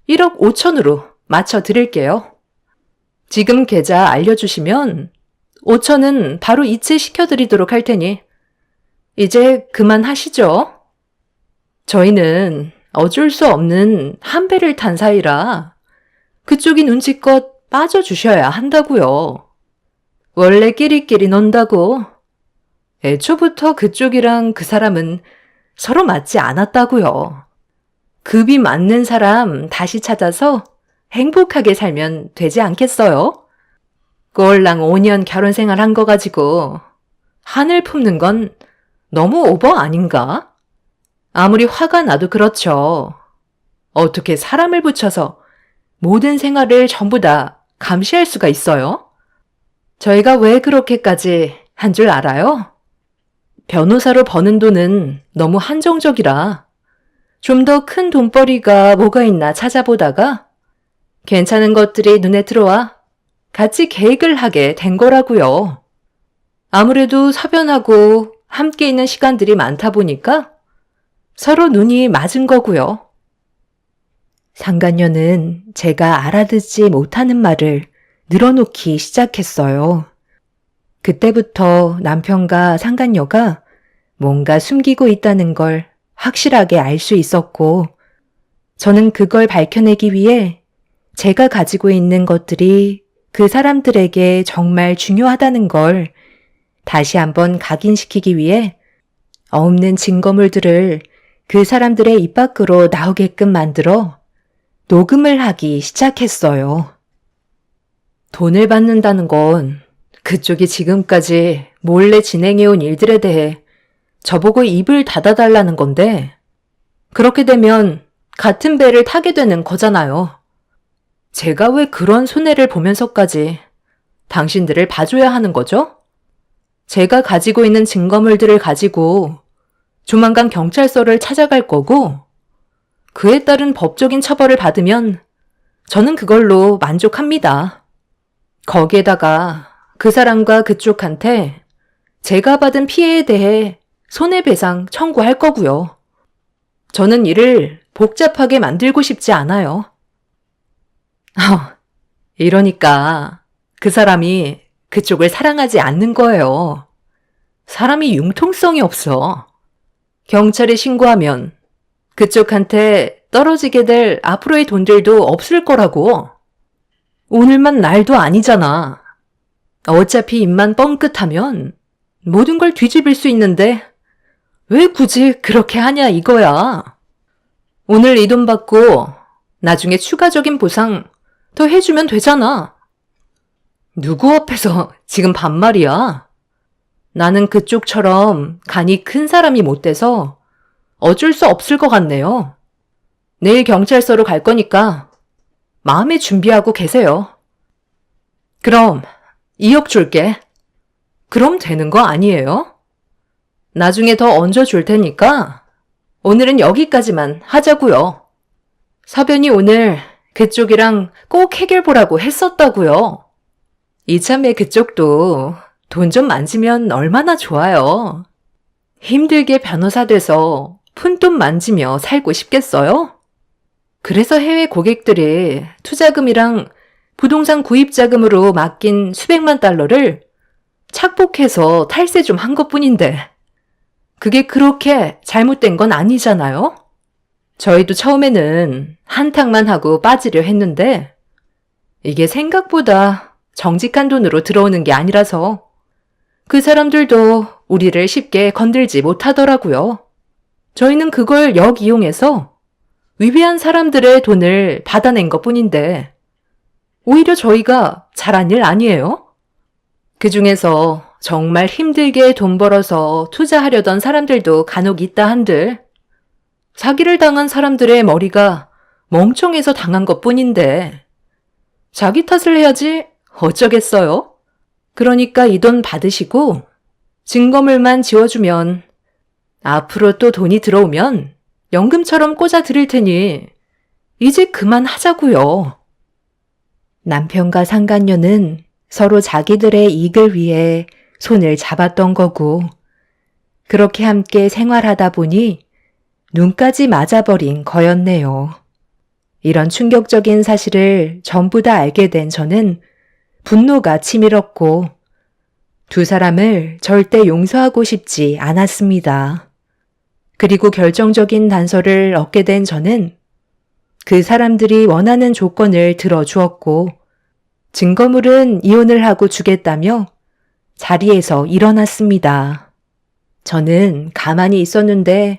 1억 5천으로 맞춰드릴게요. 지금 계좌 알려주시면 5천은 바로 이체시켜드리도록 할 테니 이제 그만하시죠. 저희는 어쩔 수 없는 한 배를 탄 사이라 그쪽이 눈치껏 빠져주셔야 한다고요. 원래 끼리끼리 논다고. 애초부터 그쪽이랑 그 사람은 서로 맞지 않았다고요. 급이 맞는 사람 다시 찾아서 행복하게 살면 되지 않겠어요? 꼴랑 5년 결혼 생활 한 거 가지고 한을 품는 건 너무 오버 아닌가? 아무리 화가 나도 그렇죠. 어떻게 사람을 붙여서 모든 생활을 전부 다 감시할 수가 있어요? 저희가 왜 그렇게까지 한 줄 알아요? 변호사로 버는 돈은 너무 한정적이라 좀 더 큰 돈벌이가 뭐가 있나 찾아보다가 괜찮은 것들이 눈에 들어와 같이 계획을 하게 된 거라고요. 아무래도 서변하고 함께 있는 시간들이 많다 보니까 서로 눈이 맞은 거고요. 상간녀는 제가 알아듣지 못하는 말을 늘어놓기 시작했어요. 그때부터 남편과 상간녀가 뭔가 숨기고 있다는 걸 확실하게 알 수 있었고, 저는 그걸 밝혀내기 위해 제가 가지고 있는 것들이 그 사람들에게 정말 중요하다는 걸 다시 한번 각인시키기 위해 없는 증거물들을 그 사람들의 입 밖으로 나오게끔 만들어 녹음을 하기 시작했어요. 돈을 받는다는 건 그쪽이 지금까지 몰래 진행해온 일들에 대해 저보고 입을 닫아달라는 건데, 그렇게 되면 같은 배를 타게 되는 거잖아요. 제가 왜 그런 손해를 보면서까지 당신들을 봐줘야 하는 거죠? 제가 가지고 있는 증거물들을 가지고 조만간 경찰서를 찾아갈 거고, 그에 따른 법적인 처벌을 받으면 저는 그걸로 만족합니다. 거기에다가 그 사람과 그쪽한테 제가 받은 피해에 대해 손해배상 청구할 거고요. 저는 일을 복잡하게 만들고 싶지 않아요. 이러니까 그 사람이 그쪽을 사랑하지 않는 거예요. 사람이 융통성이 없어. 경찰에 신고하면 그쪽한테 떨어지게 될 앞으로의 돈들도 없을 거라고. 오늘만 날도 아니잖아. 어차피 입만 뻥끗하면 모든 걸 뒤집을 수 있는데 왜 굳이 그렇게 하냐 이거야. 오늘 이 돈 받고 나중에 추가적인 보상 더 해주면 되잖아. 누구 앞에서 지금 반말이야? 나는 그쪽처럼 간이 큰 사람이 못 돼서 어쩔 수 없을 것 같네요. 내일 경찰서로 갈 거니까 마음에 준비하고 계세요. 그럼 2억 줄게. 그럼 되는 거 아니에요? 나중에 더 얹어줄 테니까 오늘은 여기까지만 하자고요. 서변이 오늘 그쪽이랑 꼭 해결 보라고 했었다고요. 이참에 그쪽도 돈 좀 만지면 얼마나 좋아요. 힘들게 변호사 돼서 푼돈 만지며 살고 싶겠어요? 그래서 해외 고객들이 투자금이랑 부동산 구입 자금으로 맡긴 수백만 달러를 착복해서 탈세 좀 한 것뿐인데 그게 그렇게 잘못된 건 아니잖아요? 저희도 처음에는 한탕만 하고 빠지려 했는데 이게 생각보다 정직한 돈으로 들어오는 게 아니라서 그 사람들도 우리를 쉽게 건들지 못하더라고요. 저희는 그걸 역이용해서 위배한 사람들의 돈을 받아낸 것뿐인데 오히려 저희가 잘한 일 아니에요? 그 중에서 정말 힘들게 돈 벌어서 투자하려던 사람들도 간혹 있다 한들 사기를 당한 사람들의 머리가 멍청해서 당한 것뿐인데 자기 탓을 해야지 어쩌겠어요? 그러니까 이 돈 받으시고 증거물만 지워주면 앞으로 또 돈이 들어오면 연금처럼 꽂아 드릴 테니 이제 그만하자고요. 남편과 상간녀는 서로 자기들의 이익을 위해 손을 잡았던 거고 그렇게 함께 생활하다 보니 눈까지 맞아버린 거였네요. 이런 충격적인 사실을 전부 다 알게 된 저는 분노가 치밀었고 두 사람을 절대 용서하고 싶지 않았습니다. 그리고 결정적인 단서를 얻게 된 저는 그 사람들이 원하는 조건을 들어주었고 증거물은 이혼을 하고 주겠다며 자리에서 일어났습니다. 저는 가만히 있었는데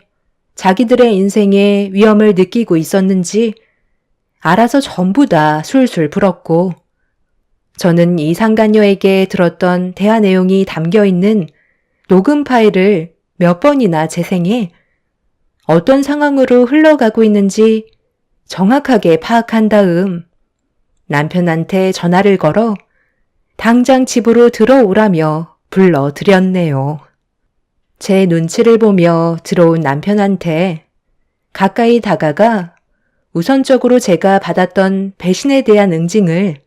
자기들의 인생에 위험을 느끼고 있었는지 알아서 전부 다 술술 불었고, 저는 이 상간녀에게 들었던 대화 내용이 담겨 있는 녹음 파일을 몇 번이나 재생해 어떤 상황으로 흘러가고 있는지 정확하게 파악한 다음 남편한테 전화를 걸어 당장 집으로 들어오라며 불러드렸네요. 제 눈치를 보며 들어온 남편한테 가까이 다가가 우선적으로 제가 받았던 배신에 대한 응징을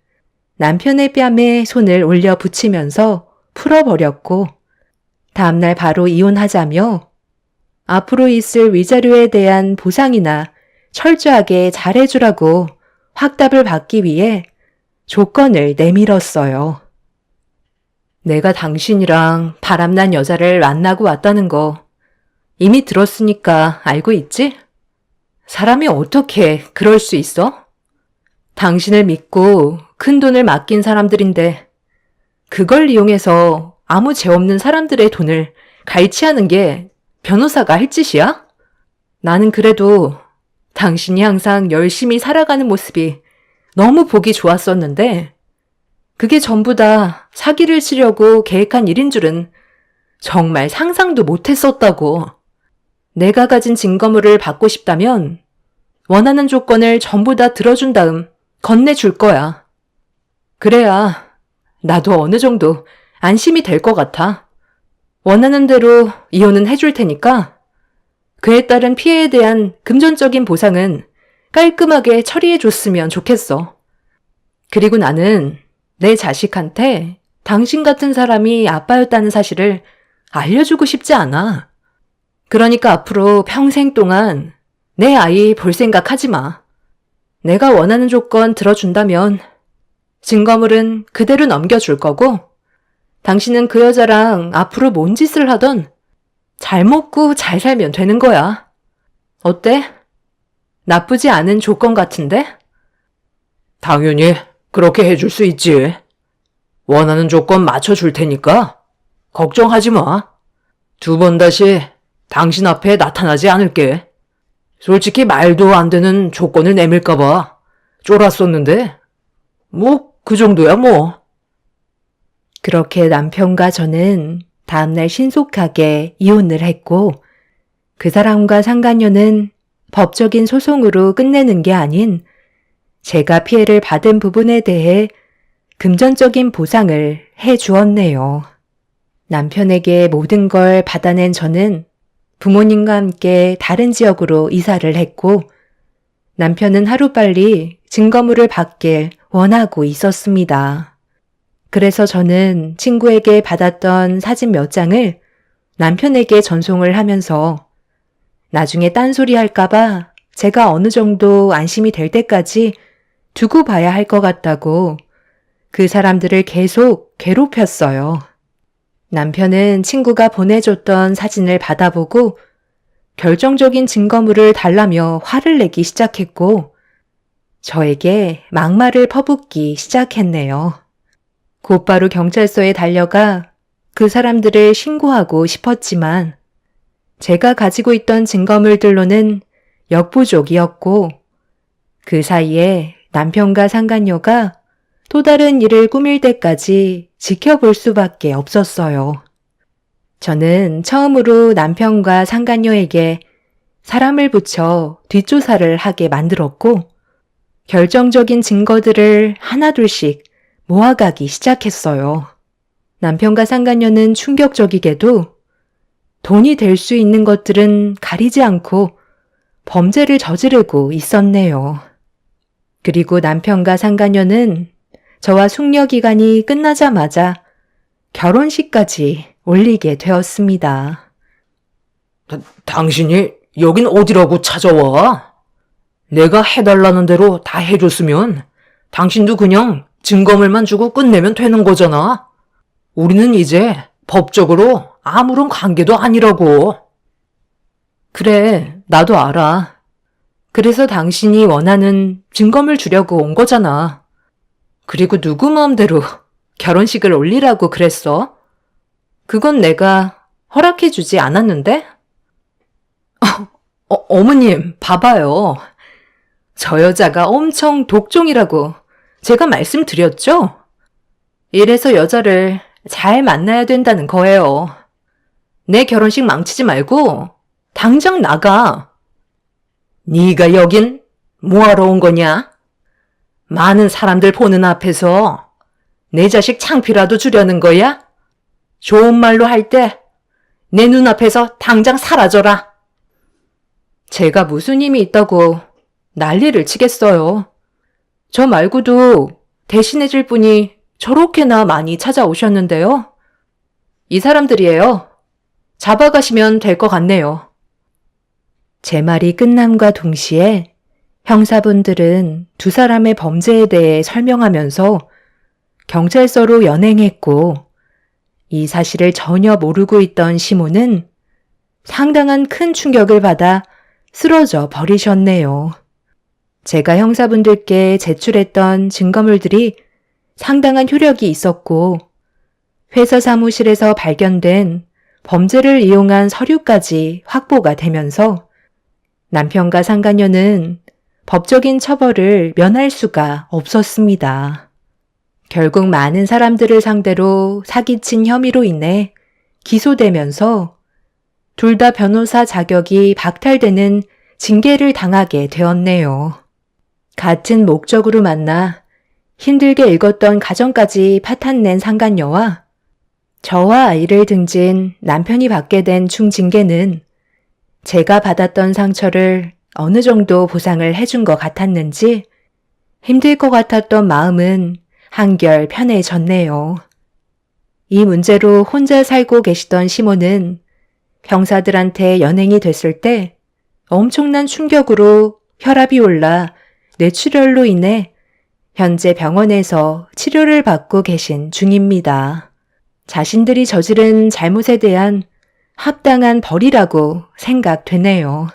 남편의 뺨에 손을 올려 붙이면서 풀어버렸고, 다음날 바로 이혼하자며 앞으로 있을 위자료에 대한 보상이나 철저하게 잘해주라고 확답을 받기 위해 조건을 내밀었어요. 내가 당신이랑 바람난 여자를 만나고 왔다는 거 이미 들었으니까 알고 있지? 사람이 어떻게 그럴 수 있어? 당신을 믿고 큰 돈을 맡긴 사람들인데 그걸 이용해서 아무 죄 없는 사람들의 돈을 갈취하는 게 변호사가 할 짓이야? 나는 그래도 당신이 항상 열심히 살아가는 모습이 너무 보기 좋았었는데 그게 전부 다 사기를 치려고 계획한 일인 줄은 정말 상상도 못했었다고. 내가 가진 증거물을 받고 싶다면 원하는 조건을 전부 다 들어준 다음 건네줄 거야. 그래야 나도 어느 정도 안심이 될 것 같아. 원하는 대로 이혼은 해줄 테니까 그에 따른 피해에 대한 금전적인 보상은 깔끔하게 처리해줬으면 좋겠어. 그리고 나는 내 자식한테 당신 같은 사람이 아빠였다는 사실을 알려주고 싶지 않아. 그러니까 앞으로 평생 동안 내 아이 볼 생각 하지 마. 내가 원하는 조건 들어준다면 증거물은 그대로 넘겨줄 거고, 당신은 그 여자랑 앞으로 뭔 짓을 하던 잘 먹고 잘 살면 되는 거야. 어때? 나쁘지 않은 조건 같은데? 당연히 그렇게 해줄 수 있지. 원하는 조건 맞춰줄 테니까 걱정하지 마. 2번 다시 당신 앞에 나타나지 않을게. 솔직히 말도 안 되는 조건을 내밀까봐 쫄았었는데 뭐 그 정도야 뭐. 그렇게 남편과 저는 다음날 신속하게 이혼을 했고, 그 사람과 상간녀는 법적인 소송으로 끝내는 게 아닌 제가 피해를 받은 부분에 대해 금전적인 보상을 해 주었네요. 남편에게 모든 걸 받아낸 저는 부모님과 함께 다른 지역으로 이사를 했고, 남편은 하루빨리 증거물을 받길 원하고 있었습니다. 그래서 저는 친구에게 받았던 사진 몇 장을 남편에게 전송을 하면서 나중에 딴소리 할까봐 제가 어느 정도 안심이 될 때까지 두고 봐야 할 것 같다고 그 사람들을 계속 괴롭혔어요. 남편은 친구가 보내줬던 사진을 받아보고 결정적인 증거물을 달라며 화를 내기 시작했고, 저에게 막말을 퍼붓기 시작했네요. 곧바로 경찰서에 달려가 그 사람들을 신고하고 싶었지만 제가 가지고 있던 증거물들로는 역부족이었고, 그 사이에 남편과 상간녀가 또 다른 일을 꾸밀 때까지 지켜볼 수밖에 없었어요. 저는 처음으로 남편과 상간녀에게 사람을 붙여 뒷조사를 하게 만들었고, 결정적인 증거들을 하나둘씩 모아가기 시작했어요. 남편과 상간녀는 충격적이게도 돈이 될 수 있는 것들은 가리지 않고 범죄를 저지르고 있었네요. 그리고 남편과 상간녀는 저와 숙려 기간이 끝나자마자 결혼식까지 올리게 되었습니다. 당신이 여긴 어디라고 찾아와? 내가 해달라는 대로 다 해줬으면 당신도 그냥 증거물만 주고 끝내면 되는 거잖아. 우리는 이제 법적으로 아무런 관계도 아니라고. 그래, 나도 알아. 그래서 당신이 원하는 증거물 주려고 온 거잖아. 그리고 누구 마음대로 결혼식을 올리라고 그랬어? 그건 내가 허락해주지 않았는데? 어머님, 봐봐요. 저 여자가 엄청 독종이라고 제가 말씀드렸죠? 이래서 여자를 잘 만나야 된다는 거예요. 내 결혼식 망치지 말고 당장 나가. 네가 여긴 뭐하러 온 거냐? 많은 사람들 보는 앞에서 내 자식 창피라도 주려는 거야? 좋은 말로 할 때 내 눈앞에서 당장 사라져라. 제가 무슨 힘이 있다고 난리를 치겠어요. 저 말고도 대신해줄 분이 저렇게나 많이 찾아오셨는데요. 이 사람들이에요. 잡아가시면 될 것 같네요. 제 말이 끝남과 동시에 형사분들은 두 사람의 범죄에 대해 설명하면서 경찰서로 연행했고, 이 사실을 전혀 모르고 있던 시몬은 상당한 큰 충격을 받아 쓰러져 버리셨네요. 제가 형사분들께 제출했던 증거물들이 상당한 효력이 있었고, 회사 사무실에서 발견된 범죄를 이용한 서류까지 확보가 되면서 남편과 상간녀는 법적인 처벌을 면할 수가 없었습니다. 결국 많은 사람들을 상대로 사기친 혐의로 인해 기소되면서 둘 다 변호사 자격이 박탈되는 징계를 당하게 되었네요. 같은 목적으로 만나 힘들게 읽었던 가정까지 파탄낸 상간녀와 저와 아이를 등진 남편이 받게 된 충징계는 제가 받았던 상처를 어느 정도 보상을 해준 것 같았는지 힘들 것 같았던 마음은 한결 편해졌네요. 이 문제로 혼자 살고 계시던 시몬은 형사들한테 연행이 됐을 때 엄청난 충격으로 혈압이 올라 뇌출혈로 인해 현재 병원에서 치료를 받고 계신 중입니다. 자신들이 저지른 잘못에 대한 합당한 벌이라고 생각되네요.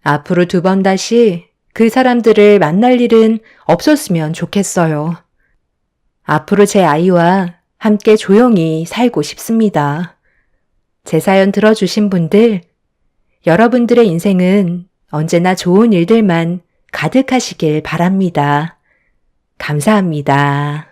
앞으로 2번 다시 그 사람들을 만날 일은 없었으면 좋겠어요. 앞으로 제 아이와 함께 조용히 살고 싶습니다. 제 사연 들어주신 분들, 여러분들의 인생은 언제나 좋은 일들만 가득하시길 바랍니다. 감사합니다.